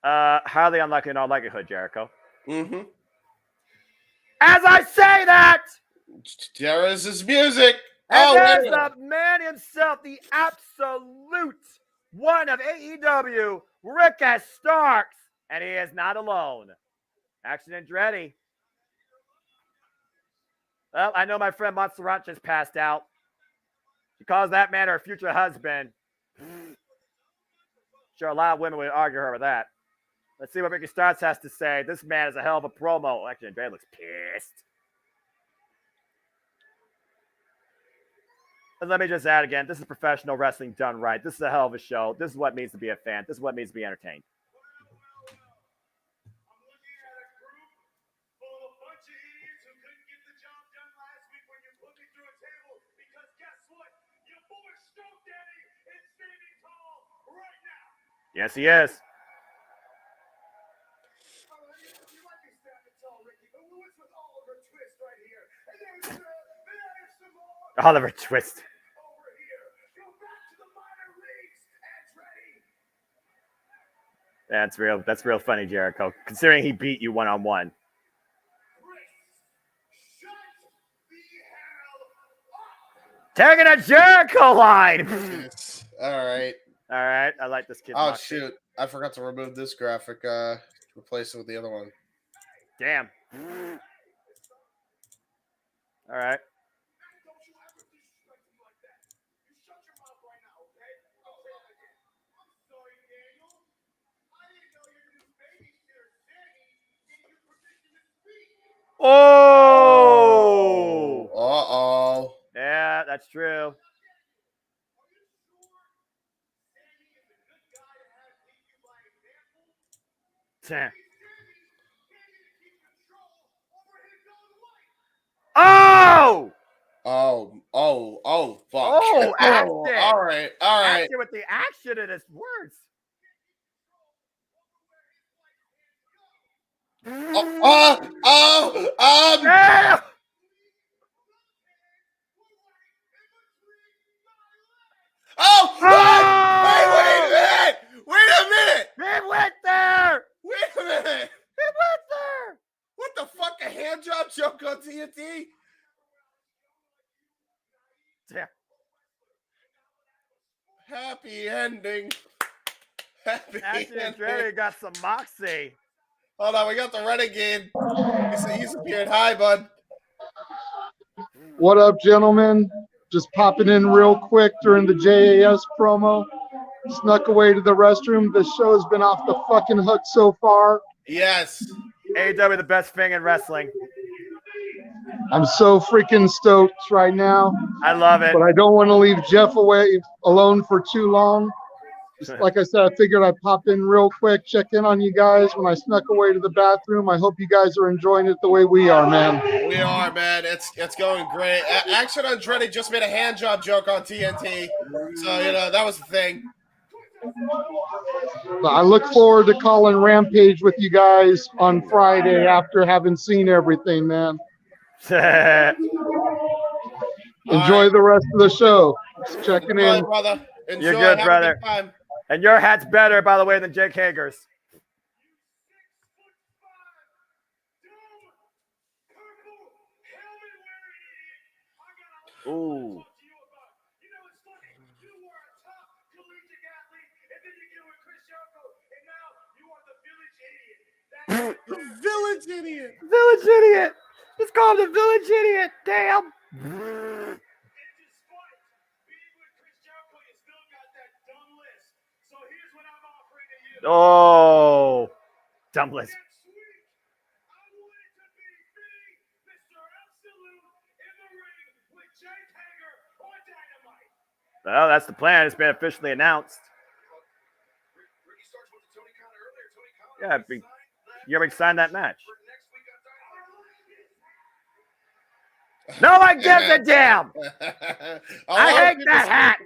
Highly unlikely in all likelihood, Jericho. Mm-hmm. As I say that, there is his music. And there's the man himself, the absolute one of AEW, Ricky Starks. And he is not alone. Action Andretti. Well, I know my friend Montserrat just passed out. She calls that man her future husband. Sure, a lot of women would argue her with that. Let's see what Ricky Starks has to say. This man is a hell of a promo. Action Andretti looks pissed. And let me just add again, this is professional wrestling done right. This is a hell of a show. This is what it means to be a fan. This is what it means to be entertained. Yes, he is. Oliver Twist. That's real. That's real funny, Jericho. Considering he beat you one-on-one. Taking a Jericho line. Yes. All right. All right, I like this kid. Oh shoot! I forgot to remove this graphic. Replace it with the other one. Damn. All right. Oh. Uh-oh. Yeah, that's true. Oh! Oh, fuck. Oh, action! All right. Action with the action in his words. Yeah! Oh! Wait a minute! He went there! Wait a minute! He went there! What the fuck? A hand job joke on TNT? Yeah. Happy ending. Happy Actually, ending. Andretti got some moxie. Hold on, we got the Renegade. He's appeared. Hi, bud. What up, gentlemen? Just popping in real quick during the JAS promo. Snuck away to the restroom. The show has been off the fucking hook so far. Yes. AEW, the best thing in wrestling. I'm so freaking stoked right now. I love it. But I don't want to leave Jeff away alone for too long. Just like I said, I figured I'd pop in real quick, check in on you guys when I snuck away to the bathroom. I hope you guys are enjoying it the way we are, man. We are, man. It's going great. Action Andretti just made a hand job joke on TNT. So, that was the thing. But I look forward to calling Rampage with you guys on Friday after having seen everything, man. Enjoy the rest of the show. Just checking in. Brother. Enjoy. You're good, Have brother. a good time. And your hat's better, by the way, than Jake Hager's. Ooh. Village idiot. Village idiot. It's called the village idiot. Damn. Oh, dumb list. Well, that's the plan. It's been officially announced. Yeah, you already signed that match. No one gives a damn. I hate that hat.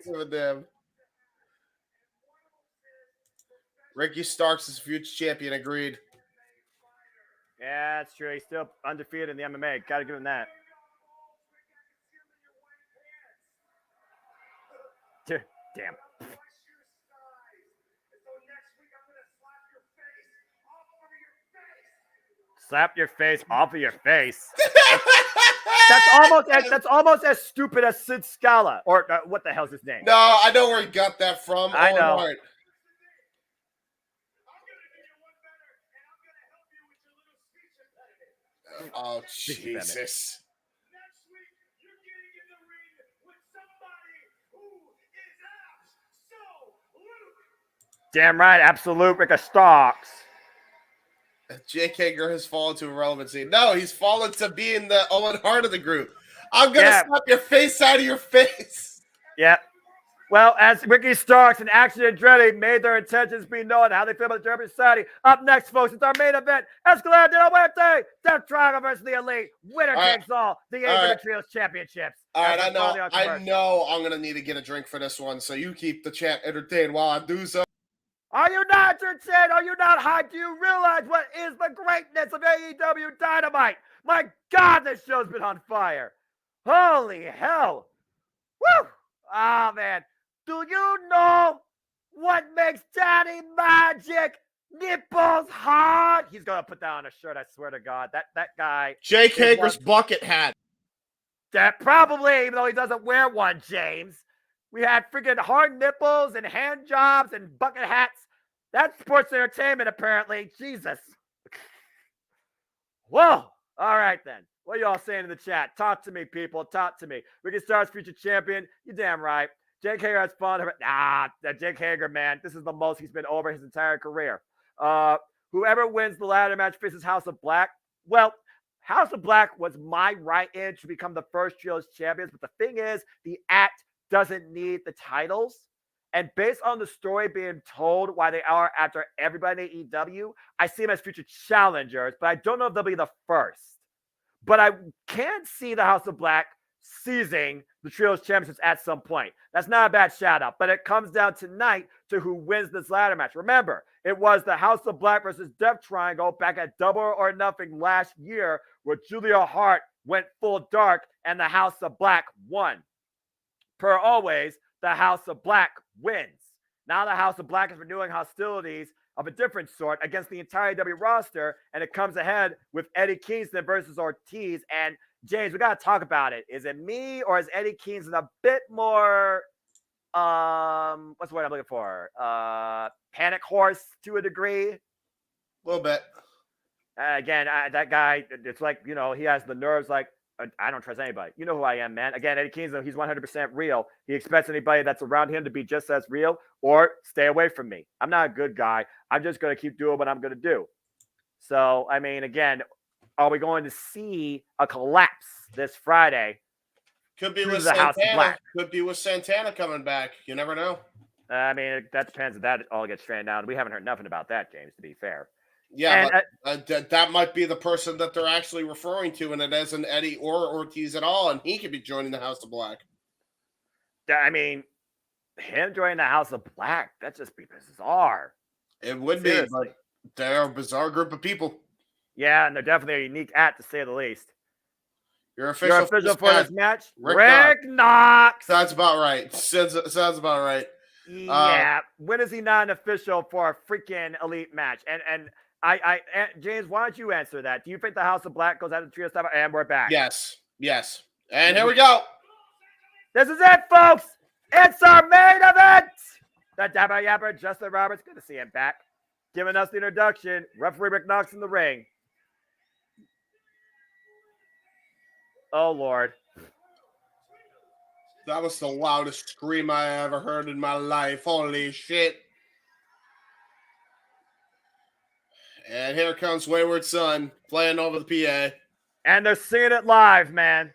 Ricky Starks is future champion. Agreed. Yeah, that's true. He's still undefeated in the MMA. Got to give him that. Damn. Slap your face off of your face. That's almost as stupid as Sid Scala, or what the hell's his name? No, I know where he got that from. I know. Right. Oh, Jesus. Damn right, absolute Rick of Starks. Jake Hager has fallen to irrelevancy. No, he's fallen to being the Owen Hart of the group. I'm going to slap your face out of your face. Yeah. Well, as Ricky Starks and Action Andretti made their intentions be known, how they feel about the German Society. Up next, folks, it's our main event. Escalade de la Muerte, Death Triangle versus the Elite. Winner takes all. The AEW Trios Championships. All right, I know I'm going to need to get a drink for this one, so you keep the chat entertained while I do so. Are you not entertained? Are you not hyped? Do you realize what is the greatness of AEW Dynamite? My God, this show's been on fire. Holy hell. Woo! Ah, man. Do you know what makes Daddy Magic nipples hard? He's going to put that on a shirt, I swear to God. That guy. Jake Hager's bucket hat. That probably, even though he doesn't wear one, James. We had freaking hard nipples and hand jobs and bucket hats. That's sports entertainment, apparently. Jesus. Whoa. All right, then. What are y'all saying in the chat? Talk to me, people. Talk to me. We can start as future champion. You're damn right. Jake Hager has fun. That Jake Hager, man. This is the most he's been over his entire career. Whoever wins the ladder match faces House of Black. Well, House of Black was my write-in to become the first trios champions. But the thing is, the act doesn't need the titles. And based on the story being told why they are after everybody in AEW, I see them as future challengers, but I don't know if they'll be the first. But I can see the House of Black seizing the Trios Championships at some point. That's not a bad shout out, but it comes down tonight to who wins this ladder match. Remember, it was the House of Black versus Death Triangle back at Double or Nothing last year where Julia Hart went full dark and the House of Black won. Per always, the House of Black wins. Now the House of Black is renewing hostilities of a different sort against the entire AEW roster, and it comes ahead with Eddie Kingston versus Ortiz. And James, we got to talk about it. Is it me or is Eddie Kingston a bit more, what's the word I'm looking for? Panic horse to a degree? A little bit. Again, that guy, it's like, you know, he has the nerves like, I don't trust anybody. You know who I am, man. Again, Eddie Kingston, he's 100% real. He expects anybody that's around him to be just as real or stay away from me. I'm not a good guy. I'm just going to keep doing what I'm going to do. So, I mean, again, are we going to see a collapse this Friday? Could be with Santana. Could be with Santana coming back. You never know. I mean, that depends if that all gets straightened out. We haven't heard nothing about that, James, to be fair. Yeah, and, but that might be the person that they're actually referring to, and it isn't Eddie or Ortiz at all, and he could be joining the House of Black. I mean, him joining the House of Black, that'd just be bizarre. It would be, but they're a bizarre group of people. Yeah, and they're definitely a unique act, to say the least. You're official for this match? Rick Knox. Sounds about right. Sounds about right. Yeah. When is he not an official for a freaking elite match? And James, why don't you answer that? Do you think the House of Black goes out of the trio style? And we're back. Yes. And here we go. This is it, folks. It's our main event. The Dabba Yapper, Justin Roberts. Good to see him back. Giving us the introduction. Referee Rick Knox in the ring. Oh, Lord. That was the loudest scream I ever heard in my life. Holy shit. And here comes Wayward Son playing over the PA. And they're seeing it live, man.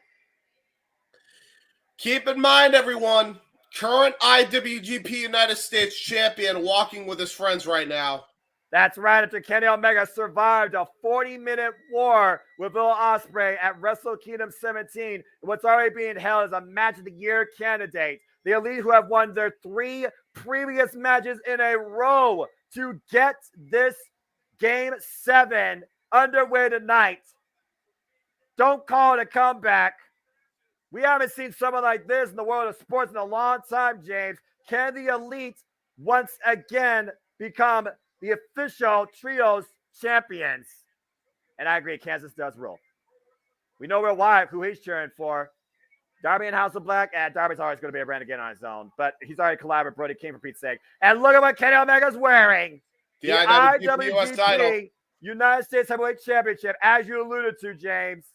Keep in mind, everyone, current IWGP United States champion walking with his friends right now. That's right. After Kenny Omega survived a 40-minute war with Will Ospreay at Wrestle Kingdom 17, what's already being held as a Match of the Year candidate. The Elite, who have won their 3 previous matches in a row to get this Game 7 underway tonight. Don't call it a comeback. We haven't seen someone like this in the world of sports in a long time, James. Can the Elite once again become the official trios champions? And I agree, Kansas does rule. We know Will Wyatt, who he's cheering for. Darby and House of Black, and Darby's always going to be a Renegade on his own, but he's already collaborated with Brody King for Pete's sake. And look at what Kenny Omega's wearing. The IWGP US title. United States Heavyweight Championship, as you alluded to, James.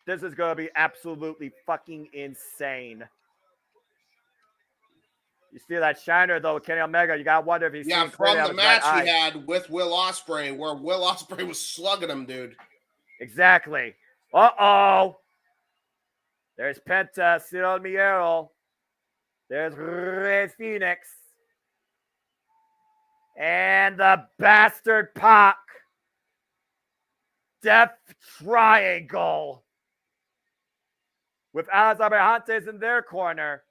This is going to be absolutely fucking insane. You see that shiner, though, with Kenny Omega. You got to wonder if he's from the match he had with Will Ospreay, where Will Ospreay was slugging him, dude. Exactly. Uh-oh. There's Penta, Ciro Mieiro. There's Rey Phoenix. And the bastard Pac. Death Triangle. With Alex Abrahantes in their corner.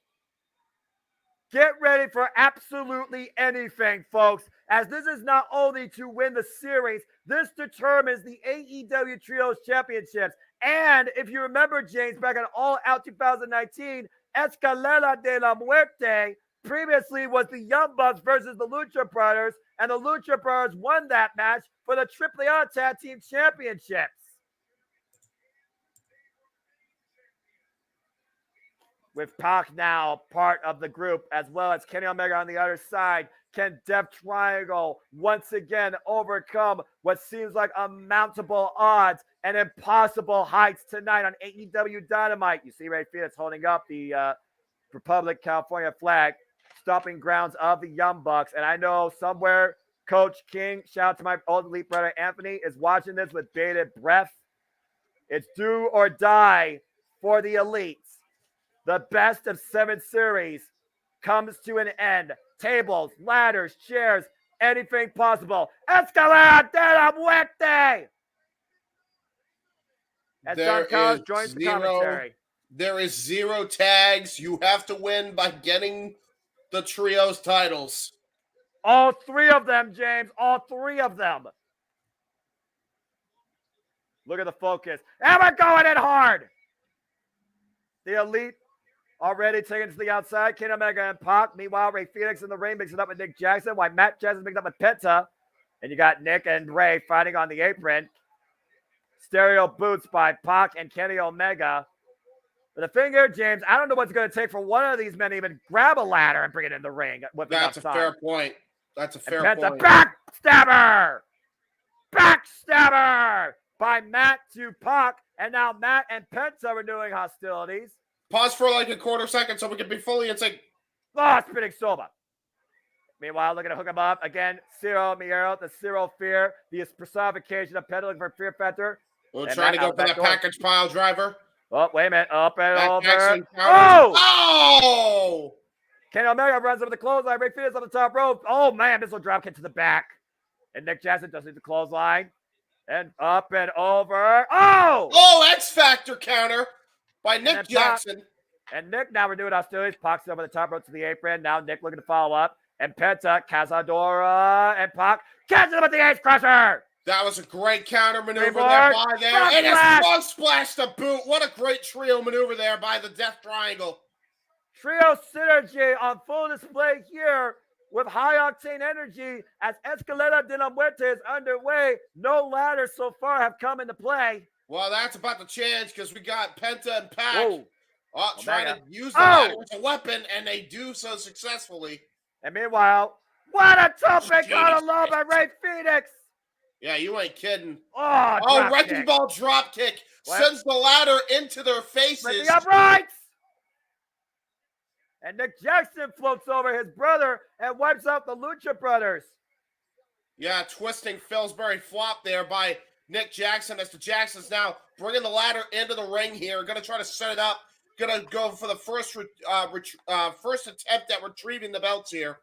Get ready for absolutely anything, folks, as this is not only to win the series, this determines the AEW Trios Championships. And if you remember, James, back in All Out 2019, Escalera de la Muerte previously was the Young Bucks versus the Lucha Brothers, and the Lucha Brothers won that match for the AAA Tag Team Championships. with Pac now part of the group, as well as Kenny Omega on the other side. Can Death Triangle once again overcome what seems like unmountable odds and impossible heights tonight on AEW Dynamite? You see Ray Phoenix holding up the Republic California flag, stomping grounds of the Young Bucks. And I know somewhere Coach King, shout out to my old elite brother Anthony, is watching this with bated breath. It's do or die for the elites. The best of 7 series comes to an end. Tables, ladders, chairs, anything possible. Escalade de la muerte! As Don Callis joins the commentary. There is 0 tags. You have to win by getting the trios titles. All 3 of them, James. All 3 of them. Look at the focus. And we're going in hard. The elite already taken to the outside. Kenny Omega and Pac. Meanwhile, Ray Phoenix in the ring mixing up with Nick Jackson. While Matt Jackson mixing up with Penta. And you got Nick and Ray fighting on the apron. Stereo boots by Pac and Kenny Omega. But the thing here, James, I don't know what's going to take for one of these men to even grab a ladder and bring it in the ring. That's a fair point. That's a fair Penta, point. backstabber! Backstabber! By Matt to Pac. And now Matt and Penta renewing hostilities. Pause for like a quarter second so we can be fully in sync. Oh, spinning Soba. Meanwhile, looking to hook him up. Again, Ciro Miero, the Ciro Fear, the personification of Penta looking for Fear Factor. We're trying to go for that package pile driver. Oh, wait a minute. Up and Back over. Oh! Oh! Kenny Omega runs over the clothesline. Ray Phoenix on the top rope. Oh, man. Missile drop kick to the back. And Nick Jackson does leave the clothesline. And up and over. Oh! Oh, X Factor counter by Nick Jackson. And Nick now renewing hostilities. Pac's over the top rope to the apron. Now Nick looking to follow up. And Penta, Cazadora, and Pac catches him with the Ace Crusher. That was a great counter maneuver there by there. And a frog splash to boot. What a great trio maneuver there by the Death Triangle. Trio synergy on full display here with high-octane energy as Escalera de la Muerte is underway. No ladders so far have come into play. Well, that's about to change because we got Penta and Pac trying to use the ladder as a weapon, and they do so successfully. And meanwhile, what a tope con low by Ray Phoenix. Yeah, you ain't kidding. Oh, wrecking ball drop kick sends the ladder into their faces. With the uprights. And Nick Jackson floats over his brother and wipes out the Lucha Brothers. Yeah, twisting Fillsbury flop there by Nick Jackson as the Jacksons now bringing the ladder into the ring here. Going to try to set it up. Going to go for the first attempt at retrieving the belts here.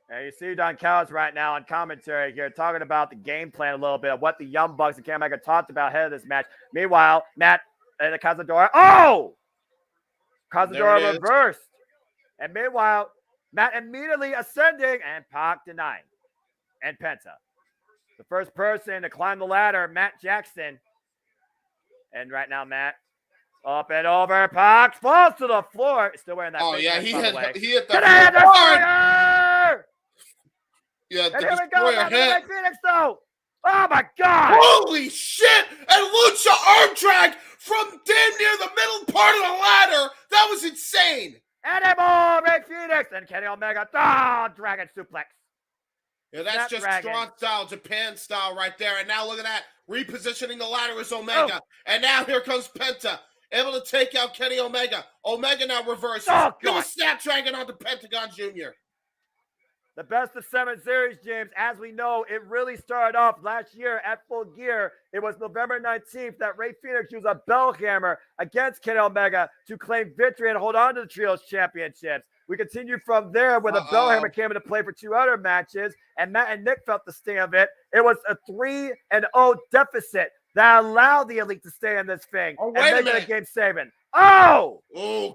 And you see Don Callis right now on commentary here talking about the game plan a little bit of what the Young Bucks and Kenny Omega talked about ahead of this match. Meanwhile, Matt and the Cazadora. Oh! Cazadora reversed. And meanwhile, Matt immediately ascending and Pac denying. And Penta. The first person to climb the ladder, Matt Jackson. And right now, Matt up and over. Pac falls to the floor. Still wearing that. Oh, yeah, he hit the floor. Yeah, and here we go. Ray Phoenix, though. Oh, my God. Holy shit. And Lucha arm drag from damn near the middle part of the ladder. That was insane. Animal Ray Phoenix and Kenny Omega. Dragon suplex. Yeah, that's just strong style, Japan style right there. And now look at that. Repositioning the ladder is Omega. Oh. And now here comes Penta. Able to take out Kenny Omega. Omega now reverses. Oh, God. Snapdragon onto Pentagon Jr. The best of 7 series, James. As we know, it really started off last year at Full Gear. It was November 19th that Ray Phoenix used a bell hammer against Kenny Omega to claim victory and hold on to the Trios Championships. We continued from there where the bell hammer came into play for 2 other matches, and Matt and Nick felt the sting of it. It was a 3-0 deficit that allowed the Elite to stay in this thing and make it a game saving. Oh,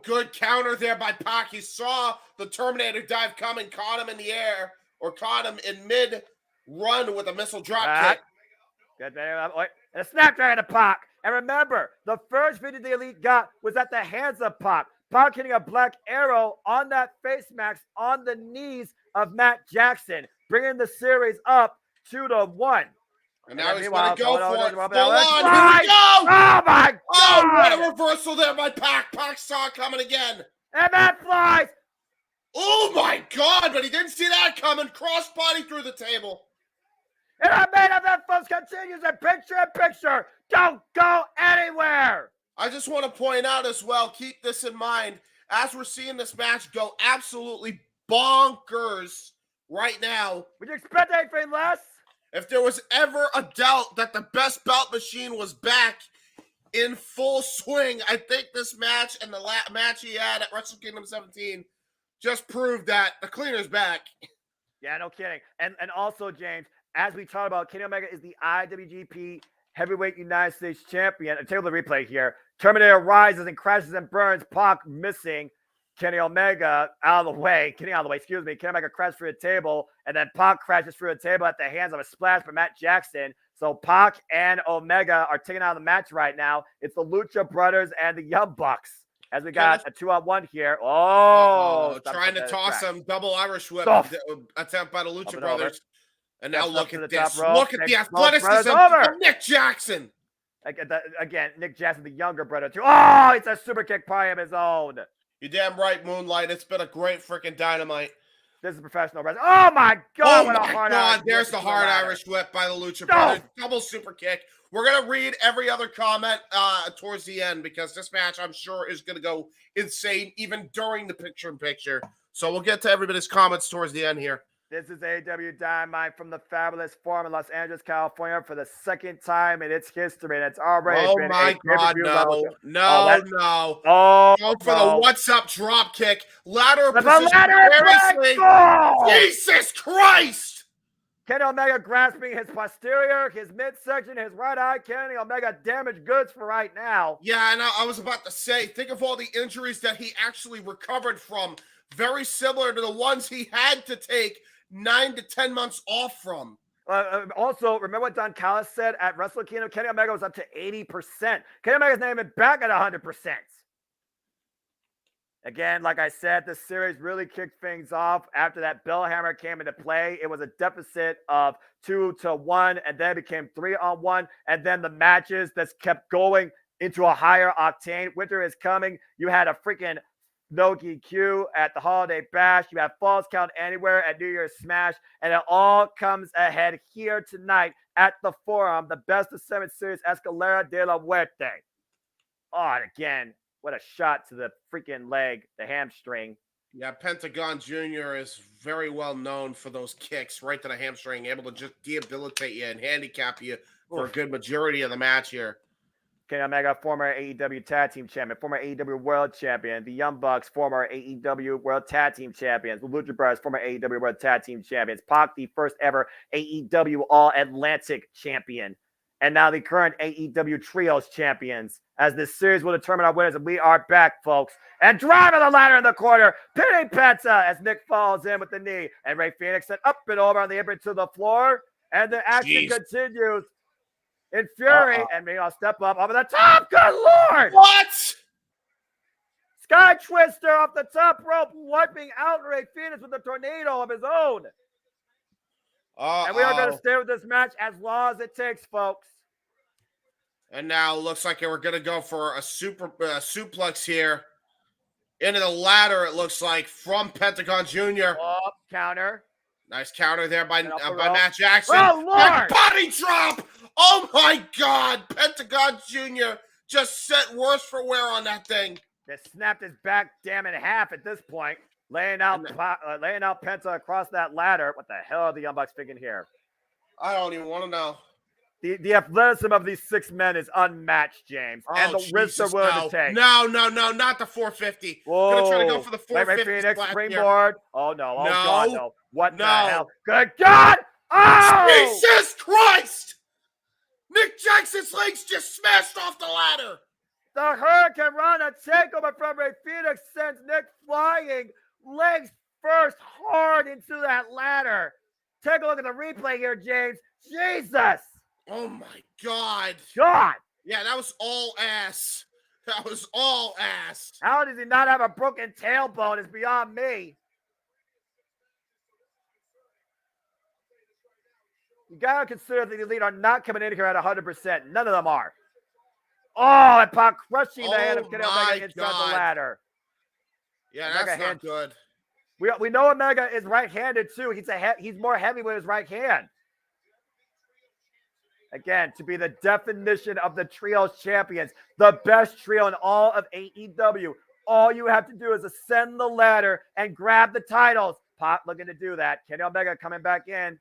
good counter there by Pac. He saw the Terminator dive coming, caught him in the air, or caught him in mid-run with a missile drop kick. Good, and a snapdragon to Pac. And remember, the first video the Elite got was at the hands of Pac. Pac hitting a black arrow on that face mask on the knees of Matt Jackson, bringing the series up 2-1. And now he's going to go for it. Full on. Here we go. Oh, my God. Oh, what a reversal there by Pac. Pac saw it coming again. And Matt flies. Oh my God, but he didn't see that coming. Crossbody through the table. And our main event, folks, continues in picture-in-picture. Don't go anywhere. I just want to point out as well, keep this in mind, as we're seeing this match go absolutely bonkers right now. Would you expect anything less? If there was ever a doubt that the best belt machine was back in full swing, I think this match and the match he had at Wrestle Kingdom 17 just proved that the cleaner's back. Yeah, no kidding. And also, James, as we talked about, Kenny Omega is the IWGP Heavyweight United States Champion. Take a look at the replay here. Terminator rises and crashes and burns. Pac missing. Kenny Omega out of the way. Kenny Omega crashes through the table, and then Pac crashes through the table at the hands of a splash from Matt Jackson. So Pac and Omega are taking out of the match right now. It's the Lucha Brothers and the Young Bucks. As we got a 2-on-1 here. Trying to toss some double Irish whip attempt by the Lucha Brothers. And now look at this. Look at the athleticism of Nick Jackson. Again, Nick Jackson, the younger brother, too. Oh, it's a super kick pie of his own. You're damn right, Moonlight. It's been a great freaking Dynamite. This is professional wrestling. Oh, my God. Oh, my God. There's the hard Irish whip by the Lucha Brothers. Double super kick. We're going to read every other comment towards the end because this match, I'm sure, is going to go insane even during the picture-in-picture. So we'll get to everybody's comments towards the end here. This is AEW Dynamite from the Fabulous Forum in Los Angeles, California for the second time in its history. And it's already been my God, no. Oh, go for the what's up drop kick. Ladder position. Jesus Christ! Kenny Omega grasping his posterior, his midsection, his right eye. Kenny Omega damaged goods for right now. Yeah, and I was about to say, think of all the injuries that he actually recovered from. Very similar to the ones he had to take 9 to 10 months off from. Also, remember what Don Callis said at Wrestle Kingdom? Kenny Omega was up to 80%. Kenny Omega's not even back at 100%. Again, like I said, the series really kicked things off after that bell hammer came into play. It was a deficit of 2-1, and then it became 3-on-1, and then the matches that kept going into a higher octane. Winter is coming. You had a freaking no DQ at the Holiday Bash. You have Falls Count Anywhere at New Year's Smash. And it all comes ahead here tonight at the Forum, the Best of 7 Series Escalera de la Muerte. Oh, and again, what a shot to the freaking leg, the hamstring. Yeah, Pentagon Jr. is very well known for those kicks right to the hamstring, able to just debilitate you and handicap you for a good majority of the match here. Kenny Omega, former AEW Tag Team Champion, former AEW World Champion. The Young Bucks, former AEW World Tag Team Champions. The Lucha Brothers, former AEW World Tag Team Champions. Pac, the first ever AEW All-Atlantic Champion. And now the current AEW Trios Champions. As this series will determine our winners, and we are back, folks. And driving the ladder in the corner, pinning Penta as Nick falls in with the knee. And Rey Fenix set up and over on the apron to the floor. And the action continues. In fury, and maybe I'll step up over the top. Good Lord! What? Sky Twister off the top rope, wiping out Rey Fenix with a tornado of his own. And we are going to stay with this match as long as it takes, folks. And now it looks like we're going to go for a suplex here. Into the ladder, it looks like, from Pentagon Jr. Oh, counter. Nice counter there by Matt Jackson. Oh, Lord! Body drop! Oh, my God! Pentagon Jr. just set worse for wear on that thing. Just snapped his back damn in half at this point. Laying out Penta across that ladder. What the hell are the Young Bucks thinking here? I don't even want to know. The athleticism of these 6 men is unmatched, James. And the risks are willing to take. No, not the 450. Whoa. Gonna try to go for the 450. Phoenix, springboard. Oh, no. Oh, no. God, no. What the hell? Good God! Oh! Jesus Christ! Nick Jackson's legs just smashed off the ladder. The Hurricane Run, a takeover from Rey Fenix, sends Nick flying, legs first, hard into that ladder. Take a look at the replay here, James. Jesus! Oh, my God. God! Yeah, that was all ass. That was all ass. How does he not have a broken tailbone is beyond me. You got to consider that the Elite are not coming in here at 100%. None of them are. Oh, and Pac crushing the hand of Oh Kenny my Omega inside God. the ladder. Yeah, Omega that's not hand- good. We know Omega is right-handed too. He's more heavy with his right hand. Again, to be the definition of the trios champions, the best trio in all of AEW. All you have to do is ascend the ladder and grab the titles. Pac looking to do that. Kenny Omega coming back in.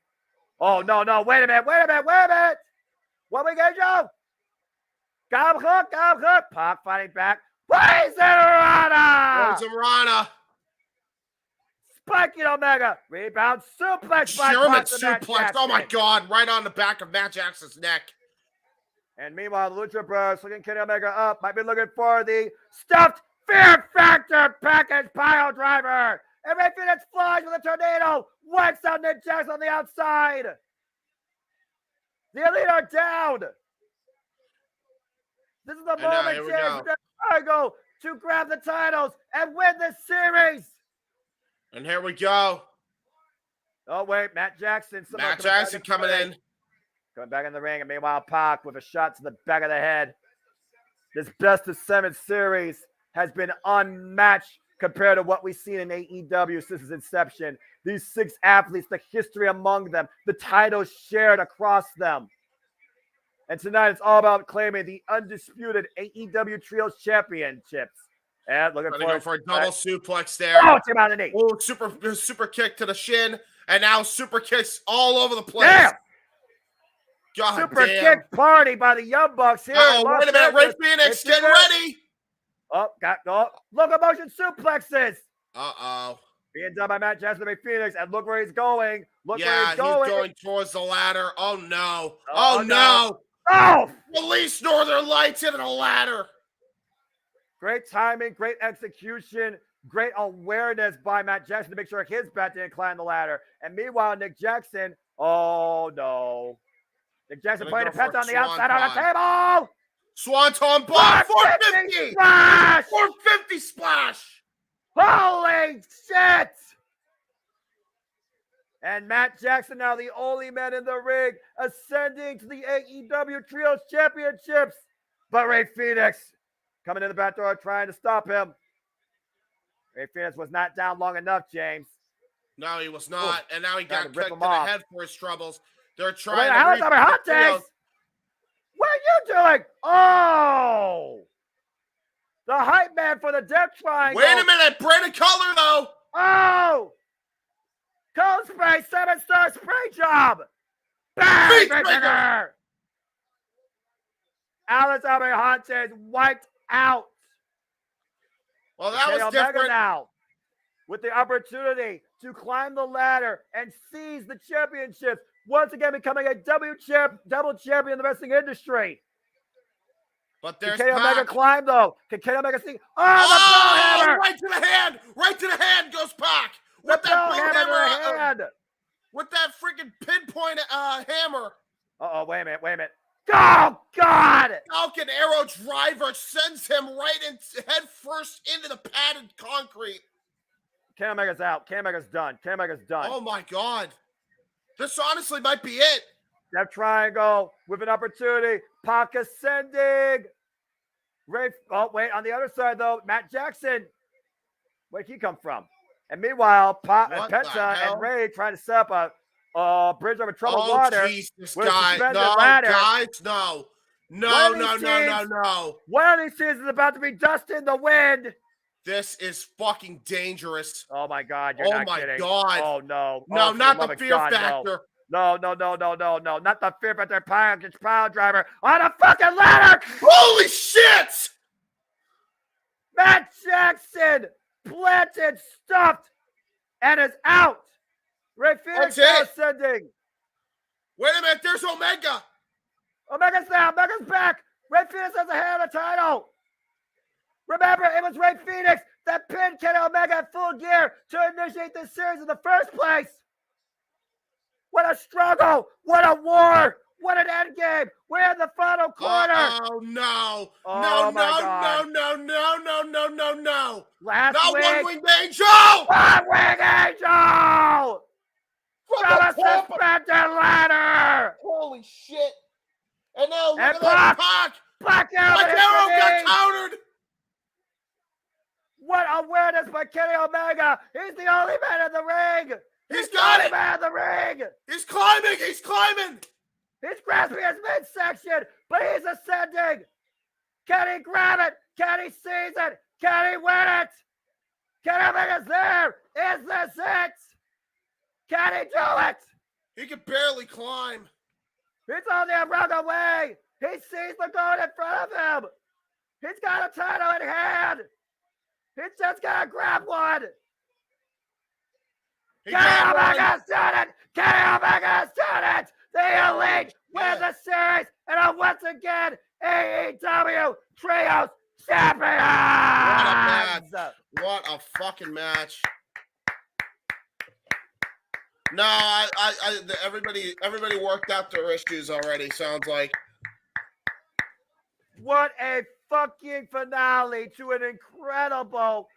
Oh, no. Wait a minute. What we get, Joe? Got him hook. Pac fighting back. Poison Rana! Poison Rana. Spiking Omega. Rebound suplex by German Pac to Matt suplex. Oh my Jackson. God. Right on the back of Matt Jackson's neck. And meanwhile, the Lucha Bros looking Kenny Omega up. Might be looking for the stuffed Fear Factor package pile driver. And Ray Phoenix flies with a tornado. Wipes out Nick Jackson on the outside. The Elite are down. This is the moment here we James go. go to grab the titles and win this series. And here we go. Oh, wait. Matt Jackson. Matt Jackson coming in. Coming back in the ring. And meanwhile, Pac with a shot to the back of the head. This best of 7 series has been unmatched compared to what we've seen in AEW since its inception. These 6 athletes, the history among them, the titles shared across them. And tonight it's all about claiming the undisputed AEW Trios Championships. And looking Go for a double suplex there. Oh, it's him out of the knee. Oh, super kick to the shin. And now super kicks all over the place. Damn! God Super damn. kick party by the Young Bucks here. Oh, wait a minute. Ray Phoenix, get ready. Oh, locomotion suplexes. Uh-oh. Being done by Matt Jackson and Phoenix. And look where he's going. He's going towards the ladder. Oh, no. Oh, no. Oh! Release Northern Lights into the ladder. Great timing, great execution, great awareness by Matt Jackson to make sure his bat didn't climb the ladder. And meanwhile, Nick Jackson, oh, no. Nick Jackson playing a pet on the outside on the table. Swanton bomb. 450 splash. 450 splash. Holy shit. And Matt Jackson now the only man in the ring ascending to the AEW Trios Championships. But Ray Phoenix coming in the back door trying to stop him. Ray Phoenix was not down long enough, James. No, he was not. And now he got rip kicked him in the off. head for his troubles. They're Wait, trying how's to that hot takes? What are you doing? Oh! The hype man for the Death Triangle. Wait a minute. Brandon Cutler, though. Oh! Cold spray, 7-star spray job. Bang! Breaker. Alex Abrahantes wiped out. Well, that was Omega different. now with the opportunity to climb the ladder and seize the championship. Once again, becoming a double champion in the wrestling industry. But there's Can Kenny Omega Pac. climb, though? Can Kenny Omega see? Oh, the bell hammer! Right to the hand. Right to the hand goes Pac. The With that bell bell hammer to the hammer. hand. With that freaking pinpoint hammer. Uh-oh, wait a minute. Oh, God! Falcon Arrow driver sends him right head first into the padded concrete. Kenny Omega's out. Kenny Omega's done. Oh, my God. This honestly might be it. Death Triangle with an opportunity. Pac ascending. On the other side, though, Matt Jackson. Where'd he come from? And meanwhile, What the Penta hell? and Ray trying to set up a bridge over troubled Oh, water. Jesus, with a guys. suspended No, ladder. guys, no. One of these No. One of these teams is about to be dust in the wind. This is fucking dangerous. Oh, my God. You're not kidding. God. Oh, no. No, Oh, for not love the of fear God, factor. No. Not the fear factor pile driver on a fucking ladder. Holy shit! Matt Jackson planted, stuffed, and is out. Ray Phoenix now ascending. Wait a minute, there's Omega. Omega's down. Omega's back. Ray Phoenix has a hand on the title. Remember, it was Ray Phoenix that pinned Kenny Omega at Full Gear to initiate this series in the first place. What a struggle. What a war. What an end game. We're in the final quarter. Oh, no. Oh, my God. No. Last Not week. One-Winged Angel. One-Winged Angel. From a suspended ladder. Holy shit. And now look And at that. Pac Black Arrow Black hits Arrow the got knee. countered. What awareness by Kenny Omega. He's the only man in the ring. He's the got only it. man in the ring. He's climbing. He's climbing. He's grasping his midsection, but he's ascending. Can he grab it? Can he seize it? Can he win it? Kenny Omega's there. Is this it? Can he do it? He can barely climb. He's on the umbrella way. He sees the goal in front of him. He's got a title in hand. He's just got to grab one. He Kenny got one. Omega's done it. Kenny Omega's done it. The Elite win the series and are once again AEW Trios Champions. What a fucking match. No, everybody worked out their issues already, sounds like. What a fucking finale to an incredible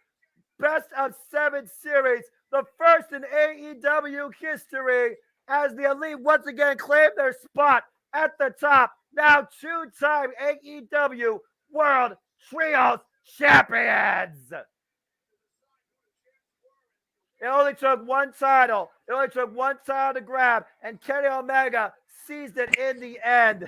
best of 7 series, the first in AEW history, as the Elite once again claim their spot at the top. Now 2-time AEW World Trios Champions. It only took one title. It only took one title to grab, and Kenny Omega seized it in the end.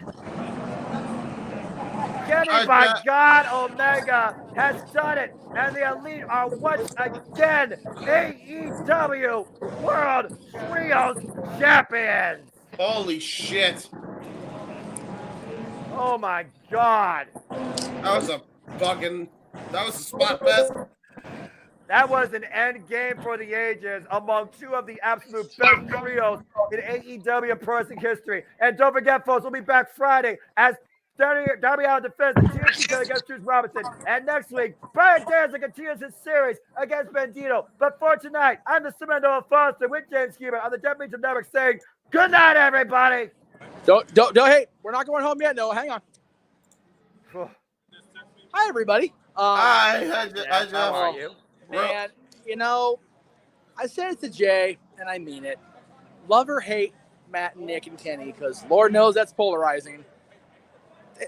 Kenny, by God, Omega has done it, and the Elite are once again AEW World Trios Champions. Holy shit. Oh my God. That was a spot fest. That was an end game for the ages among two of the absolute best trios in AEW Pro Wrestling history. And don't forget, folks, we'll be back Friday as Darby Allin defends the TNT title against Juice Robinson. And next week, Brian Danzig continues his series against Bandito. But for tonight, I'm the Simon Foster with James Hebert on the Meacham Network saying, good night, everybody. Don't, hey, we're not going home yet. No, hang on. Hi, everybody. Hi, How are you? Man, you know, I said it to Jay, and I mean it. Love or hate Matt and Nick and Kenny, because Lord knows that's polarizing.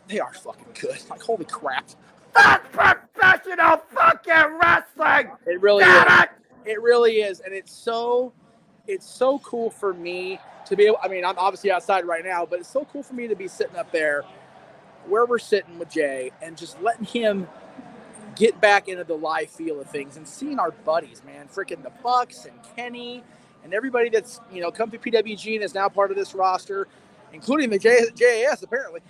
They are fucking good. Like, holy crap. That's professional fucking wrestling! It really Damn is. It really is. And it's so cool for me to be able, I mean, I'm obviously outside right now, but it's so cool for me to be sitting up there where we're sitting with Jay and just letting him get back into the live feel of things and seeing our buddies, man, freaking the Bucks and Kenny and everybody that's, you know, come to PWG and is now part of this roster, including the JAS apparently.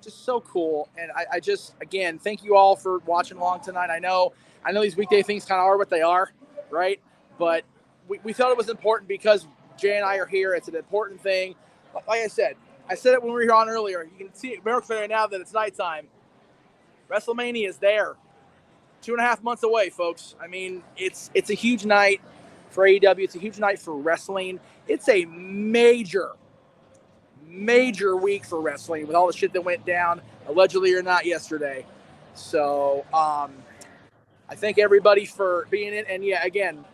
Just so cool. And I just, again, thank you all for watching along tonight. I know these weekday things kind of are what they are, right? But we felt it was important because Jay and I are here. It's an important thing. Like I said it when we were on earlier. You can see it now that it's nighttime. WrestleMania is there. 2.5 months away, folks. I mean, it's a huge night for AEW. It's a huge night for wrestling. It's a major week for wrestling with all the shit that went down, allegedly or not, yesterday. So I thank everybody for being in. And yeah, again,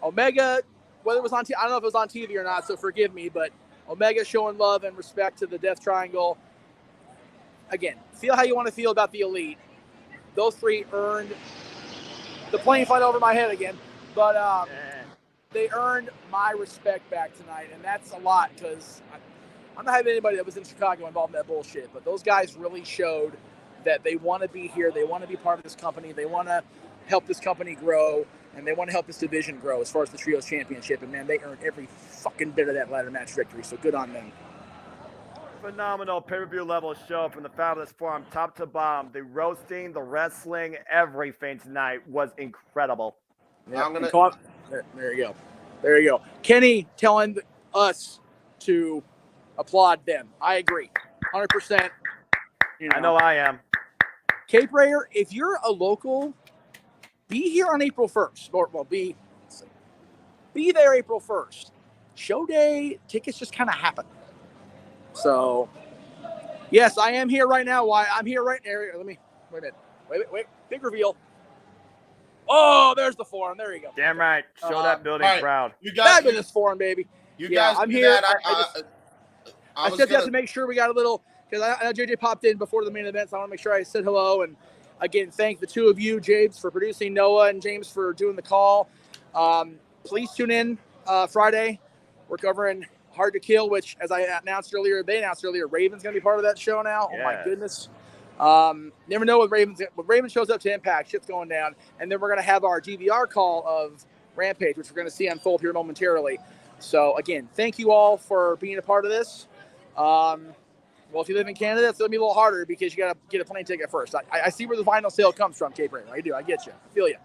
Omega, whether it was on TV, I don't know if it was on TV or not, so forgive me, but Omega showing love and respect to the Death Triangle. Again, feel how you want to feel about the Elite. Those three earned the plane flight over my head again, but they earned my respect back tonight, and that's a lot because I'm not having anybody that was in Chicago involved in that bullshit, but those guys really showed that they want to be here, they want to be part of this company, they want to help this company grow, and they want to help this division grow as far as the Trios Championship, and man, they earned every fucking bit of that ladder match victory, so good on them. Phenomenal pay-per-view level show from the Fabulous Forum, top to bottom. The roasting, the wrestling, everything tonight was incredible. Yeah, there you go. Kenny telling us to applaud them. I agree, 100%. I know I am. Cape Rayer, if you're a local, be here on April 1st. Be there April 1st. Show day tickets just kind of happen. So, yes, I am here right now. Why? I'm here right there. Let me, wait a minute. Wait. Big reveal. Oh, there's the forum. There you go. Damn right. Show that building proud. You guys, fabulous forum, baby. You guys, I'm here. I I just have to make sure we got a little because I know JJ popped in before the main event, so I want to make sure I said hello. And again, thank the two of you, James, for producing, Noah and James for doing the call. Please tune in Friday. We're covering Hard to Kill, which, as they announced earlier, Raven's going to be part of that show now. Yes. Oh, my goodness. Never know with Raven. When Raven shows up to Impact, shit's going down. And then we're going to have our GVR call of Rampage, which we're going to see unfold here momentarily. So, again, thank you all for being a part of this. Well, if you live in Canada, it's going to be a little harder because you got to get a plane ticket first. I see where the final sale comes from, Cape Rain. I do. I get you. I feel you.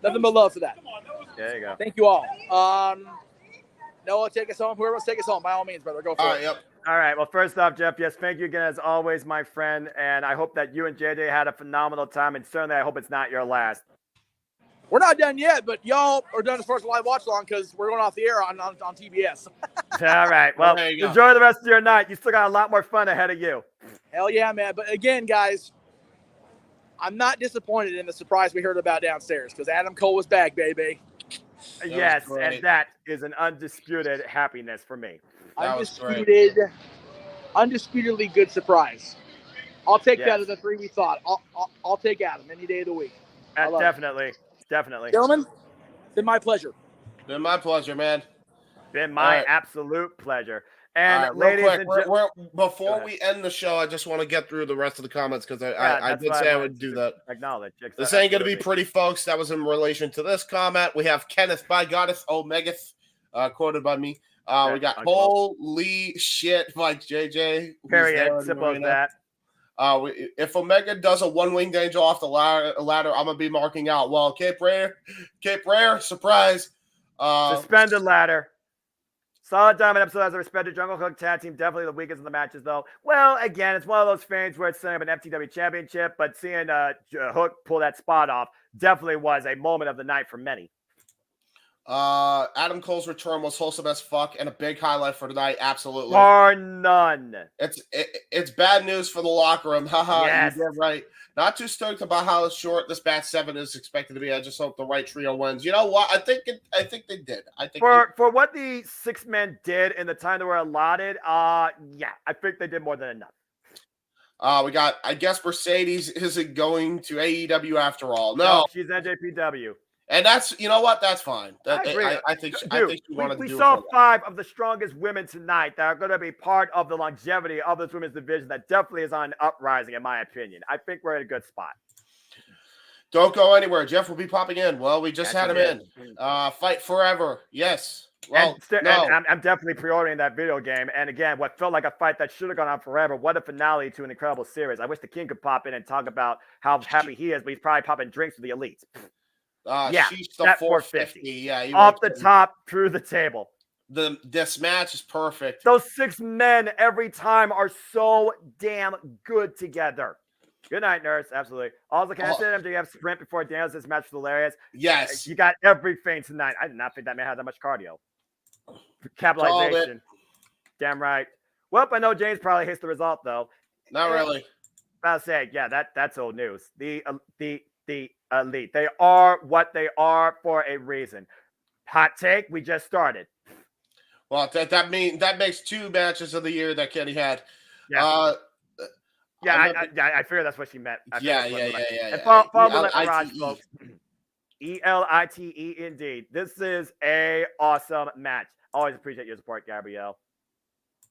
Nothing but love for that. There you go. Thank you all. Noah, take us home. Whoever wants to take us home, by all means, brother. Go for it. Yep. All right. Well, first off, Jeff, yes, thank you again as always, my friend. And I hope that you and JJ had a phenomenal time. And certainly I hope it's not your last. We're not done yet, but y'all are done as far as live watch long because we're going off the air on TBS. All right. Well, There you go. enjoy the rest of your night. You still got a lot more fun ahead of you. Hell yeah, man. But again, guys, I'm not disappointed in the surprise we heard about downstairs because Adam Cole was back, baby. Yes, great. and that is an undisputed happiness for me. That was great. Undisputedly good surprise. I'll take that Yes. as the three we thought. I'll take Adam any day of the week. I love it. Definitely. Gentlemen, it's been my pleasure. Been my pleasure, man. Been my right. absolute pleasure. And All right, ladies real quick, and gentlemen, before ahead. we end the show, I just want to get through the rest of the comments because I that's did what say I wanted would do to that. Acknowledge. This ain't going to be pretty, folks. That was in relation to this comment. We have Kenneth by Goddess Omegeth, quoted by me. We got unquote. holy shit, Mike JJ. who's there Period. in Simple as Marina. that. If Omega does a one-winged angel off the ladder, I'm gonna be marking out. Well, Cape Rare, surprise. Suspended ladder. Solid Diamond episode as a respected Jungle Hook tag team. Definitely the weakest of the matches, though. Well, again, it's one of those things where it's setting up an FTW championship, but seeing Hook pull that spot off definitely was a moment of the night for many. Adam Cole's return was wholesome as fuck and a big highlight for tonight. Absolutely. Bar none. It's bad news for the locker room. Haha, Yes. You did right. Not too stoked about how short this batch 7 is expected to be. I just hope the right trio wins. You know what? I think they did. I think For what the 6 men did in the time they were allotted, yeah, I think they did more than enough. We got, I guess Mercedes isn't going to AEW after all. No, No, she's NJPW. and that's, you know what? That's fine. I agree. I think she wanted to we do it saw for a while. 5 of the strongest women tonight that are going to be part of the longevity of this women's division that definitely is on uprising, in my opinion. I think we're in a good spot. Don't go anywhere. Jeff will be popping in. Well, we just That's had him in. Fight forever. Yes. Well, and I'm definitely pre-ordering that video game. And again, what felt like a fight that should have gone on forever. What a finale to an incredible series. I wish the King could pop in and talk about how happy he is, but he's probably popping drinks with the elites. she's the that 450. Yeah, you Off were the kidding. top, through the table. This match is perfect. Those 6 men every time are so damn good together. Good night, nurse. Absolutely. Also, can I say that MJF sprint before Daniels? This match was hilarious. Yes. You got everything tonight. I did not think that man had that much cardio. Capitalization. Damn right. Well, I know James probably hates the result, though. Not really. I'll say, yeah, that's old news. The elite. They are what they are for a reason. Hot take, we just started. Well, that makes 2 matches of the year that Kenny had. Yeah. I figure that's what she meant. Yeah. And follow the Mirage, folks. ELITE indeed. This is a awesome match. Always appreciate your support, Gabrielle.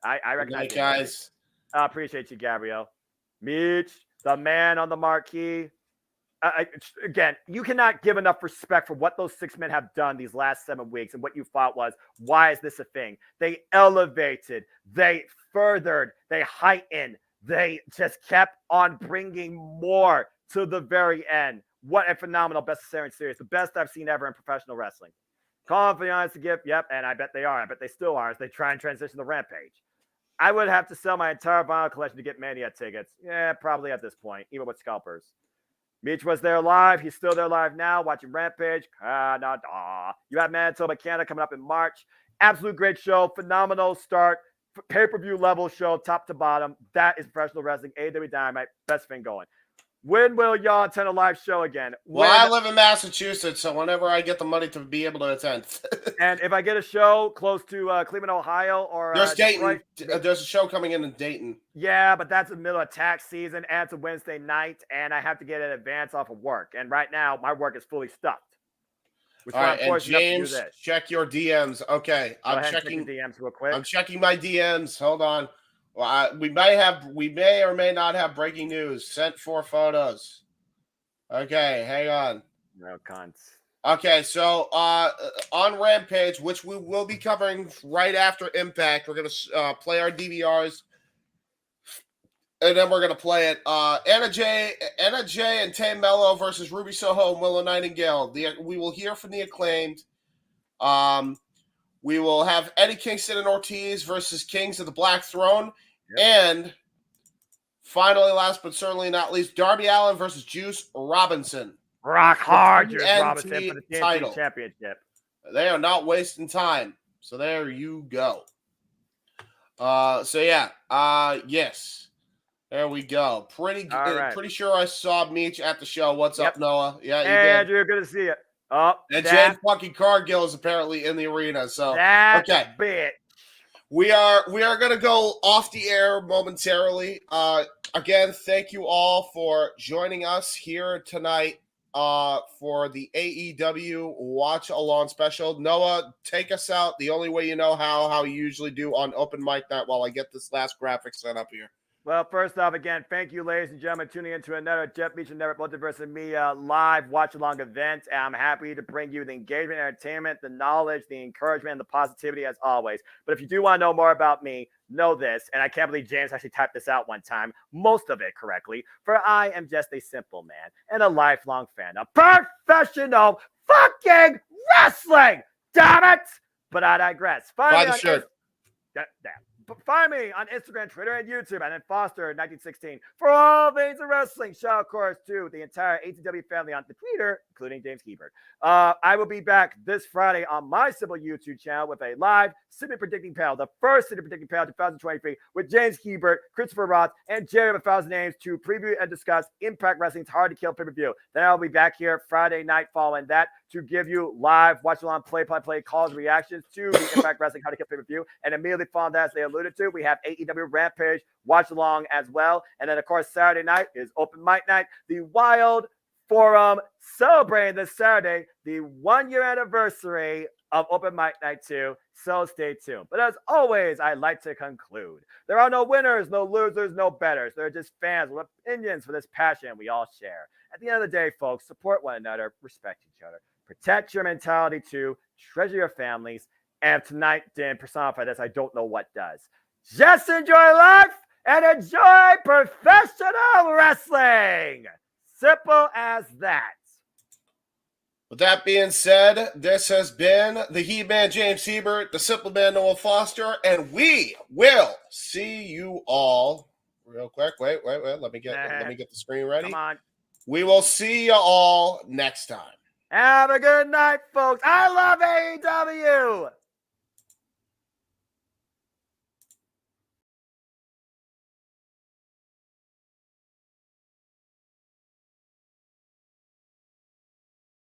I recognize you guys. I appreciate you, Gabrielle. Meach, the man on the marquee. Again, you cannot give enough respect for what those 6 men have done these last 7 weeks, and what you thought was, why is this a thing? They elevated, they furthered, they heightened, they just kept on bringing more to the very end. What a phenomenal best of Saturn series, the best I've seen ever in professional wrestling. Calling for the honest to give, yep, and I bet they are. I bet they still are as they try and transition to Rampage. I would have to sell my entire vinyl collection to get Mania tickets. Yeah, probably at this point, even with scalpers. Meach was there live. He's still there live now, watching Rampage. Canada. You have Manitoba, Canada coming up in March. Absolute great show. Phenomenal start. Pay-per-view level show, top to bottom. That is professional wrestling. AEW Dynamite. Best thing going. When will y'all attend a live show again? Well, I live in Massachusetts, so whenever I get the money to be able to attend. And if I get a show close to Cleveland, Ohio, or There's Dayton. Detroit, There's a show coming in Dayton. yeah, but that's in the middle of tax season, and it's a Wednesday night, and I have to get an advance off of work. And right now, my work is fully stuffed. All right, and James, check your DMs. Okay, I'm checking the DMs real quick. I'm checking my DMs. Hold on. Well, we may or may not have breaking news. Sent 4 photos. Okay, hang on. No cunts. Okay, so on Rampage, which we will be covering right after Impact, we're gonna play our DVRs, and then we're gonna play it. Anna Jay, and Tay Mello versus Ruby Soho and Willow Nightingale. We will hear from the Acclaimed. We will have Eddie Kingston and Ortiz versus Kings of the Black Throne, and finally, last but certainly not least, Darby Allin versus Juice Robinson. Rock hard, Juice TNT Robinson, for the TNT title. Championship. They are not wasting time. So there you go. Yes. There we go. Pretty sure I saw Meach at the show. What's up, Noah? Yeah, you hey, did. Andrew, good to see you. Oh, and Jane fucking Cargill is apparently in the arena. So okay. Bitch. We are gonna go off the air momentarily. Again, thank you all for joining us here tonight for the AEW Watch Along special. Noah, take us out the only way you know how you usually do on open mic night while I get this last graphic set up here. Well, first off, again, thank you, ladies and gentlemen, tuning into another Jeff Meacham Network Multiverse and Me live watch-along event. I'm happy to bring you the engagement, entertainment, the knowledge, the encouragement, and the positivity as always. But if you do want to know more about me, know this, and I can't believe James actually typed this out one time, most of it correctly, for I am just a simple man and a lifelong fan of professional fucking wrestling, damn it! But I digress. Buy the shirt. Find me on Instagram, Twitter, and YouTube, and then Foster1916 for all things of wrestling. Shout, of course, to the entire AEW family on the Twitter, including James Hebert. I will be back this Friday on my simple YouTube channel with a live City Predicting Panel, the first City Predicting Panel 2023 with James Hebert, Christopher Roth, and Jerry of 1,000 Names to preview and discuss Impact Wrestling's Hard to Kill pay-per-view. Then I'll be back here Friday night following that to give you live watch-along play-by-play calls and reactions to the Impact Wrestling Hard to Kill pay-per-view. And immediately following that, as they alluded to, we have AEW Rampage watch-along as well. And then, of course, Saturday night is open mic night. The Wild Forum celebrating this Saturday the 1-year anniversary of Open Mic Night 2, so stay tuned. But as always, I like to conclude. There are no winners, no losers, no betters. There are just fans with opinions for this passion we all share. At the end of the day, folks, support one another, respect each other, protect your mentality too, treasure your families, and if tonight didn't personify this, I don't know what does. Just enjoy life and enjoy professional wrestling. Simple as that. With that being said, this has been the Heb Man James Hebert, the Simple Man Noah Foster, and we will see you all real quick. Wait. Let me get the screen ready. Come on. We will see you all next time. Have a good night, folks. I love AEW.